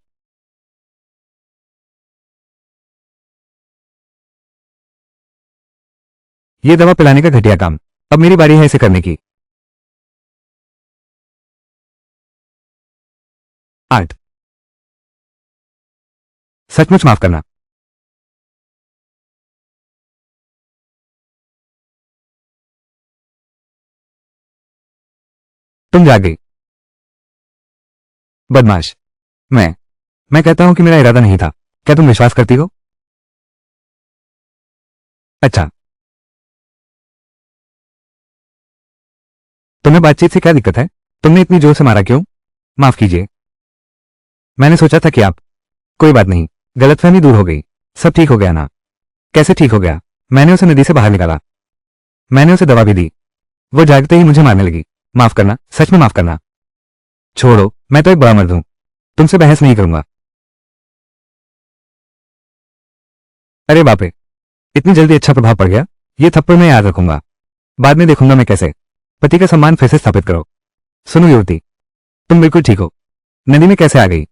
ये दवा पिलाने का घटिया काम, अब मेरी बारी है इसे करने की। 8। सचमुच माफ करना। तुम जाग गई। बदमाश। मैं कहता हूं कि मेरा इरादा नहीं था। क्या तुम विश्वास करती हो? अच्छा, तुम्हें बातचीत से क्या दिक्कत है? तुमने इतनी जोर से मारा क्यों? माफ कीजिए, मैंने सोचा था कि आप। कोई बात नहीं, गलतफहमी दूर हो गई। सब ठीक हो गया ना? कैसे ठीक हो गया? मैंने उसे नदी से बाहर निकाला। मैंने उसे दवा भी दी। वो जागते ही मुझे मारने लगी। माफ करना, सच में माफ करना। छोड़ो, मैं तो एक बड़ा मर्द हूं। तुमसे बहस नहीं करूंगा। अरे बाप रे, इतनी जल्दी अच्छा प्रभाव पड़ गया। ये थप्पड़ मैं याद रखूंगा। बाद में देखूंगा मैं कैसे। पति का सम्मान फिर से स्थापित करो। सुनो युवती, तुम बिल्कुल ठीक हो। नदी में कैसे आ गई?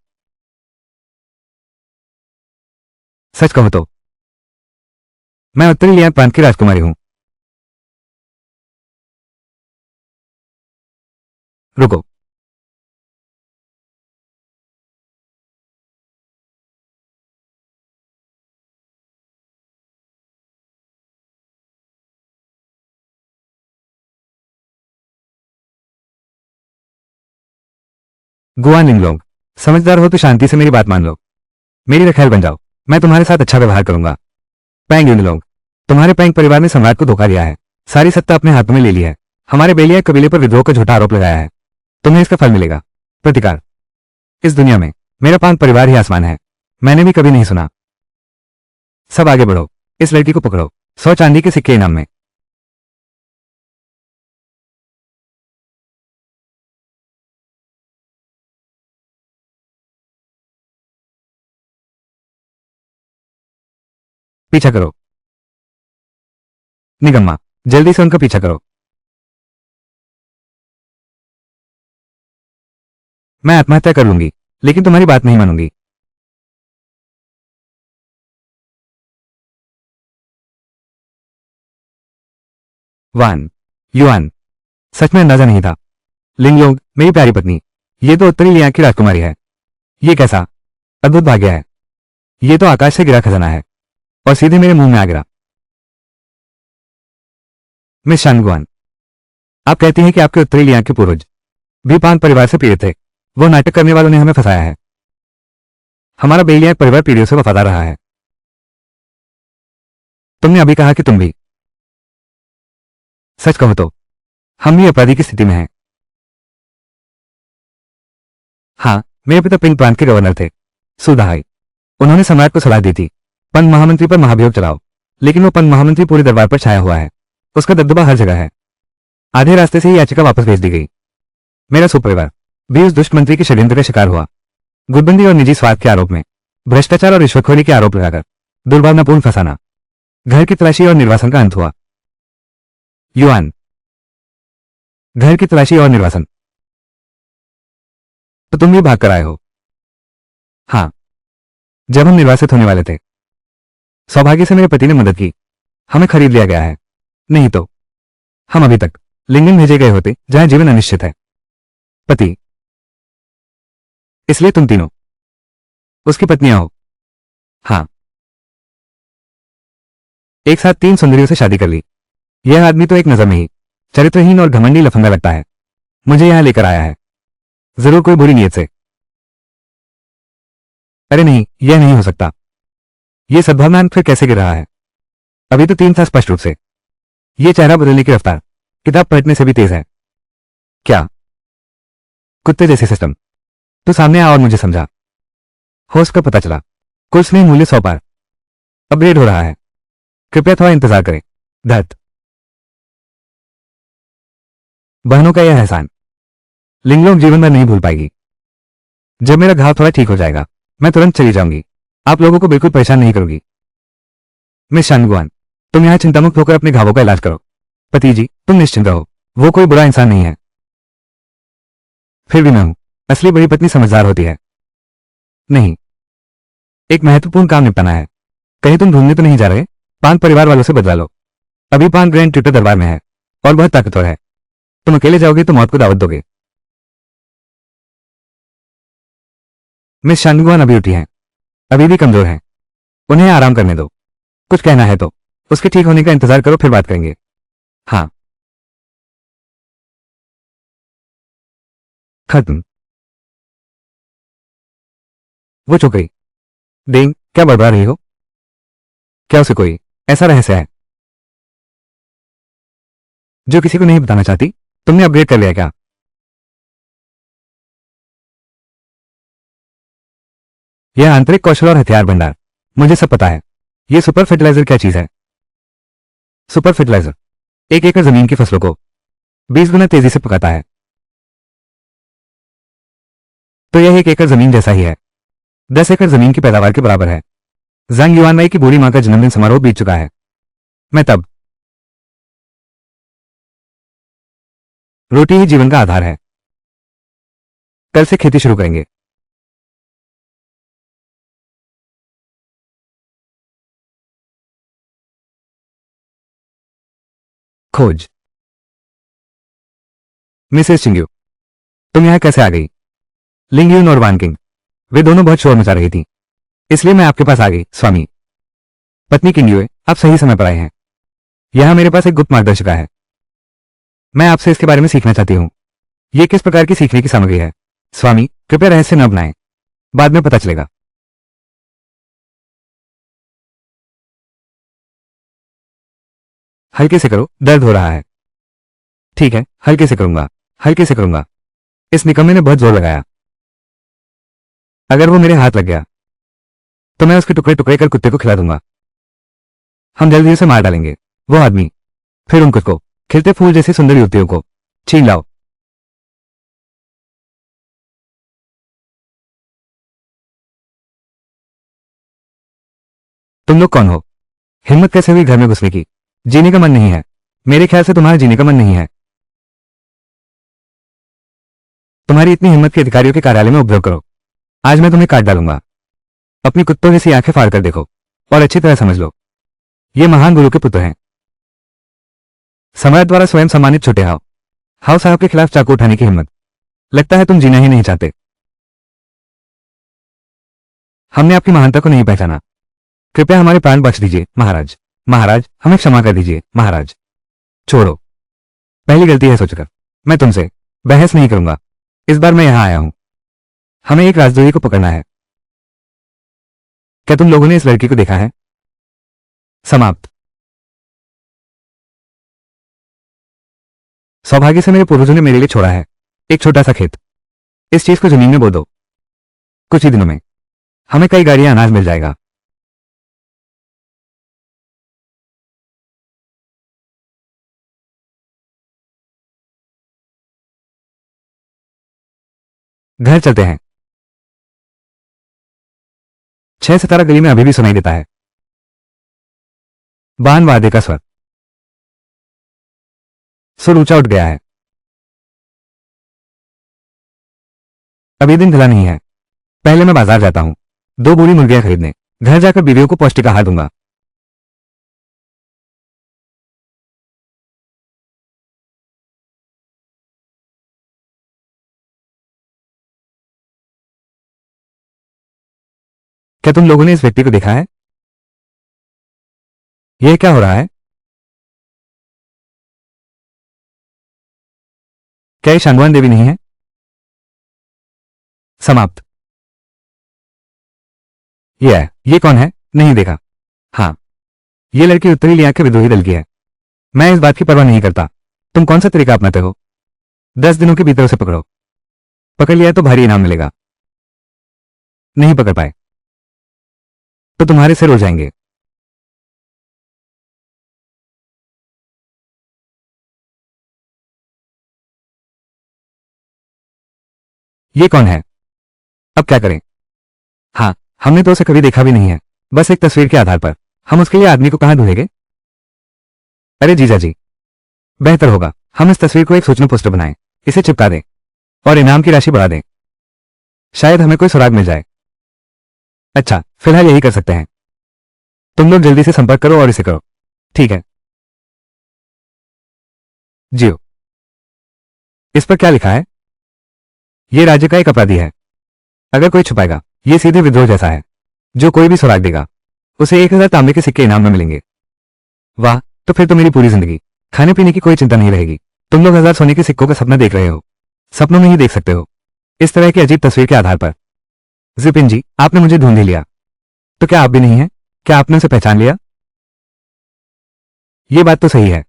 सच कहो तो मैं उत्तरी लियान प्रांत की राजकुमारी हूं। रुको, गुआन लिंगलोंग, समझदार हो तो शांति से मेरी बात मान लो। मेरी रखैल बन जाओ। मैं तुम्हारे साथ अच्छा व्यवहार करूंगा। पैंग युनलोंग, तुम्हारे पैंग परिवार ने सम्राट को धोखा दिया है। सारी सत्ता अपने हाथों में ले ली है। हमारे बेलिया कबीले पर विद्रोह का झूठा आरोप लगाया है। तुम्हें इसका फल मिलेगा। प्रतिकार। इस दुनिया में मेरा पांच परिवार ही आसमान है। मैंने भी कभी नहीं सुना। सब आगे बढ़ो। इस लड़की को पकड़ो। 100 चांदी के सिक्के इनाम में। पीछा करो। निगम्मा, जल्दी से उनका पीछा करो। मैं आत्महत्या कर लूंगी, लेकिन तुम्हारी बात नहीं मानूंगी। वान, युआन, सच में अंदाजा नहीं था। लिंगलोंग, मेरी प्यारी पत्नी, ये तो उत्तरी लिया की राजकुमारी है। ये कैसा अद्भुत भाग्य है। ये तो आकाश से गिरा खजाना है और सीधे मेरे मुंह में आ गिरा। मिस शानगुआन, आप कहती हैं कि आपके उत्तरी लिया के पूर्वज भी पान परिवार से पीड़ित थे। वो नाटक करने वालों ने हमें फंसाया है। हमारा बेलिया परिवार पीढ़ियों से वफादार रहा है। तुमने अभी कहा कि तुम भी। सच कहो तो हम भी अपराधी की स्थिति में हैं। हाँ, मेरे पिता पिंक प्रांत के गवर्नर थे, सुदाहाई। उन्होंने सम्राट को सलाह दी थी, पंत महामंत्री पर महाभियोग चलाओ। लेकिन वो पंत महामंत्री पूरे दरबार पर छाया हुआ है। उसका दबदबा हर जगह है। आधे रास्ते से ही याचिका वापस भेज दी गई। मेरा सुपरिवार भी उस दुष्ट मंत्री के षड्यंत्र का शिकार हुआ। गुटबंदी और निजी स्वार्थ के आरोप में, भ्रष्टाचार और रिश्वतखोरी के आरोप लगाकर दुर्भावनापूर्ण फंसाना, घर की तलाशी और निर्वासन का अंत हुआ। युआन, घर की तलाशी और निर्वासन। तो तुम भी भाग कर आए हो? हाँ, जब हम निर्वासित होने वाले थे। सौभाग्य से मेरे पति ने मदद की। हमें खरीद लिया गया है। नहीं तो हम अभी तक लिंगन भेजे गए होते जहां जीवन अनिश्चित है। पति, इसलिए तुम तीनों उसकी पत्नियां हो? हाँ, एक साथ 3 सुंदरियों से शादी कर ली। यह आदमी तो एक नजर में ही चरित्रहीन और घमंडी लफंगा लगता है। मुझे यहां लेकर आया है जरूर कोई बुरी नीयत से। अरे नहीं, यह नहीं हो सकता। यह सद्भावना फिर कैसे गिर रहा है? अभी तो 3 था स्पष्ट रूप से। यह चेहरा बदलने की रफ्तार किताब पलटने से भी तेज है। क्या कुत्ते जैसे सिस्टम? तो सामने आ और मुझे समझा। होश का पता चला। कुल स्नेह मूल्य 100 पार अपग्रेड हो रहा है। कृपया थोड़ा इंतजार करें। धत बहनों का यह एहसान लिंगलोंग जीवन भर नहीं भूल पाएगी। जब मेरा घाव थोड़ा ठीक हो जाएगा मैं तुरंत चली जाऊंगी। आप लोगों को बिल्कुल परेशान नहीं करूंगी। मिस शानगुआन, तुम यहां चिंतामुक्त होकर अपने घावों का इलाज करो। पति जी, तुम निश्चिंत रहो। वो कोई बुरा इंसान नहीं है। फिर भी मैं हूं। असली बड़ी पत्नी समझदार होती है। नहीं, एक महत्वपूर्ण काम निपटाना है। कहीं तुम ढूंढने तो नहीं जा रहे? पान परिवार वालों से बदला लो। अभी पान ग्रैंड ट्यूटर दरबार में है और बहुत ताकतवर है। तुम अकेले जाओगे तो मौत को दावत दोगे। मिस शानगुआन अभी उठी हैं। अभी भी कमजोर हैं। उन्हें आराम करने दो। कुछ कहना है तो उसके ठीक होने का इंतजार करो, फिर बात करेंगे। हाँ। खत्म। वो चुप गई। देंग, क्या बड़बड़ा रही हो? क्या उसे कोई ऐसा रहस्य है जो किसी को नहीं बताना चाहती? तुमने अपग्रेड कर लिया क्या? यह आंतरिक कौशल और हथियार भंडार, मुझे सब पता है। यह सुपर फर्टिलाइजर क्या चीज है? सुपर फर्टिलाइजर 1 एकड़ जमीन की फसलों को 20 गुना तेजी से पकाता है। तो यह 1 एकड़ जमीन जैसा ही है। 10 एकड़ जमीन की पैदावार के बराबर है। जांग युआनवाई की बूढ़ी मां का जन्मदिन समारोह बीत चुका है। मैं तब रोटी ही जीवन का आधार है। कल से खेती शुरू करेंगे। खोज। मिसेस चिंग्यू, तुम यहां कैसे आ गई? लिंग यून और वान किंग, वे दोनों बहुत शोर मचा रही थी, इसलिए मैं आपके पास आ गई। स्वामी, पत्नी किंग्युए, आप सही समय पर आए हैं। यहां मेरे पास एक गुप्त मार्गदर्शिका है। मैं आपसे इसके बारे में सीखना चाहती हूं। यह किस प्रकार की सीखने की सामग्री है? स्वामी, कृपया रहस्य न बनाएं, बाद में पता चलेगा। हल्के से करो, दर्द हो रहा है। ठीक है, हल्के से करूंगा, हल्के से करूंगा। इस निकम्मे ने बहुत जोर लगाया। अगर वो मेरे हाथ लग गया तो मैं उसके टुकड़े टुकड़े कर कुत्ते को खिला दूंगा। हम जल्दी उसे मार डालेंगे। वो आदमी, फिर उन को खिलते फूल जैसी सुंदर युवतियों को छीन लाओ। तुम लोग कौन हो? हिम्मत कैसे हुई घर में घुसने की? जीने का मन नहीं है? मेरे ख्याल से तुम्हारा जीने का मन नहीं है। तुम्हारी इतनी हिम्मत के अधिकारियों के कार्यालय में उपद्रव करो। आज मैं तुम्हें काट डालूंगा। अपनी कुत्तों जैसी आंखें फाड़ कर देखो और अच्छी तरह समझ लो, ये महान गुरु के पुत्र हैं। सम्राट द्वारा स्वयं सम्मानित छोटे हाव हाव साहब के खिलाफ चाकू उठाने की हिम्मत। लगता है तुम जीना ही नहीं चाहते। हमने आपकी महानता को नहीं पहचाना। कृपया हमारे प्राण बख्श दीजिए महाराज। महाराज, हमें क्षमा कर दीजिए महाराज। छोड़ो, पहली गलती है सोचकर। मैं तुमसे बहस नहीं करूंगा। इस बार मैं यहां आया हूं। हमें एक राजद्रोही को पकड़ना है। क्या तुम लोगों ने इस लड़की को देखा है? समाप्त। सौभाग्य से मेरे पूर्वजों ने मेरे लिए छोड़ा है एक छोटा सा खेत। इस चीज को जमीन में बो दो। कुछ ही दिनों में हमें कई गाड़ियां अनाज मिल जाएगा। घर चलते हैं। 6 सितारा गली में अभी भी सुनाई देता है बान वादे का स्वर। सुर ऊंचा उठ गया है। अभी दिन ढला नहीं है। पहले मैं बाजार जाता हूं 2 बूढ़ी मुर्गियां खरीदने। घर जाकर बीवियों को पौष्टिक आहार दूंगा। क्या तुम लोगों ने इस व्यक्ति को देखा है? यह क्या हो रहा है? क्या ये शांगवान देवी नहीं है? समाप्त। ये कौन है? नहीं देखा। हाँ, ये लड़की उत्तरी लिया के विद्रोही दल की है। मैं इस बात की परवाह नहीं करता तुम कौन सा तरीका अपनाते हो। 10 दिनों के भीतर उसे पकड़ो। पकड़ लिया तो भारी इनाम मिलेगा। नहीं पकड़ पाए तो तुम्हारे सिर उड़ जाएंगे। ये कौन है? अब क्या करें? हाँ, हमने तो उसे कभी देखा भी नहीं है, बस एक तस्वीर के आधार पर हम उसके लिए आदमी को कहां ढूंढेंगे? अरे जीजा जी, बेहतर होगा हम इस तस्वीर को एक सूचना पोस्टर बनाएं, इसे चिपका दें और इनाम की राशि बढ़ा दें। शायद हमें कोई सुराग मिल जाए। अच्छा, फिलहाल यही कर सकते हैं। तुम लोग जल्दी से संपर्क करो और इसे करो। ठीक है। जियो। इस पर क्या लिखा है? यह राज्य का एक अपराधी है। अगर कोई छुपाएगा, यह सीधे विद्रोह जैसा है। जो कोई भी सुराग देगा उसे 1000 तांबे के सिक्के इनाम में मिलेंगे। वाह, तो फिर तो मेरी पूरी जिंदगी खाने पीने की कोई चिंता नहीं रहेगी। तुम लोग 1000 सोने के सिक्कों का सपना देख रहे हो। सपनों में ही देख सकते हो। इस तरह की अजीब तस्वीर के आधार पर। जिपिन जी, आपने मुझे ढूंढ ही लिया। तो क्या आप भी नहीं हैं? क्या आपने उसे पहचान लिया? ये बात तो सही है।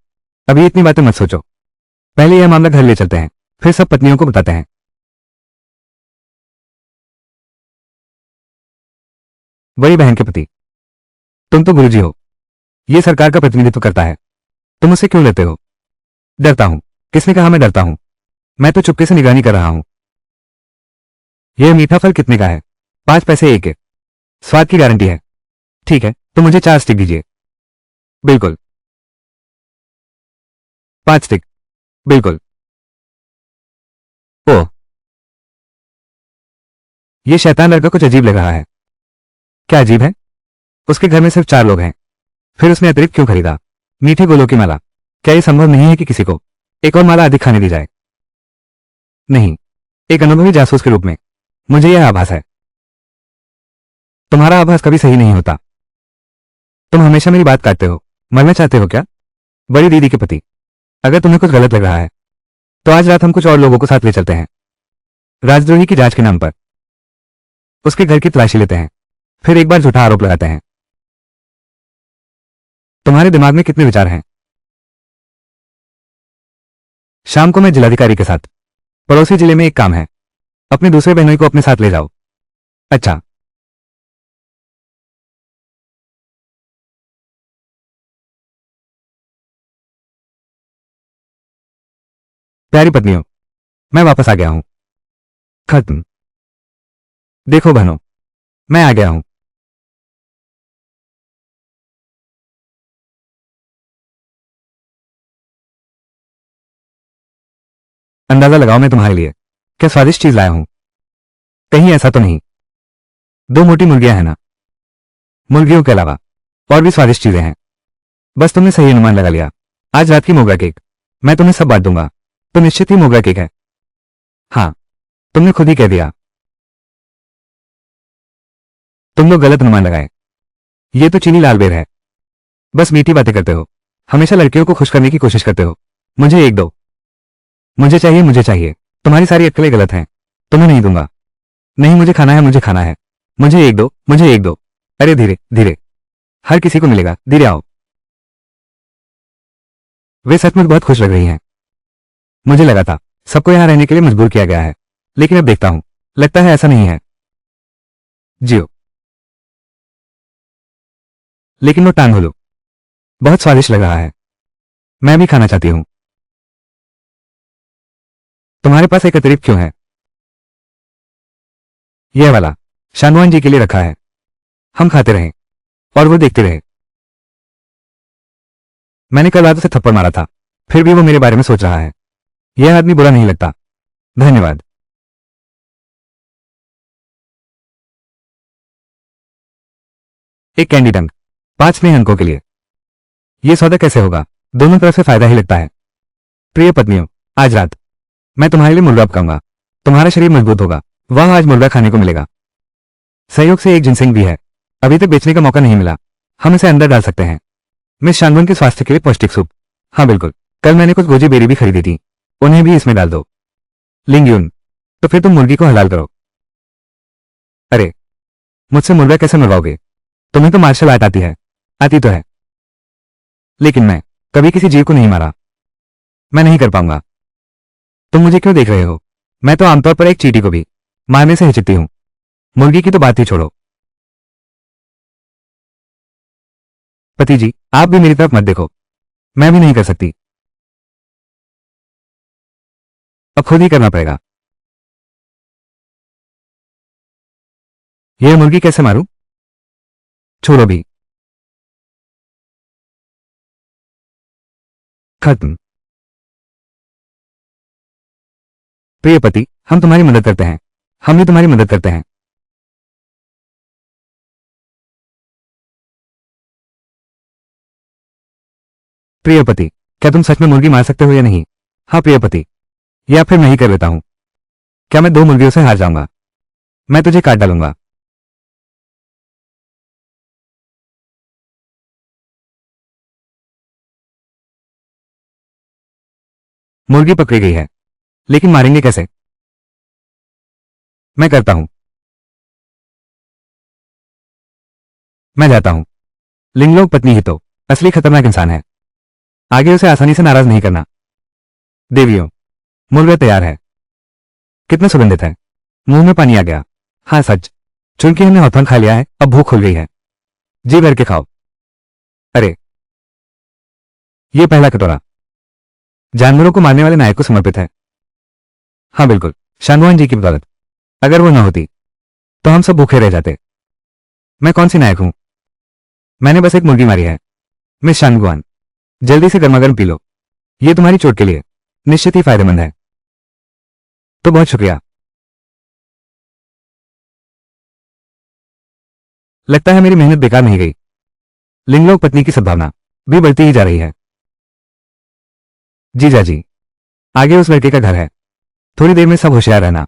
अभी इतनी बातें मत सोचो। पहले यह मामला घर ले चलते हैं, फिर सब पत्नियों को बताते हैं। बड़ी बहन के पति। तुम तो गुरुजी हो। ये सरकार का प्रतिनिधित्व करता है। तुम मुझसे क्यों डरते हो? डरता हूं? किसने कहा मैं डरता हूं? मैं तो चुपके से निगरानी कर रहा हूं। यह मीठा फल कितने का है? 5 पैसे एक है। स्वाद की गारंटी है। ठीक है, तो मुझे 4 स्टिक दीजिए। बिल्कुल। 5 स्टिक। बिल्कुल। ओह, यह शैतान लड़का कुछ अजीब लग रहा है। क्या अजीब है? उसके घर में सिर्फ 4 लोग हैं, फिर उसने अतिरिक्त क्यों खरीदा? मीठे गोलों की माला। क्या यह संभव नहीं है कि किसी को एक और माला अधिक खाने दी जाए? नहीं, एक अनुभवी जासूस के रूप में मुझे यह आभास है। तुम्हारा आभास कभी सही नहीं होता। तुम हमेशा मेरी बात काटते हो। मरना चाहते हो क्या? बड़ी दीदी के पति। अगर तुम्हें कुछ गलत लग रहा है तो आज रात हम कुछ और लोगों को साथ ले चलते हैं। राजद्रोही की जांच के नाम पर उसके घर की तलाशी लेते हैं, फिर एक बार झूठा आरोप लगाते हैं। तुम्हारे दिमाग में कितने विचार हैं? शाम को मैं जिलाधिकारी के साथ पड़ोसी जिले में एक काम है। अपने दूसरे बहनोई को अपने साथ ले जाओ। अच्छा। प्यारी पत्नियों, मैं वापस आ गया हूं। खत्म। देखो बहनों, मैं आ गया हूं। अंदाजा लगाओ मैं तुम्हारे लिए क्या स्वादिष्ट चीज लाया हूं। कहीं ऐसा तो नहीं 2 मोटी मुर्गियां हैं ना? मुर्गियों के अलावा और भी स्वादिष्ट चीजें हैं। बस तुमने सही अनुमान लगा लिया। आज रात की मोगरा केक मैं तुम्हें सब बांट दूंगा। तो निश्चित ही मोगरा केक है। हाँ, तुमने खुद ही कह दिया। तुम लोग गलत अनुमान लगाए। ये तो चीनी लाल बेर है। बस मीठी बातें करते हो। हमेशा लड़कियों को खुश करने की कोशिश करते हो। मुझे एक दो। मुझे चाहिए, मुझे चाहिए। तुम्हारी सारी अक्कलें गलत हैं। तुम्हें नहीं दूंगा। नहीं, मुझे खाना है, मुझे खाना है। मुझे एक दो, मुझे एक दो। अरे धीरे धीरे, हर किसी को मिलेगा, धीरे आओ। वे सचमुच बहुत खुश लग रही हैं। मुझे लगा था सबको यहां रहने के लिए मजबूर किया गया है, लेकिन अब देखता हूं लगता है ऐसा नहीं है। जियो। लेकिन वो टांग होलो बहुत स्वादिष्ट लग रहा है। मैं भी खाना चाहती हूं। तुम्हारे पास एक अतिरिक्त क्यों है? यह वाला शानवान जी के लिए रखा है। हम खाते रहे और वो देखते रहे। मैंने कल रात उसे थप्पड़ मारा था, फिर भी वो मेरे बारे में सोच रहा है। यह आदमी बुरा नहीं लगता। धन्यवाद। एक कैंडी टंग 5 नए अंकों के लिए। यह सौदा कैसे होगा? दोनों तरफ से फायदा ही लगता है। प्रिय पत्नियों, आज रात मैं तुम्हारे लिए मुर्गा पकाऊंगा। तुम्हारा शरीर मजबूत होगा। वाह, आज मुर्गा खाने को मिलेगा। सहयोग से एक जिनसेंग भी है। अभी तक बेचने का मौका नहीं मिला। हम इसे अंदर डाल सकते हैं। मिस शानवन के स्वास्थ्य के लिए पौष्टिक सूप। हाँ बिल्कुल, कल मैंने कुछ गोजी बेरी भी खरीदी थी, उन्हें भी इसमें डाल दो। लिंग्यून। तो फिर तुम मुर्गी को हलाल करो। अरे, मुझसे मुर्गा कैसे मरवाओगे? तुम्हें तो मार्शल आर्ट आती है। आती तो है, लेकिन मैं कभी किसी जीव को नहीं मारा। मैं नहीं कर पाऊंगा। तुम मुझे क्यों देख रहे हो? मैं तो आमतौर पर एक चींटी को भी मारने से हिचकती हूं। मुर्गी की तो बात ही छोड़ो। पति जी, आप भी मेरी तरफ मत देखो। मैं भी नहीं कर सकती। अब खुद ही करना पड़ेगा। यह मुर्गी कैसे मारूं? छोड़ो भी। खत्म। प्रिय पति, हम तुम्हारी मदद करते हैं। हम भी तुम्हारी मदद करते हैं। प्रिय पति, क्या तुम सच में मुर्गी मार सकते हो या नहीं? हाँ प्रिय पति। या फिर मैं ही कर लेता हूं। क्या मैं 2 मुर्गियों से हार जाऊंगा? मैं तुझे काट डालूंगा। मुर्गी पकड़ी गई है, लेकिन मारेंगे कैसे? मैं करता हूं। मैं जाता हूं। लिंगलोक पत्नी ही तो असली खतरनाक इंसान है। आगे उसे आसानी से नाराज नहीं करना। देवियों, मुर्गा तैयार है। कितना सुगंधित है। मुंह में पानी आ गया। हाँ सच, चूंकि हमने हौथन खा लिया है, अब भूख खुल गई है। जी भर के खाओ। अरे, ये पहला कटोरा जानवरों को मारने वाले नायक को समर्पित है। हाँ बिल्कुल, शानवान जी की बदौलत। अगर वो न होती तो हम सब भूखे रह जाते। मैं कौन सी नायक हूं? मैंने बस एक मुर्गी मारी है। मिस शानगुआन, जल्दी से गर्मागर्म पी लो। ये तुम्हारी चोट के लिए निश्चित ही फायदेमंद है। तो बहुत शुक्रिया। लगता है मेरी मेहनत बेकार नहीं गई। लिंगलोक पत्नी की सद्भावना भी बढ़ती ही जा रही है। जीजा जी, आगे उस लड़के का घर है। थोड़ी देर में सब होशियार रहना।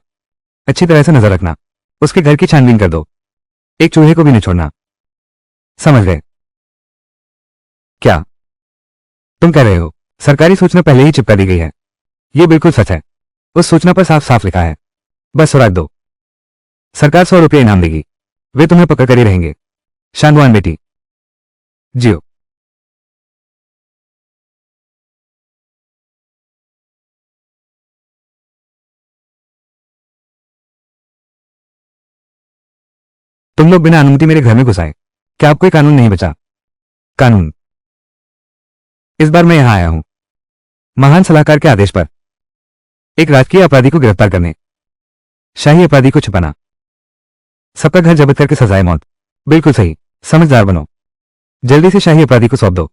अच्छी तरह से नजर रखना। उसके घर की छानबीन कर दो। एक चूहे को भी नहीं छोड़ना। समझ गए? क्या तुम कह रहे हो? सरकारी सूचना पहले ही चिपका दी गई है। ये बिल्कुल सच है। उस सूचना पर साफ साफ लिखा है। बस सुराग दो। सरकार 100 रुपये इनाम देगी। वे तुम्हें पकड़ कर ही रहेंगे। शानवान बेटी, जियो। तुम लोग बिना अनुमति मेरे घर में घुस आए। क्या अब कोई कानून नहीं बचा? कानून। इस बार मैं यहां आया हूं महान सलाहकार के आदेश पर, एक राजकीय अपराधी को गिरफ्तार करने, शाही अपराधी को छिपाना, सबका घर जब्त करके सजाए मौत। बिल्कुल सही। समझदार बनो। जल्दी से शाही अपराधी को सौंप दो।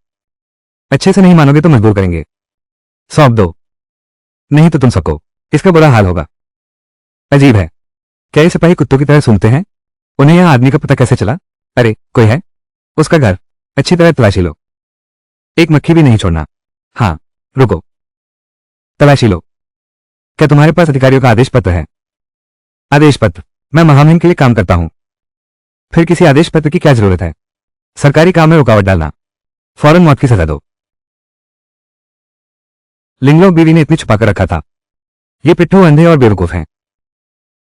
अच्छे से नहीं मानोगे तो मजबूर करेंगे। सौंप दो, नहीं तो तुम सबको इसका बुरा हाल होगा। अजीब है, क्या ये सिपाही कुत्तों की तरह सूंघते हैं? उन्हें यहां आदमी का पता कैसे चला? अरे कोई है? उसका घर अच्छी तरह तलाशी लो। एक मक्खी भी नहीं छोड़ना। हाँ, रुको। तलाशी लो। क्या तुम्हारे पास अधिकारियों का आदेश पत्र है? आदेश पत्र? मैं महामहिम के लिए काम करता हूं। फिर किसी आदेश पत्र की क्या जरूरत है? सरकारी काम में रुकावट डालना, फौरन मौत की सजा दो। लिंगलोक बीवी ने इतनी छुपा कर रखा था। ये पिट्ठू अंधे और बेवकूफ हैं।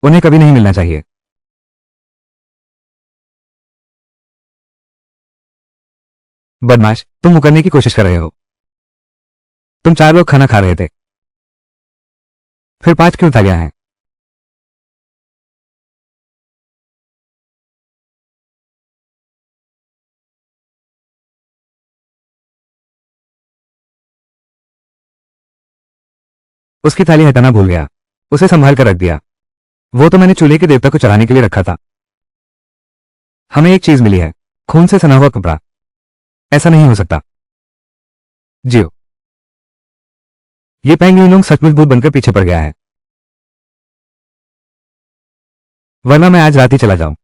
उन्हें कभी नहीं मिलना चाहिए। बदमाश, तुम मुकरने की कोशिश कर रहे हो। तुम 4 लोग खाना खा रहे थे, फिर 5 क्यों थालियां हैं? उसकी थाली हटाना भूल गया। उसे संभाल कर रख दिया। वो तो मैंने चूल्हे के देवता को चढ़ाने के लिए रखा था। हमें एक चीज मिली है, खून से सना हुआ कपड़ा। ऐसा नहीं हो सकता। जियो। ये पेंगुइनों सचमुच भूत बनकर पीछे पड़ गया है। वरना मैं आज रात ही चला जाऊं।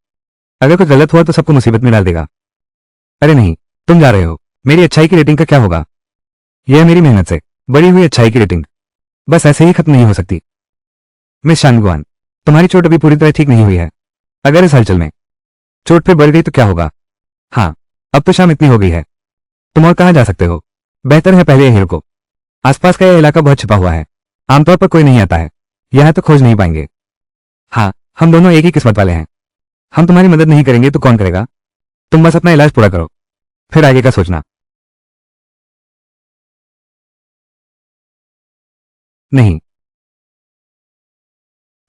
अगर कुछ गलत हुआ तो सबको मुसीबत में डाल देगा। अरे नहीं, तुम जा रहे हो। मेरी अच्छाई की रेटिंग का क्या होगा? यह मेरी मेहनत से बड़ी हुई अच्छाई की रेटिंग बस ऐसे ही खत्म नहीं हो सकती। मिस शानगुआन, तुम्हारी चोट अभी पूरी तरह ठीक नहीं हुई है। अगर इस हलचल में चोट पे बढ़ गई तो क्या होगा? हाँ, अब तो शाम इतनी हो गई है। तुम और कहां जा सकते हो? बेहतर है पहले यहीं रुको। आसपास का यह इलाका बहुत छिपा हुआ है। आमतौर पर कोई नहीं आता है। यहां तो खोज नहीं पाएंगे। हाँ, हम दोनों एक ही किस्मत वाले हैं। हम तुम्हारी मदद नहीं करेंगे तो कौन करेगा? तुम बस अपना इलाज पूरा करो, फिर आगे का सोचना। नहीं,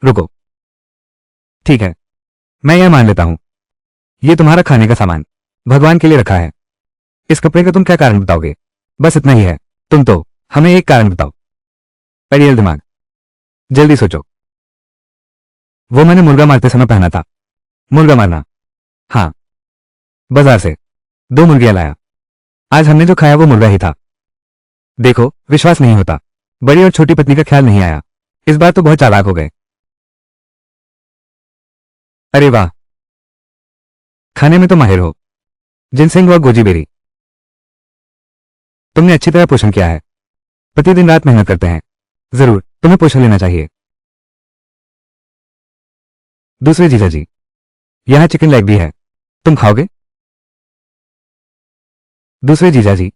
रुको। ठीक है, मैं यह मान लेता हूं। ये तुम्हारा खाने का सामान भगवान के लिए रखा है। इस कपड़े का तुम क्या कारण बताओगे? बस इतना ही है। तुम तो हमें एक कारण बताओ। परियल दिमाग, जल्दी सोचो। वो मैंने मुर्गा मारते समय पहना था। मुर्गा मारना? हाँ, बाजार से 2 मुर्गियां लाया। आज हमने जो खाया वो मुर्गा ही था। देखो, विश्वास नहीं होता। बड़ी और छोटी पत्नी का ख्याल नहीं आया। इस बार तो बहुत चालाक हो गए। अरे वाह, खाने में तो माहिर हो। जिनसेंग व गोजी बेरी। तुमने अच्छी तरह पोषण किया है। प्रतिदिन रात मेहनत करते हैं। जरूर, तुम्हें पोषण लेना चाहिए। दूसरे जीजा जी, यहां चिकन लेग भी है। तुम खाओगे? दूसरे जीजा जी,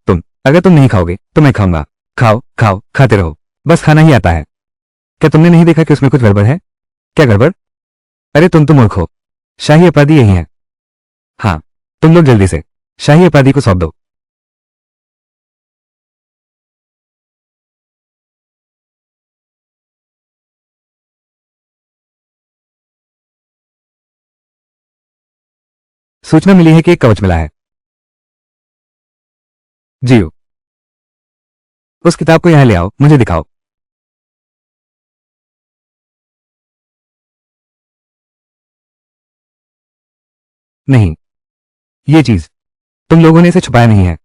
अगर तुम नहीं खाओगे तो मैं खाऊंगा। खाओ खाओ, खाते रहो। बस खाना ही आता है। क्या तुमने नहीं देखा कि उसमें कुछ गड़बड़ है? क्या गड़बड़? अरे तुम तो मूर्ख हो। शाही अपराधी यही है। हाँ, तुम लोग जल्दी से शाही अपराधी को सौंप दो। सूचना मिली है कि एक कवच मिला है। जियो, उस किताब को यहां ले आओ, मुझे दिखाओ। नहीं, ये चीज तुम लोगों ने इसे छुपाया नहीं है।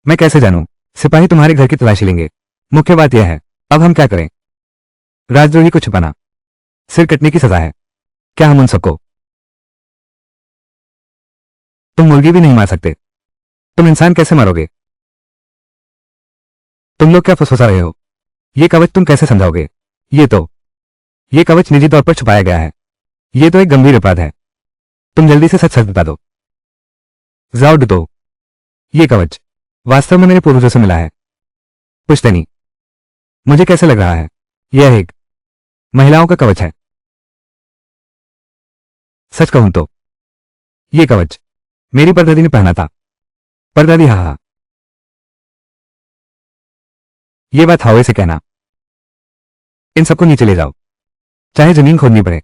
मैं कैसे जानूं? सिपाही तुम्हारे घर की तलाशी लेंगे। मुख्य बात यह है, अब हम क्या करें? राजद्रोही को छुपाना सिर कटने की सजा है। क्या हम उन सबको? तुम मुर्गी भी नहीं मार सकते। तुम इंसान कैसे मारोगे? तुम लोग क्या फुसफुसा रहे हो? ये कवच तुम कैसे समझाओगे? ये कवच निजी तौर पर छुपाया गया है। ये तो एक गंभीर अपराध है। तुम जल्दी से सच सच बता दो। जाओ डुतो, ये कवच वास्तव में मेरे पूर्वजों से मिला है। पुश्तैनी, मुझे कैसे लग रहा है? यह एक महिलाओं का कवच है। सच कहूं तो ये कवच मेरी परदादी ने पहना था। परदादी, हाँ हाँ, ये बात हवा से कहना। इन सबको नीचे ले जाओ, चाहे जमीन खोदनी पड़े।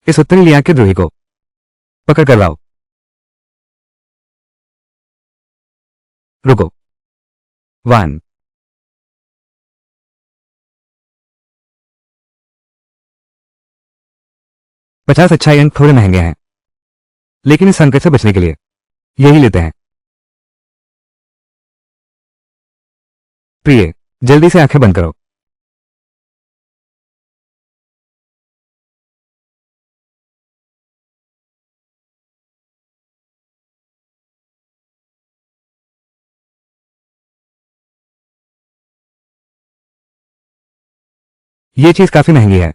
इस उत्तरी लिया के द्रोही को पकड़ कर लाओ। रुको। 1 50 अच्छाई अंक थोड़े महंगे हैं, लेकिन इस संकट से बचने के लिए यही लेते हैं। प्रिय, जल्दी से आंखें बंद करो। ये चीज काफी महंगी है,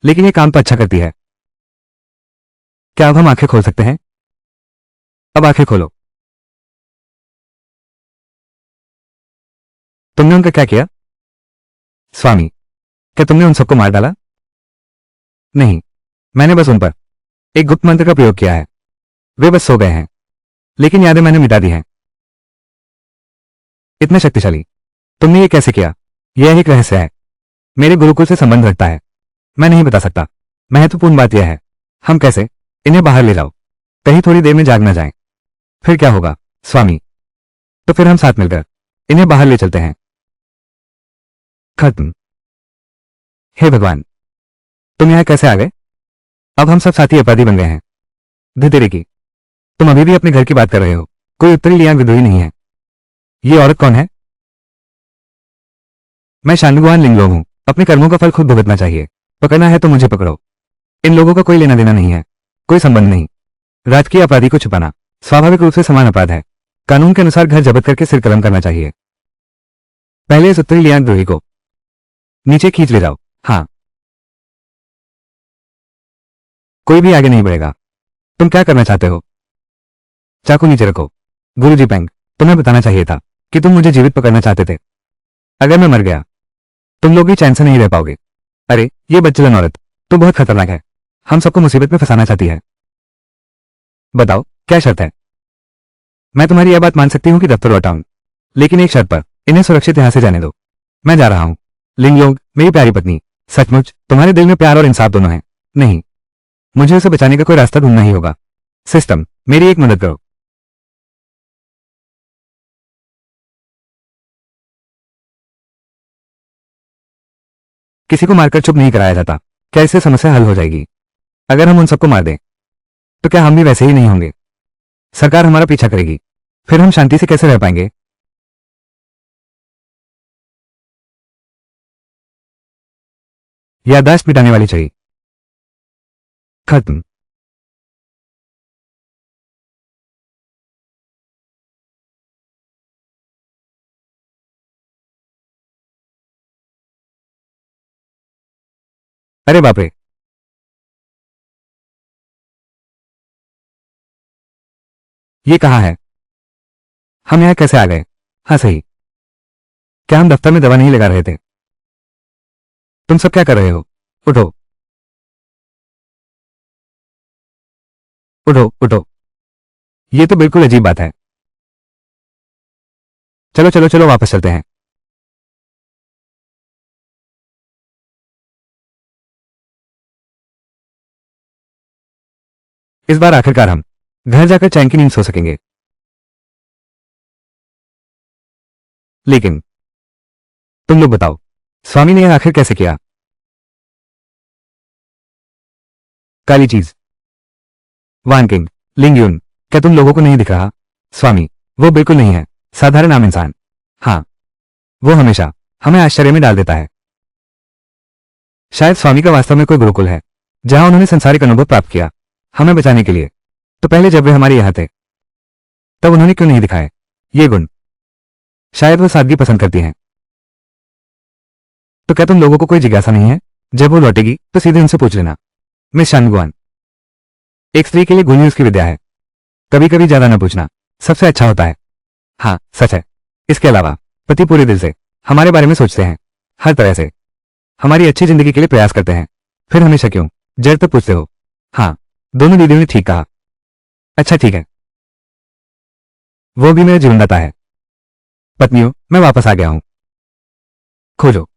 लेकिन ये काम तो अच्छा करती है। क्या अब हम आंखें खोल सकते हैं? अब आंखें खोलो। तुमने उनका क्या किया? स्वामी, क्या तुमने उन सबको मार डाला? नहीं, मैंने बस उन पर एक गुप्त मंत्र का प्रयोग किया है। वे बस सो गए हैं, लेकिन यादें मैंने मिटा दी हैं। इतना शक्तिशाली तुमने ये कैसे किया? यह एक रहस्य है, मेरे गुरुकुल से संबंध रखता है। मैं नहीं बता सकता। महत्वपूर्ण बात यह है, हम कैसे इन्हें बाहर ले जाओ, कहीं थोड़ी देर में जाग ना जाएं। फिर क्या होगा स्वामी? तो फिर हम साथ मिलकर इन्हें बाहर ले चलते हैं। खत्म। हे भगवान, तुम यहां कैसे आ गए? अब हम सब साथी अपराधी बन गए हैं। धतेरे की, तुम अभी भी अपने घर की बात कर रहे हो। कोई उत्तरी लियांग विद्रोही नहीं है। ये औरत कौन है? मैं शांगुआन लिंगलोंग हूं। अपने कर्मों का फल खुद भुगतना चाहिए। पकड़ना है तो मुझे पकड़ो। इन लोगों का कोई लेना देना नहीं है, कोई संबंध नहीं। राजकीय अपराधी को छुपाना स्वाभाविक रूप से समान अपराध है। कानून के अनुसार घर जब्त करके सिर कलम करना चाहिए। पहले इस उत्तरी लियांग द्रोही को नीचे खींच ले जाओ। हाँ, कोई भी आगे नहीं बढ़ेगा। तुम क्या करना चाहते हो? चाकू नीचे रखो। गुरुजी पेंग, तुम्हें बताना चाहिए था कि तुम मुझे जीवित पकड़ना चाहते थे। अगर मैं मर गया, तुम लोग भी चैन से नहीं रह पाओगे। अरे ये बदचलन औरत तो बहुत खतरनाक है। हम सबको मुसीबत में फंसाना चाहती है। बताओ क्या शर्त है? मैं तुम्हारी यह बात मान सकती हूँ कि दफ्तर लौटा हूं, लेकिन एक शर्त पर। इन्हें सुरक्षित यहां से जाने दो। मैं जा रहा हूं। लिंगलोंग, मेरी प्यारी पत्नी, सचमुच तुम्हारे दिल में प्यार और इंसाफ दोनों हैं। नहीं, मुझे उसे बचाने का कोई रास्ता ढूंढना ही होगा। सिस्टम, मेरी एक मदद करो। किसी को मारकर चुप नहीं कराया जाता। क्या इससे समस्या हल हो जाएगी? अगर हम उन सबको मार दें तो क्या हम भी वैसे ही नहीं होंगे? सरकार हमारा पीछा करेगी, फिर हम शांति से कैसे रह पाएंगे? याददाश्त मिटाने वाली छड़ी। खत्म। अरे बाप रे, ये कहाँ है? हम यहाँ कैसे आ गए? हाँ सही, क्या हम दफ्तर में दवा नहीं लगा रहे थे? तुम सब क्या कर रहे हो? उठो। उठो उठो, ये तो बिल्कुल अजीब बात है। चलो चलो चलो वापस चलते हैं। इस बार आखिरकार हम घर जाकर चैन की नींद सो सकेंगे। लेकिन तुम लोग बताओ, स्वामी ने यह आखिर कैसे किया? काली चीज, वान किंग, लिंग यून, क्या तुम लोगों को नहीं दिख रहा? स्वामी, वो बिल्कुल नहीं है, साधारण आम इंसान। हाँ, वो हमेशा हमें आश्चर्य में डाल देता है। शायद स्वामी का वास्तव में कोई गुरुकुल है, जहां उन्होंने संसारिक अनुभव प्राप्त किया हमें बचाने के लिए। तो पहले जब वे हमारे यहां थे, तब उन्होंने क्यों नहीं दिखाए ये गुण? शायद वो सादगी पसंद करती हैं। तो क्या तुम लोगों को कोई जिज्ञासा नहीं है? जब वो लौटेगी तो सीधे उनसे पूछ लेना। मिस शानगुआन, एक स्त्री के लिए गुण ही उसकी विद्या है। कभी कभी ज्यादा न पूछना सबसे अच्छा होता है। हाँ, सच है। इसके अलावा पति पूरे दिल से हमारे बारे में सोचते हैं, हर तरह से हमारी अच्छी जिंदगी के लिए प्रयास करते हैं। फिर हमेशा क्यों जड़ तक पूछते हो? हाँ, दोनों दीदियों ने ठीक कहा। अच्छा ठीक है, वो भी मेरा जीवनदाता है। पत्नियों, मैं वापस आ गया हूं। खोजो।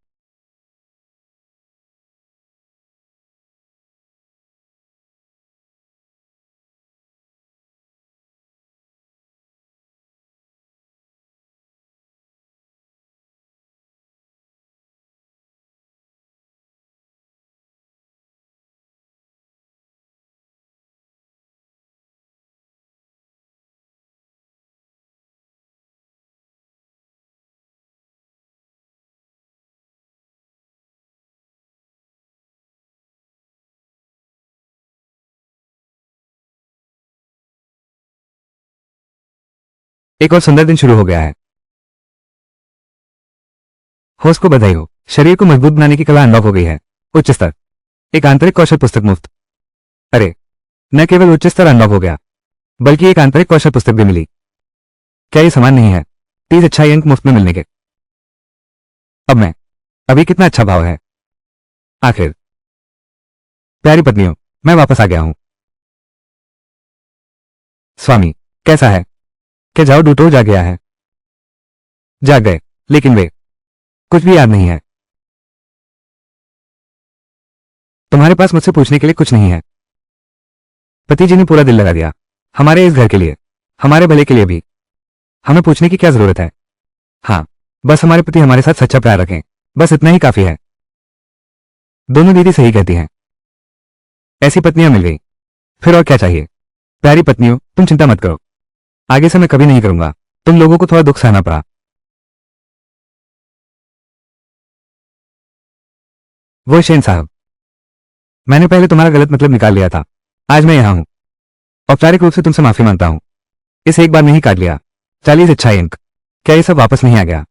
एक और सुंदर दिन शुरू हो गया है। होस्ट को बधाई हो, शरीर को मजबूत बनाने की कला अनलॉक हो गई है। उच्च स्तर, एक आंतरिक कौशल पुस्तक मुफ्त। अरे, न केवल उच्च स्तर अनलॉक हो गया, बल्कि एक आंतरिक कौशल पुस्तक भी मिली। क्या ये समान नहीं है? 30 अच्छाई अंक मुफ्त में मिलने के। अब मैं, अभी कितना अच्छा भाव है। आखिर, प्यारी पत्नियों, मैं वापस आ गया हूं। स्वामी, कैसा है? क्या जाओ डूटो जा गया है? जाग गए, लेकिन वे कुछ भी याद नहीं है। तुम्हारे पास मुझसे पूछने के लिए कुछ नहीं है। पति जी ने पूरा दिल लगा दिया हमारे इस घर के लिए, हमारे भले के लिए भी। हमें पूछने की क्या जरूरत है? हाँ, बस हमारे पति हमारे साथ सच्चा प्यार रखें, बस इतना ही काफी है। दोनों दीदी सही कहती हैं, ऐसी पत्नियां मिल गई, फिर और क्या चाहिए? प्यारी पत्नियों, तुम चिंता मत करो, आगे से मैं कभी नहीं करूंगा। तुम लोगों को थोड़ा दुख सहना पड़ा। वो शेन साहब, मैंने पहले तुम्हारा गलत मतलब निकाल लिया था। आज मैं यहां हूं, औपचारिक रूप से तुमसे माफी मांगता हूं। इस एक बार में ही काट लिया 40 अच्छाई अंक। क्या ये सब वापस नहीं आ गया?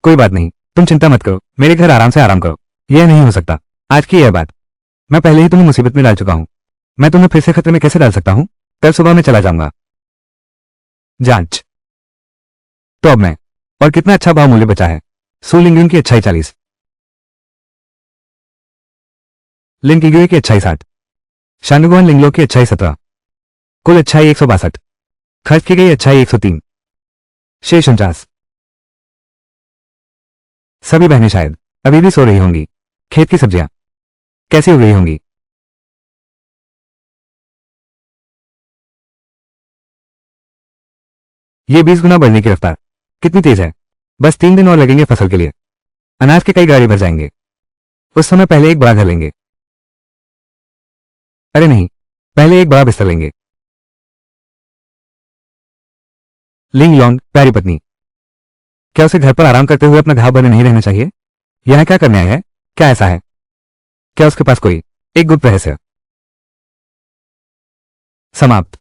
कोई बात नहीं, तुम चिंता मत करो, मेरे घर आराम से आराम करो। यह नहीं हो सकता, आज की यह बात। मैं पहले ही तुम्हें मुसीबत में डाल चुका हूं, मैं तुम्हें फिर से खतरे में कैसे डाल सकता हूं? कल सुबह मैं चला जाऊंगा। जांच, तो अब मैं, और कितना अच्छा भाव मूल्य बचा है। सू लिंगुन की अच्छाई 40, लिंकिग्युए की अच्छाई 60, शानुगुआन लिंगलो की अच्छाई 17, कुल अच्छाई 162, खर्च की गई अच्छाई 103, शेष 49। सभी बहनें शायद अभी भी सो रही होंगी। खेत की सब्जियां कैसी उग रही होंगी? ये 20 गुना बढ़ने की रफ्तार कितनी तेज है! बस 3 दिन और लगेंगे फसल के लिए। अनाज के कई गाड़ी भर जाएंगे। उस समय पहले एक बड़ा घर लेंगे। अरे नहीं, पहले एक बड़ा बिस्तर लेंगे। लिंग योंग, प्यारी पत्नी, क्या उसे घर पर आराम करते हुए अपना घाव बने नहीं रहना चाहिए? यह क्या करने आया है? क्या ऐसा है? क्या उसके पास कोई एक गुप्त रहस्य? समाप्त।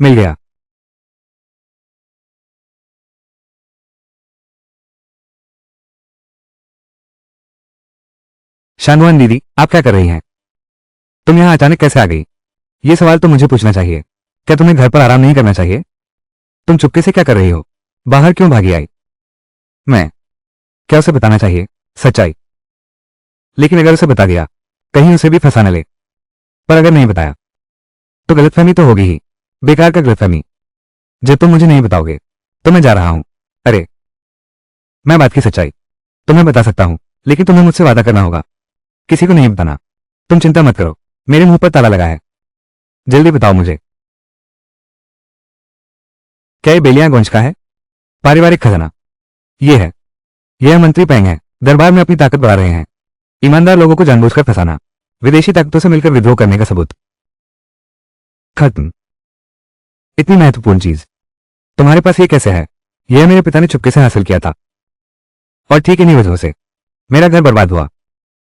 मिल गया। शानवान दीदी, आप क्या कर रही हैं? तुम यहां अचानक कैसे आ गई? ये सवाल तो मुझे पूछना चाहिए। क्या तुम्हें घर पर आराम नहीं करना चाहिए? तुम चुपके से क्या कर रही हो? बाहर क्यों भागी आई? मैं क्या उसे बताना चाहिए सच्चाई? लेकिन अगर उसे बता दिया कहीं उसे भी फंसा न ले। पर अगर नहीं बताया तो गलतफहमी तो होगी ही, बेकार का गलतफहमी। जब तुम मुझे नहीं बताओगे तो मैं जा रहा हूं। अरे, मैं बात की सच्चाई तुम्हें बता सकता हूं, लेकिन तुम्हें मुझसे वादा करना होगा किसी को नहीं बताना। तुम चिंता मत करो, मेरे मुंह पर ताला लगा है। जल्दी बताओ मुझे, क्या ये बेलियांगोंज का है? पारिवारिक खजाना? ये है। यह मंत्री पेंग है, दरबार में अपनी ताकत बढ़ा रहे हैं। ईमानदार लोगों को जानबूझकर फंसाना, विदेशी ताकतों से मिलकर विद्रोह करने का सबूत। खत्म। इतनी महत्वपूर्ण चीज तुम्हारे पास ये कैसे है? यह मेरे पिता ने चुपके से हासिल किया था, और ठीक इन्हीं वजहों से मेरा घर बर्बाद हुआ।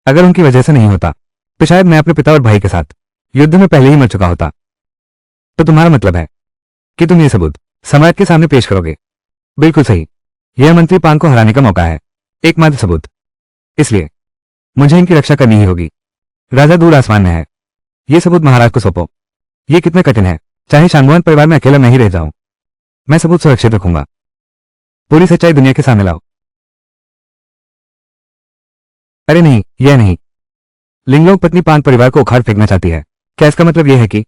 अगर उनकी वजह से नहीं होता तो शायद मैं अपने पिता और भाई के साथ युद्ध में पहले ही मर चुका होता। तो तुम्हारा मतलब है कि तुम ये सबूत सम्राट के सामने पेश करोगे? बिल्कुल सही। यह मंत्री पांग को हराने का मौका है, एकमात्र सबूत। इसलिए मुझे इनकी रक्षा करनी ही होगी। राजा दूर आसमान में है, यह सबूत महाराज को सौंपो। यह कितना कठिन है, चाहे शानवान परिवार में अकेला मैं ही रह जाऊं, मैं सबूत सुरक्षित रखूंगा। पूरी सच्चाई दुनिया के सामने लाओ। अरे नहीं, यह नहीं। लिंगलोक पत्नी पांग परिवार को उखाड़ फेंकना चाहती है। क्या इसका मतलब यह है कि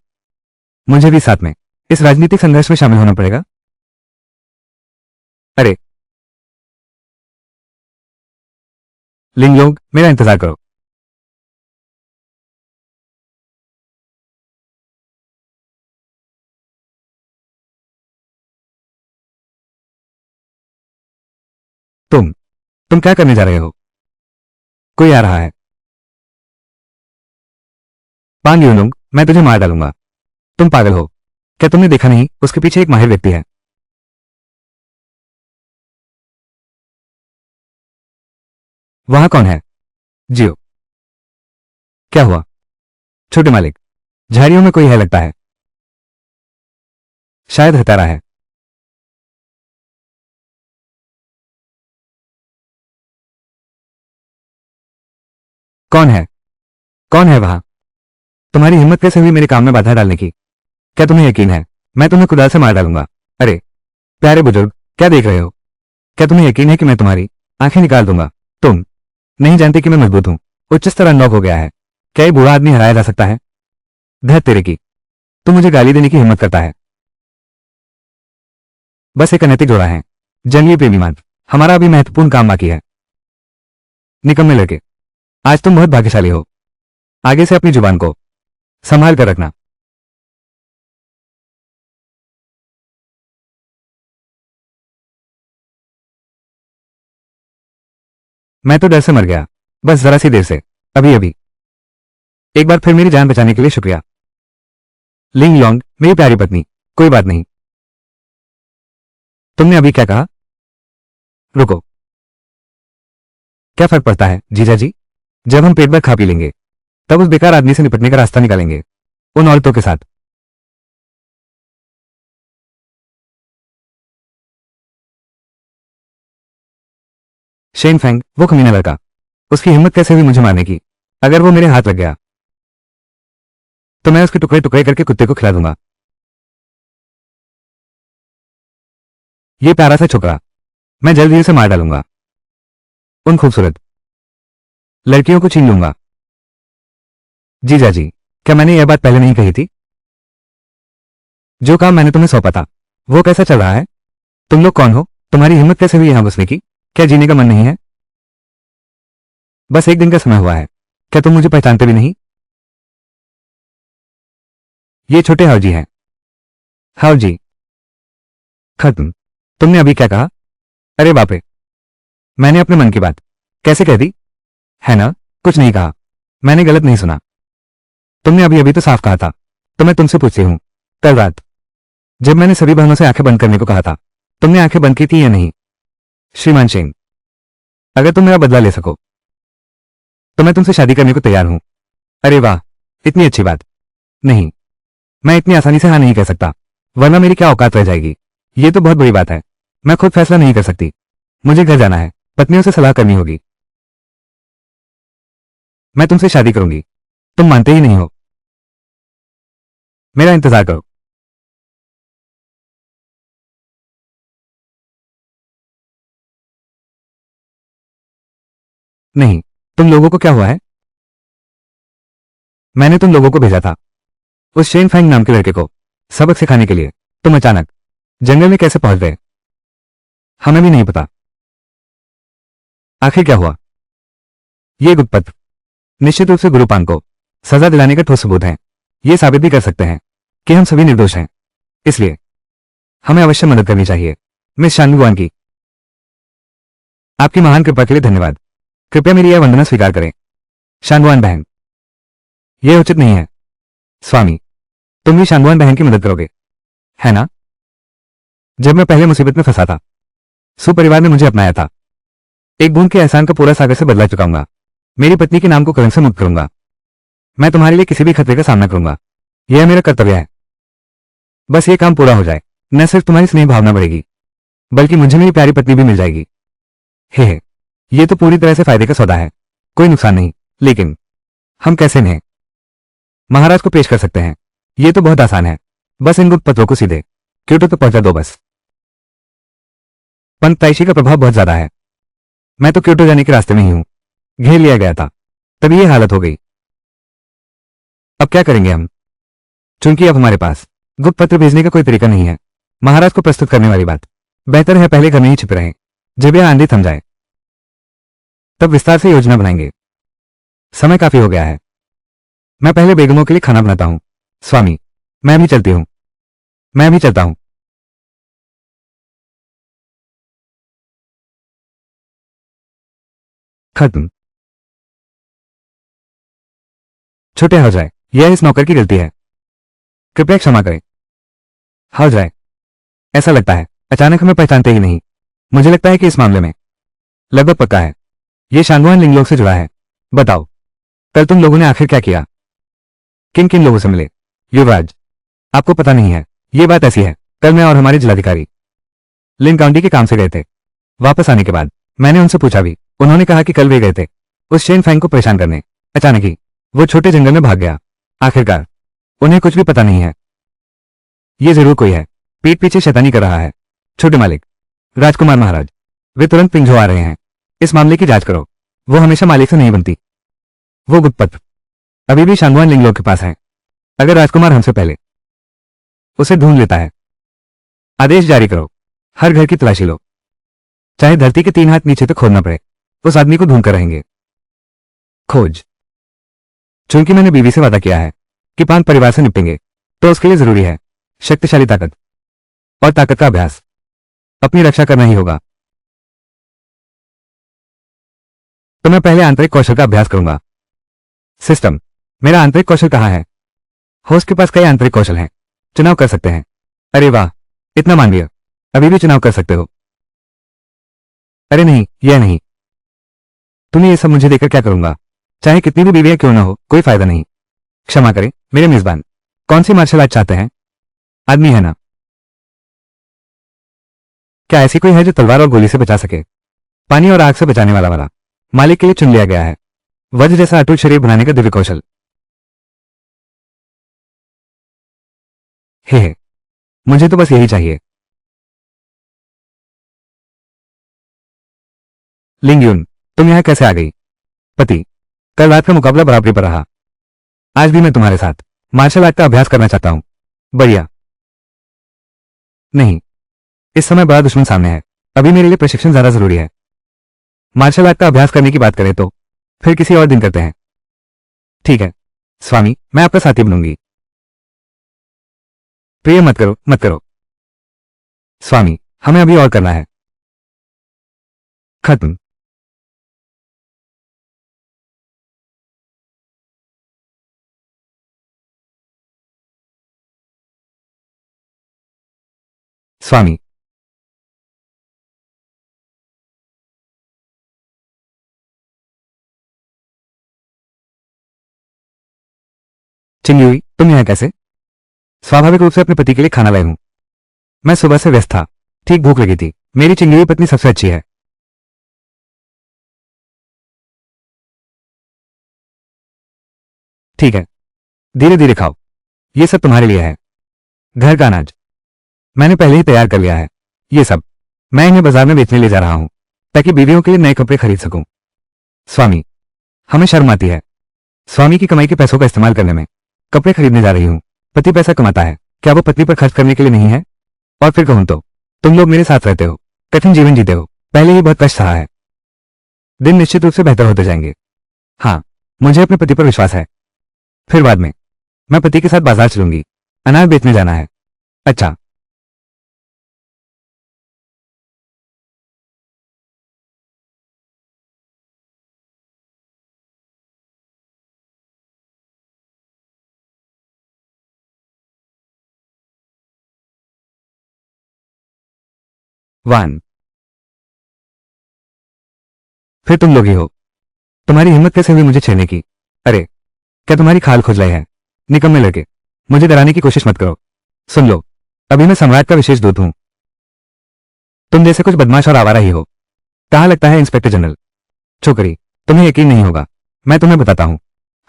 मुझे भी साथ में इस राजनीतिक संघर्ष में शामिल होना पड़ेगा? अरे, लिंगलोक, मेरा इंतजार करो। तुम क्या करने जा रहे हो? कोई आ रहा है। पांग यूनुंग, मैं तुझे मार डालूंगा। तुम पागल हो क्या? तुमने देखा नहीं उसके पीछे एक माहिर व्यक्ति है? वहां कौन है? जियो। क्या हुआ? छोटे मालिक, झाड़ियों में कोई है लगता है। शायद हत्यारा है। कौन है? कौन है वहां? तुम्हारी हिम्मत कैसे हुई मेरे काम में बाधा डालने की? क्या तुम्हें यकीन है मैं तुम्हें कुदाल से मार डालूंगा? अरे प्यारे बुजुर्ग, क्या देख रहे हो? क्या तुम्हें यकीन है कि मैं तुम्हारी आंखें निकाल दूंगा? तुम नहीं जानते कि मैं मजबूत हूं। उच्च स्तर अनलॉक हो गया है। क्या ये बूढ़ा आदमी हराया जा सकता है? धत तेरे की, तू मुझे गाली देने की हिम्मत करता है। बस एक अनैतिक जोड़ा है। जंगली प्रेमी मात्र। हमारा अभी महत्वपूर्ण काम बाकी है। निकम्मे लड़के, आज तुम बहुत भाग्यशाली हो। आगे से अपनी जुबान को संभाल कर रखना। मैं तो डर से मर गया, बस जरा सी देर से, अभी अभी। एक बार फिर मेरी जान बचाने के लिए शुक्रिया लिंग लोंग, मेरी प्यारी पत्नी। कोई बात नहीं। तुमने अभी क्या कहा? रुको, क्या फर्क पड़ता है जीजा जी? जब हम पेट भर खा पी लेंगे तब उस बेकार आदमी से निपटने का रास्ता निकालेंगे, उन औरतों के साथ। शेन फेंग, वो कमीना लड़का, उसकी हिम्मत कैसे हुई मुझे मारने की? अगर वो मेरे हाथ लग गया तो मैं उसके टुकड़े टुकड़े करके कुत्ते को खिला दूंगा। ये प्यारा सा छोकरा, मैं जल्द ही उसे मार डालूंगा। उन खूबसूरत लड़कियों को छीन लूंगा। जीजा जी, क्या मैंने यह बात पहले नहीं कही थी? जो काम मैंने तुम्हें सौंपा था वो कैसा चल रहा है? तुम लोग कौन हो? तुम्हारी हिम्मत कैसे हुई यहां घुसने की? क्या जीने का मन नहीं है? बस एक दिन का समय हुआ है, क्या तुम मुझे पहचानते भी नहीं? ये छोटे हाउजी हैं। हाउजी? खत्म। तुमने अभी क्या कहा? अरे बाप रे, मैंने अपने मन की बात कैसे कह दी है ना? कुछ नहीं कहा, मैंने गलत नहीं सुना। तुमने अभी अभी तो साफ कहा था। तो मैं तुमसे पूछती हूं, कल रात जब मैंने सभी बहनों से आंखें बंद करने को कहा था, तुमने आंखें बंद की थी या नहीं? श्रीमान सिंह, अगर तुम मेरा बदला ले सको तो मैं तुमसे शादी करने को तैयार हूं। अरे वाह, इतनी अच्छी बात। नहीं, मैं इतनी आसानी से हाँ नहीं कह सकता, वरना मेरी क्या औकात रह जाएगी। ये तो बहुत बड़ी बात है, मैं खुद फैसला नहीं कर सकती। मुझे घर जाना है, पत्नियों से सलाह करनी होगी। मैं तुमसे शादी करूंगी, तुम मानते ही नहीं हो। मेरा इंतजार करो। नहीं, तुम लोगों को क्या हुआ है? मैंने तुम लोगों को भेजा था उस शेन फैंग नाम के लड़के को सबक सिखाने के लिए। तुम अचानक जंगल में कैसे पहुंच गए? हमें भी नहीं पता। आखिर क्या हुआ? ये गुप्तपत्र निश्चित रूप से गुरुपांग को सजा दिलाने का ठोस सबूत है। ये साबित भी कर सकते हैं कि हम सभी निर्दोष हैं। इसलिए हमें अवश्य मदद करनी चाहिए। मिस शानगुआन की आपकी महान कृपा के लिए धन्यवाद। कृपया मेरी यह वंदना स्वीकार करें शानगुआन बहन। यह उचित नहीं है स्वामी। तुम भी शानगुआन बहन की मदद करोगे, है ना? जब मैं पहले मुसीबत में फंसा था, सुपरिवार ने मुझे अपनाया था। एक बूंद के एहसान का पूरा सागर से बदला चुकाऊंगा। मेरी पत्नी के नाम को कलंक से मुक्त करूंगा। मैं तुम्हारे लिए किसी भी खतरे का सामना करूंगा। यह मेरा कर्तव्य है। बस ये काम पूरा हो जाए, न सिर्फ तुम्हारी स्नेह भावना बढ़ेगी, बल्कि मुझे मेरी प्यारी पत्नी भी मिल जाएगी। हे, ये तो पूरी तरह से फायदे का सौदा है। कोई नुकसान नहीं। लेकिन हम कैसे इन्हें महाराज को पेश कर सकते हैं? ये तो बहुत आसान है। बस इन गुप्त पत्रों को सीधे क्योटो तक पहुंचा दो बस। पंत ताइशी का प्रभाव बहुत ज्यादा है। मैं तो क्योटो जाने के रास्ते में ही हूं। घेर लिया गया था, तभी यह हालत हो गई। अब क्या करेंगे हम? चूंकि अब हमारे पास गुप्त पत्र भेजने का कोई तरीका नहीं है, महाराज को प्रस्तुत करने वाली बात बेहतर है पहले घर में ही छिप रहें। जब यह आंधी थम जाए तब विस्तार से योजना बनाएंगे। समय काफी हो गया है। मैं पहले बेगमों के लिए खाना बनाता हूं। स्वामी, मैं भी चलती हूं। मैं भी चलता हूं। खत्म। छोटे हो जाए, यह इस नौकर की गलती है। कृपया क्षमा करें। हो जाए, ऐसा लगता है अचानक हमें पहचानते ही नहीं। मुझे लगता है कि इस मामले में लगभग पक्का है यह शांगुआन लिंगलोक से जुड़ा है। बताओ, कल तुम लोगों ने आखिर क्या किया? किन किन लोगों से मिले? युवराज, आपको पता नहीं है। यह बात ऐसी है, कल मैं और हमारे जिलाधिकारी लिन काउंटी के काम से गए थे। वापस आने के बाद मैंने उनसे पूछा भी। उन्होंने कहा कि कल वे गए थे उस शेन फैंग को परेशान करने। अचानक ही वो छोटे जंगल में भाग गया। आखिरकार उन्हें कुछ भी पता नहीं है। ये जरूर कोई है, पीठ पीछे शैतानी कर रहा है। छोटे मालिक, राजकुमार महाराज, वे तुरंत पिंजो आ रहे हैं। इस मामले की जांच करो। वो हमेशा मालिक से नहीं बनती। वो गुप्तपत्र अभी भी शांगुआन लिंगलोक के पास है। अगर राजकुमार हमसे पहले उसे ढूंढ लेता है, आदेश जारी करो, हर घर की तलाशी लो, चाहे धरती के 3 हाथ नीचे तक खोदना पड़े। उस आदमी को ढूंढकर रहेंगे। खोज। चूंकि मैंने बीवी से वादा किया है कि 5 परिवार से निपटेंगे, तो उसके लिए जरूरी है शक्तिशाली ताकत, और ताकत का अभ्यास अपनी रक्षा करना ही होगा। तो मैं पहले आंतरिक कौशल का अभ्यास करूंगा। सिस्टम, मेरा आंतरिक कौशल कहां है? होस्ट के पास कई आंतरिक कौशल हैं, चुनाव कर सकते हैं। अरे वाह, इतना मानवीय। अभी भी चुनाव कर सकते हो। अरे नहीं, यह नहीं। तुम्हें यह सब मुझे देकर क्या करूंगा? चाहे कितनी भी बीवियां क्यों ना हो, कोई फायदा नहीं। क्षमा करें मेरे मेजबान, कौन सी मार्शल आर्ट चाहते हैं? आदमी है ना? क्या ऐसी कोई है जो तलवार और गोली से बचा सके? पानी और आग से बचाने वाला मालिक के लिए चुन लिया गया है। वज्र जैसा अटूट शरीर बनाने का दिव्य कौशल। हे, मुझे तो बस यही चाहिए। लिंगयुन, तुम यहां कैसे आ गई? पति, कल रात का मुकाबला बराबरी पर रहा। आज भी मैं तुम्हारे साथ मार्शल आर्ट का अभ्यास करना चाहता हूं। बढ़िया। नहीं, इस समय बड़ा दुश्मन सामने है। अभी मेरे लिए प्रशिक्षण ज्यादा जरूरी है। मार्शल आर्ट का अभ्यास करने की बात करें तो फिर किसी और दिन करते हैं। ठीक है स्वामी, मैं आपका साथी बनूंगी। प्रिय, मत करो मत करो। स्वामी, हमें अभी और करना है। खत्म। स्वामी, चिंगयुई, तुम यहां कैसे? स्वाभाविक रूप से अपने पति के लिए खाना लाए हूं। मैं सुबह से व्यस्त था, ठीक भूख लगी थी। मेरी चिंगयुई पत्नी सबसे अच्छी है। ठीक है, धीरे धीरे खाओ। ये सब तुम्हारे लिए है। घर का अनाज मैंने पहले ही तैयार कर लिया है। ये सब मैं इन्हें बाजार में बेचने ले जा रहा हूं, ताकि बीवियों के लिए नए कपड़े खरीद सकूं। स्वामी, हमें शर्म आती है स्वामी की कमाई के पैसों का इस्तेमाल करने में। कपड़े खरीदने जा रही हूँ, पति पैसा कमाता है, क्या वो पत्नी पर खर्च करने के लिए नहीं है? और फिर कहूं तो तुम लोग मेरे साथ रहते हो, कठिन जीवन जीते हो, पहले ही बहुत कष्ट सहा है। दिन निश्चित रूप से बेहतर होते जाएंगे। हाँ, मुझे अपने पति पर विश्वास है। फिर बाद में मैं पति के साथ बाजार चलूंगी, अनाज बेचने जाना है। अच्छा, वन, फिर तुम लोग ही हो। तुम्हारी हिम्मत कैसे हुई मुझे छेड़ने की? अरे, क्या तुम्हारी खाल खुजलाई है? निकम्मे लड़के, मुझे डराने की कोशिश मत करो। सुन लो, अभी मैं सम्राट का विशेष दूत हूं। तुम जैसे कुछ बदमाश और आवारा ही हो। कहाँ लगता है इंस्पेक्टर जनरल? छोकरी, तुम्हें यकीन नहीं होगा, मैं तुम्हें बताता हूं।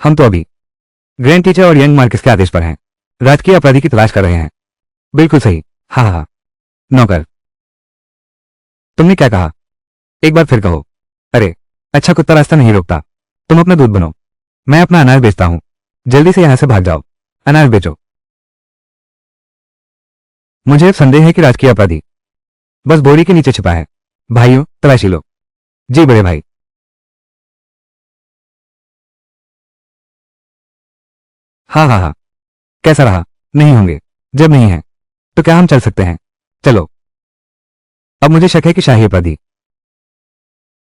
हम तो अभी ग्रैंड टीचर और यंग मार्किस के आदेश पर हैं, राजकीय अपराधी की तलाश कर रहे हैं। बिल्कुल सही। हाँ हाँ हाँ। नौकर, तुमने क्या कहा? एक बार फिर कहो। अरे, अच्छा कुत्ता रास्ता नहीं रोकता। तुम अपना दूध बनो, मैं अपना अनाज बेचता हूं। जल्दी से यहां से भाग जाओ, अनाज बेचो। मुझे अब संदेह है कि राजकीय अपराधी बस बोरी के नीचे छिपा है। भाइयों, तलाशी लो। जी बड़े भाई। हाँ हाँ हाँ। कैसा रहा? नहीं होंगे। जब नहीं है तो क्या हम चल सकते हैं? चलो। अब मुझे शक है कि शाही अपराधी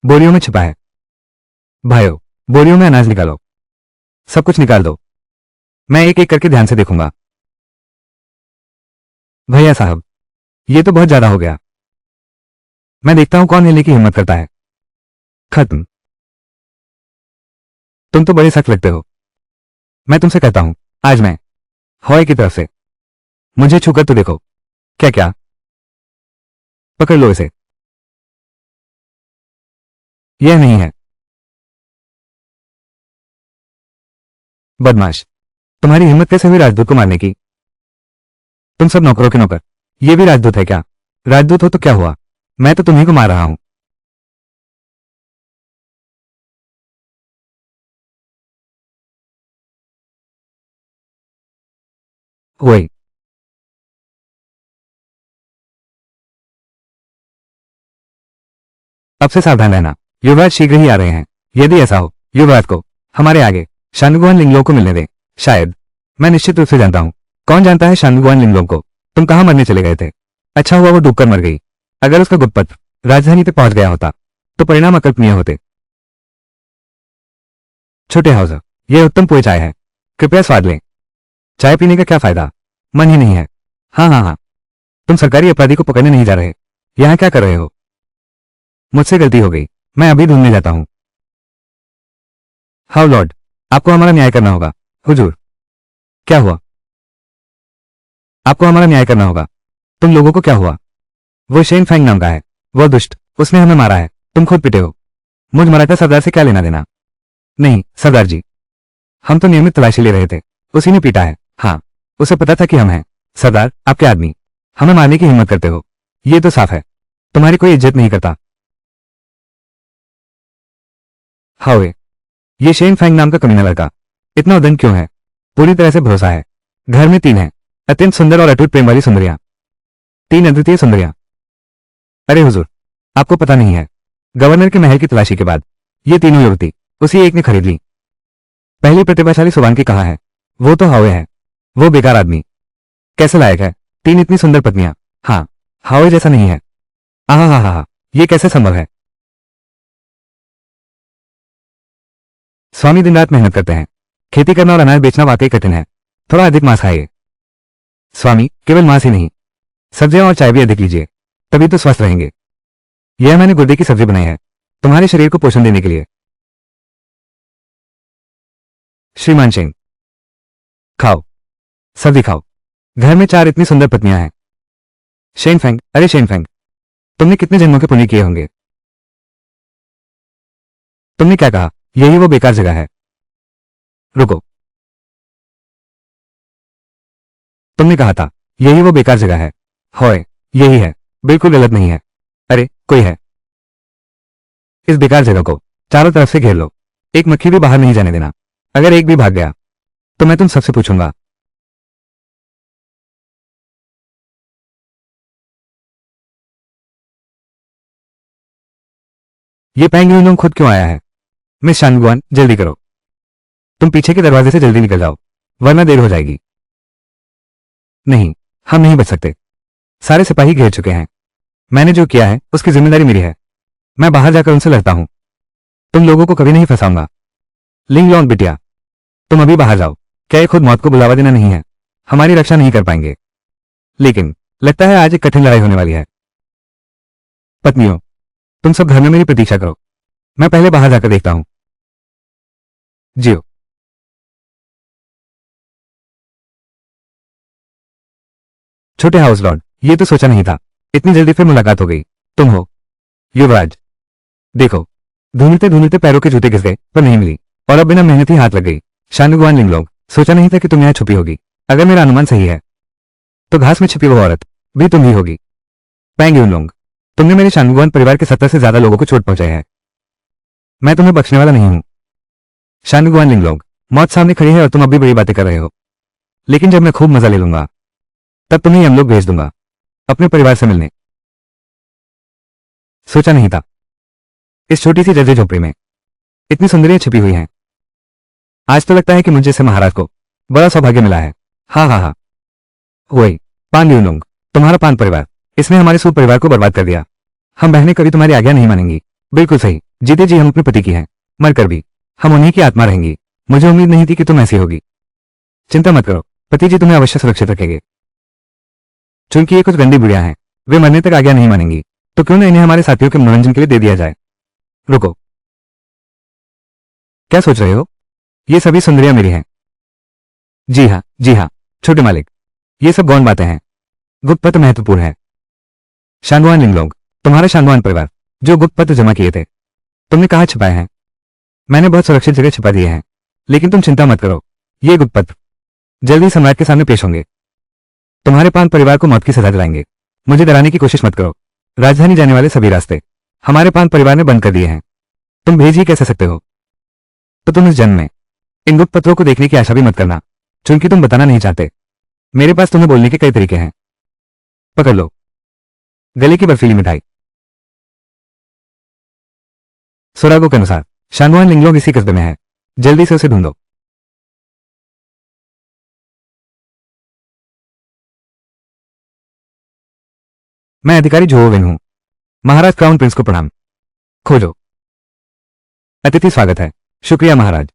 बोरियों में छिपा है। भाइयों, बोरियों में अनाज निकालो, सब कुछ निकाल दो। मैं एक एक करके ध्यान से देखूंगा। भैया साहब, ये तो बहुत ज्यादा हो गया। मैं देखता हूं कौन हिलने की हिम्मत करता है। खत्म। तुम तो बड़े सख्त लगते हो। मैं तुमसे कहता हूं, आज मैं हॉय की तरफ से मुझे छूकर तो देखो। क्या क्या? पकड़ लो इसे। यह नहीं है। बदमाश, तुम्हारी हिम्मत कैसे हुई राजदूत को मारने की? तुम सब नौकरों के नौकर, ये भी राजदूत है क्या? राजदूत हो तो क्या हुआ, मैं तो तुम्ही को मार रहा हूं। वही। अब से सावधान रहना, युवराज शीघ्र ही आ रहे हैं। यदि ऐसा हो, युवराज को हमारे आगे शानुगुआन लिंगलों को मिलने दें। शायद, मैं निश्चित रूप से जानता हूं। कौन जानता है शानुगुआन लिंगलों को? तुम कहां मरने चले गए थे? अच्छा हुआ वो डूबकर मर गई। अगर उसका गुप्तपत्र राजधानी तक पहुंच गया होता तो परिणाम अकल्पनीय होते। छोटे हाउसर, यह उत्तम पोए चाय है, कृपया स्वाद लें। चाय पीने का क्या फायदा, मन ही नहीं है। हाँ हाँ हाँ। तुम सरकारी अपराधी को पकड़ने नहीं जा रहे, यहां क्या कर रहे हो? मुझसे गलती हो गई, मैं अभी ढूंढने जाता हूं। हाउ लॉर्ड, आपको हमारा न्याय करना होगा। हुजूर, क्या हुआ? आपको हमारा न्याय करना होगा। तुम लोगों को क्या हुआ? वो शेन फैंग नाम का है, वो दुष्ट, उसने हमें मारा है। तुम खुद पिटे हो, मुझ मराठा सरदार से क्या लेना देना? नहीं सरदार जी, हम तो नियमित तलाशी ले रहे थे, उसी ने पीटा है। हाँ, उसे पता था कि हम हैं। सरदार, आपके आदमी हमें मारने की हिम्मत करते हो, ये तो साफ है तुम्हारी कोई इज्जत नहीं करता। हावे, ये शेन फैंग नाम का कमीना लड़का इतना उदंड क्यों है? पूरी तरह से भरोसा है। घर में तीन है, अत्यंत सुंदर और अटूट प्रेम वाली सुंदरियां, तीन अद्वितीय सुंदरियां। अरे हुजूर, आपको पता नहीं है, गवर्नर के महल की तलाशी के बाद ये तीनों युवती उसी एक ने खरीद ली। पहली प्रतिभाशाली सुबान कहाँ है? वो तो हावे है, वो बेकार आदमी कैसे लायक है? तीन इतनी सुंदर पत्नियां। हाँ, हावे जैसा नहीं है। आहा हा हा हा, ये कैसे संभव है? स्वामी दिन रात मेहनत करते हैं, खेती करना और अनाज बेचना वाकई कठिन है। थोड़ा अधिक मांस खाइए। स्वामी, केवल मांस ही नहीं, सब्जियां और चाय भी अधिक लीजिए, तभी तो स्वस्थ रहेंगे। यह मैंने गुर्दे की सब्जी बनाई है, तुम्हारे शरीर को पोषण देने के लिए। श्रीमान सिंह, खाओ, सब्जी खाओ। घर में चार इतनी सुंदर पत्नियां हैं। शेनफेंग, अरे शेनफेंग, तुमने कितने जन्मों के पुण्य किए होंगे? तुमने क्या कहा? यही वो बेकार जगह है। रुको, तुमने कहा था यही वो बेकार जगह है। होए, यही है, बिल्कुल गलत नहीं है। अरे, कोई है इस बेकार जगह को चारों तरफ से घेर लो, एक मक्खी भी बाहर नहीं जाने देना। अगर एक भी भाग गया तो मैं तुम सबसे पूछूंगा। ये पैंग यूनोंग खुद क्यों आया है? मिस शानगुआन, जल्दी करो, तुम पीछे के दरवाजे से जल्दी निकल जाओ, वरना देर हो जाएगी। नहीं, हम नहीं बच सकते, सारे सिपाही घेर चुके हैं। मैंने जो किया है उसकी जिम्मेदारी मेरी है, मैं बाहर जाकर उनसे लड़ता हूं। तुम लोगों को कभी नहीं फंसाऊंगा। लिंग लॉन्ग बिटिया, तुम अभी बाहर जाओ। क्या ये खुद मौत को बुलावा देना नहीं है? हमारी रक्षा नहीं कर पाएंगे, लेकिन लगता है आज एक कठिन लड़ाई होने वाली है। पत्नियों, तुम सब घर में मेरी प्रतीक्षा करो, मैं पहले बाहर जाकर देखता हूं। जियो। छोटे हाउस लॉर्ड, ये तो सोचा नहीं था, इतनी जल्दी फिर मुलाकात हो गई। तुम हो युवराज। देखो, ढूंढते ढूंढते पैरों के जूते घिस गए पर नहीं मिली, और अब बिना मेहनत ही हाथ लग गई। शानगुआन लिंगलोंग, सोचा नहीं था कि तुम यहाँ छुपी होगी। अगर मेरा अनुमान सही है तो घास में छिपी वो औरत भी तुम ही होगी। पैंग यूनलोंग, तुमने मेरे शानगुआन परिवार के 70 से ज्यादा लोगों को चोट पहुंचाई है, मैं तुम्हें बख्शने वाला नहीं हूं। शानगुआन लिंगलोंग, मौत सामने खड़ी है और तुम अब भी बड़ी बातें कर रहे हो, लेकिन जब मैं खूब मजा ले लूंगा तब तुम्हें यमलोक भेज दूंगा अपने परिवार से मिलने। सोचा नहीं था इस छोटी सी जर्जर झोपड़ी में इतनी सुंदरियां छिपी हुई हैं। आज तो लगता है कि मुझे से महाराज को बड़ा सौभाग्य मिला है। हाँ हाँ हाँ, वही पान यूनोंग, तुम्हारा पान परिवार, इसने हमारे सूप परिवार को बर्बाद कर दिया। हम बहनें कभी तुम्हारी आज्ञा नहीं मानेंगी। बिल्कुल सही, जीते जी हम अपने पति की हैं, मरकर भी हम उन्हीं की आत्मा रहेंगी। मुझे उम्मीद नहीं थी कि तुम ऐसी होगी। चिंता मत करो, पति जी तुम्हें अवश्य सुरक्षित रखेंगे। चूंकि ये कुछ गंदी बुढ़िया हैं, वे मरने तक आज्ञा नहीं मानेंगी, तो क्यों न इन्हें हमारे साथियों के मनोरंजन के लिए दे दिया जाए। रुको, क्या सोच रहे हो? ये सभी सुंदरियां मेरी हैं। जी हाँ, जी हाँ, छोटे मालिक, ये सब गौण बातें हैं, गुप्त पत्र महत्वपूर्ण है। शानगुआन लिंगलोंग, तुम्हारा शानगुआन परिवार जो गुप्त पत्र जमा किए थे तुमने कहाँ छिपाए हैं? मैंने बहुत सुरक्षित जगह छिपा दिए हैं, लेकिन तुम चिंता मत करो, ये गुप्त पत्र जल्दी सम्राट के सामने पेश होंगे। तुम्हारे पान परिवार को मौत की सजा दिलाएंगे। मुझे डराने की कोशिश मत करो, राजधानी जाने वाले सभी रास्ते हमारे पान परिवार ने बंद कर दिए हैं, तुम भेज ही कैसे सकते हो? तो तुम इस जन्म में इन गुप्त पत्रों को देखने की आशा भी मत करना, चूंकि तुम बताना नहीं चाहते। मेरे पास तुम्हें बोलने के कई तरीके हैं। पकड़ लो गले की बर्फीली मिठाई। सुरागों के अनुसार शानगुआन लिंगलोंग इसी कस्बे में है, जल्दी से उसे ढूंढो। मैं अधिकारी जोविन हूं, महाराज क्राउन प्रिंस को प्रणाम। खोजो। अतिथि स्वागत है। शुक्रिया महाराज।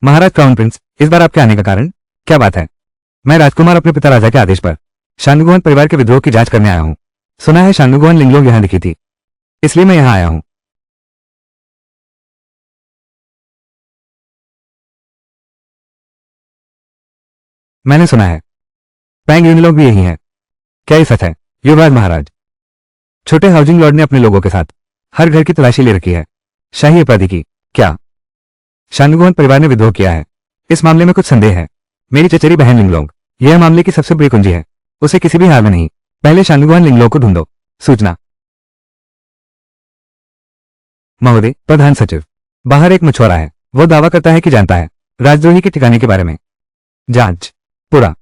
महाराज क्राउन प्रिंस, इस बार आपके आने का कारण क्या बात है? मैं राजकुमार अपने पिता राजा के आदेश पर शानगुआन परिवार के विद्रोह की जांच करने आया हूं। सुना है शानगुआन लिंगलोंग यहां दिखी थी, इसलिए मैं यहां आया हूं। मैंने सुना है पैंग यूनिलोंग भी यही है, क्या ये सच है? युवराज महाराज, छोटे हाउसिंग लॉर्ड ने अपने लोगों के साथ हर घर की तलाशी ले रखी है, शाही अपराधी की। क्या शानगुआन परिवार ने विद्रोह किया है? इस मामले में कुछ संदेह है। मेरी चचेरी बहन लिंगलोंग यह मामले की सबसे बड़ी कुंजी है, उसे किसी भी हाल में नहीं, पहले शानगुआन लिंगलोंग को ढूंढो। सूचना महोदय, प्रधान सचिव, बाहर एक मछुआरा है, वो दावा करता है कि जानता है राजद्रोही के ठिकाने के बारे में। जांच पूरा,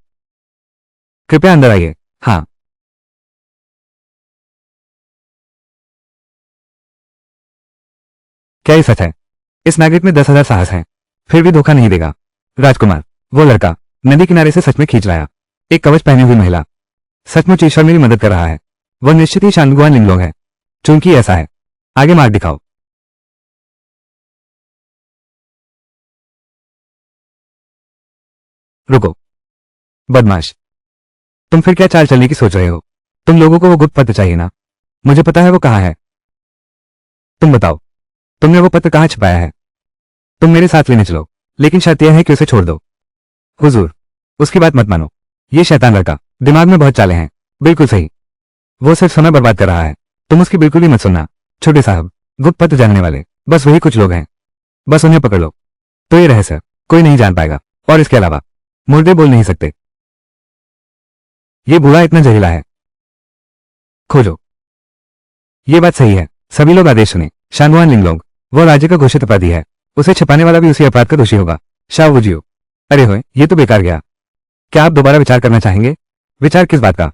कृपया अंदर आइए। हाँ, क्या ये सच है? इस नागरिक में 10,000 साहस है, फिर भी धोखा नहीं देगा। राजकुमार, वो लड़का नदी किनारे से सच में खींच लाया, एक कवच पहनी हुई महिला, सचमुच ईश्वर मेरी मदद कर रहा है। वह निश्चित ही शानगुआन लिंगलोंग है, चूंकि ऐसा है। आगे मार्ग दिखाओ। रुको बदमाश, तुम फिर क्या चाल चलने की सोच रहे हो? तुम लोगों को वो गुप्त पत्र चाहिए ना? मुझे पता है वो कहाँ है। तुम बताओ, तुमने वो पत्र कहाँ छिपाया है? तुम मेरे साथ लेने चलो, लेकिन शर्त यह है कि उसे छोड़ दो। हुजूर, उसकी बात मत मानो, ये शैतान लड़का दिमाग में बहुत चाले हैं। बिल्कुल सही, वो सिर्फ समय बर्बाद कर रहा है, तुम उसकी बिल्कुल भी मत सुनना। छोटे साहब, गुप्त पत्र जानने वाले बस वही कुछ लोग हैं, बस उन्हें पकड़ लो। तो ये रहस्य कोई नहीं जान पाएगा, और इसके अलावा मुर्दे बोल नहीं सकते। ये बूढ़ा इतना जहरीला है। खोजो। ये बात सही है। सभी लोग आदेश सुने। शानवान लिंगलोंग, वो राज्य का घोषित अपराधी है। उसे छिपाने वाला भी उसी अपराध का दोषी होगा। शावुजियो। अरे होए, ये तो बेकार गया। क्या आप दोबारा विचार करना चाहेंगे? विचार किस बात का?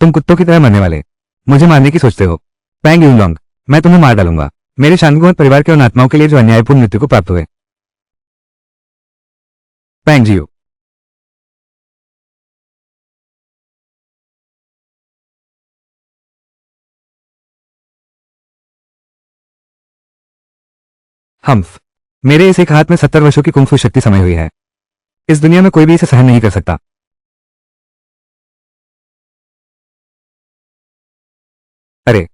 तुम कुत्तों की तरह मरने वाले मुझे मारने की सोचते हो। पैंग यूनलोंग, मैं तुम्हें मार डालूंगा। मेरे शांगुआन परिवार के उन आत्माओं के लिए जो अन्यायपूर्ण मृत्यु को प्राप्त हुए। पैंग जियो। हम्फ। मेरे इस एक हाथ में 70 वर्षों की कुंफू शक्ति समाई हुई है। इस दुनिया में कोई भी इसे सहन नहीं कर सकता। अरे,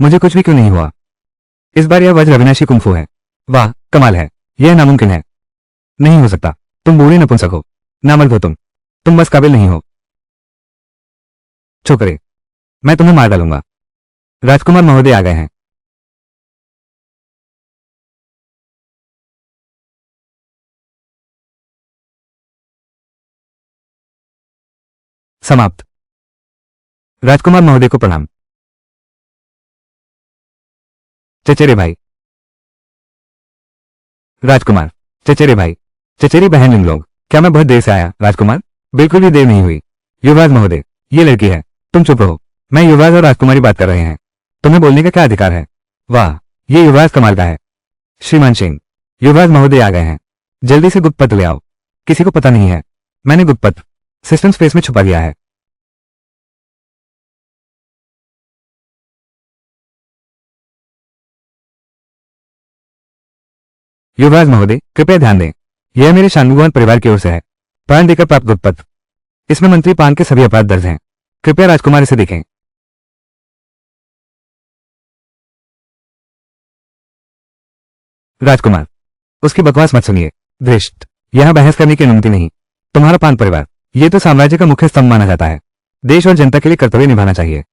मुझे कुछ भी क्यों नहीं हुआ? इस बार यह वज्र अविनाशी कुंफू है। वाह, कमाल है। यह नामुमकिन है। नहीं हो सकता। तुम बूढ़े नपुंसक हो। नामर्द हो तुम बस काबिल नहीं हो। छोकरे, मैं तुम्हें मार डालूंगा। राजकुमार महोदय आ गए हैं। समाप्त। राजकुमार महोदय को प्रणाम। चचेरे भाई। राजकुमार। चचेरे भाई। चचेरी बहन इन लोग। क्या मैं बहुत देर से आया, राजकुमार? बिल्कुल भी देर नहीं हुई। युवराज महोदय, ये लड़की है। तुम चुप रहो। मैं युवराज और राजकुमारी बात कर रहे हैं। तुम्हें बोलने का क्या अधिकार है? वाह, ये युवराज कमाल का है। श्रीमान सिंह, युवराज महोदय आ गए हैं। जल्दी से गुप्त पत्र ले आओ। किसी को पता नहीं है। मैंने गुप्त पत्र सिस्टम स्पेस में छुपा दिया है। युवराज महोदय, कृपया ध्यान दें। यह मेरे शानगुआन परिवार की ओर से है। प्राण देकर प्राप्त गुप्त पत्र। इसमें मंत्री पान के सभी अपराध दर्ज हैं। कृपया राजकुमार इसे देखें। राजकुमार, उसकी बकवास मत सुनिए। धृष्ट, यहां बहस करने की अनुमति नहीं। तुम्हारा पान परिवार, ये तो साम्राज्य का मुख्य स्तंभ माना जाता है। देश और जनता के लिए कर्तव्य निभाना चाहिए।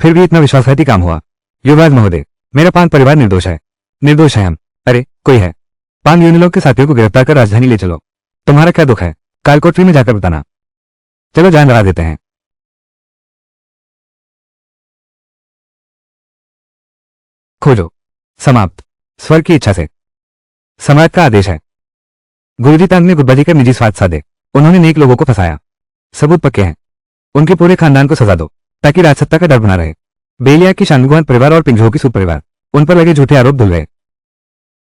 फिर भी इतना विश्वासघाती काम हुआ। युवराज महोदय, मेरा पान परिवार निर्दोष है। निर्दोष है हम। अरे, कोई है। पान यूनिलोग के साथियों को गिरफ्तार कर राजधानी ले चलो। तुम्हारा क्या दुख है? कालकोठरी में जाकर बताना। चलो जान लड़ा देते हैं। खोजो। समाप्त। स्वर्ग की इच्छा से। सम्राट का आदेश है। गुरुजी तांग ने गुटबाजी कर निजी स्वार्थ साधे। उन्होंने नेक लोगों को फंसाया। सबूत पक्के हैं। उनके पूरे खानदान को सजा दो, ताकि राजसत्ता का डर बना रहे। बेलिया की शानगुआन परिवार और पिंगझो की सुप परिवार, उन पर लगे झूठे आरोप धुल गए।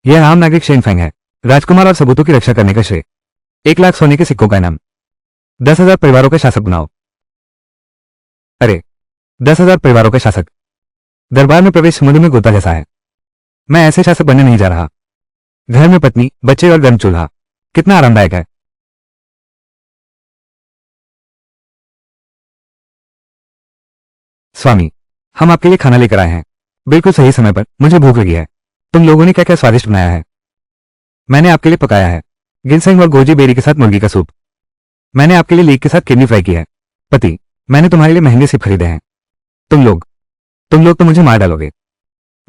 यह आम नागरिक शेनफेंग है। राजकुमार और सबूतों की रक्षा करने का श्रेय। 1 लाख सोने के सिक्कों का इनाम। 10,000 परिवारों का शासक बनाओ। अरे, 10,000 परिवारों का शासक। दरबार में प्रवेश समुद्र में गोता जैसा है। मैं ऐसे शासक बनने नहीं जा रहा। घर में पत्नी, बच्चे और गर्म चूल्हा, कितना आरामदायक है। स्वामी, हम आपके लिए खाना लेकर आए हैं। बिल्कुल सही समय पर। मुझे भूख लगी है। तुम लोगों ने क्या क्या स्वादिष्ट बनाया है। मैंने आपके लिए पकाया है गिनसेंग और गोजी बेरी के साथ मुर्गी का सूप। मैंने आपके लिए लीक के साथ किडनी फ्राई की है। पति, मैंने तुम्हारे लिए महंगे सिप खरीदे हैं। तुम लोग तुम लोग तो मुझे मार डालोगे।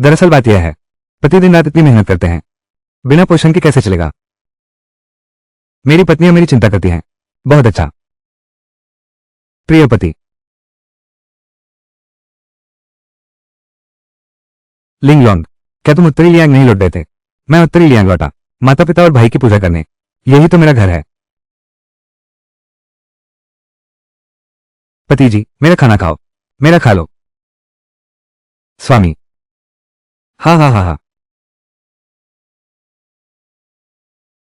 दरअसल बात यह है, पति दिन रात इतनी मेहनत करते हैं, बिना पोषण के कैसे चलेगा। मेरी पत्नियां मेरी चिंता करती हैं। बहुत अच्छा। प्रिय पति। लिंगलोंग, क्या तुम उत्तरी लियांग नहीं लौट गए थे? मैं उत्तरी लियांग लौटा, माता पिता और भाई की पूजा करने। यही तो मेरा घर है। पति जी, मेरा खाना खाओ। मेरा खा लो। स्वामी। हा हा हा हा।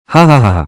हा हा हा हा।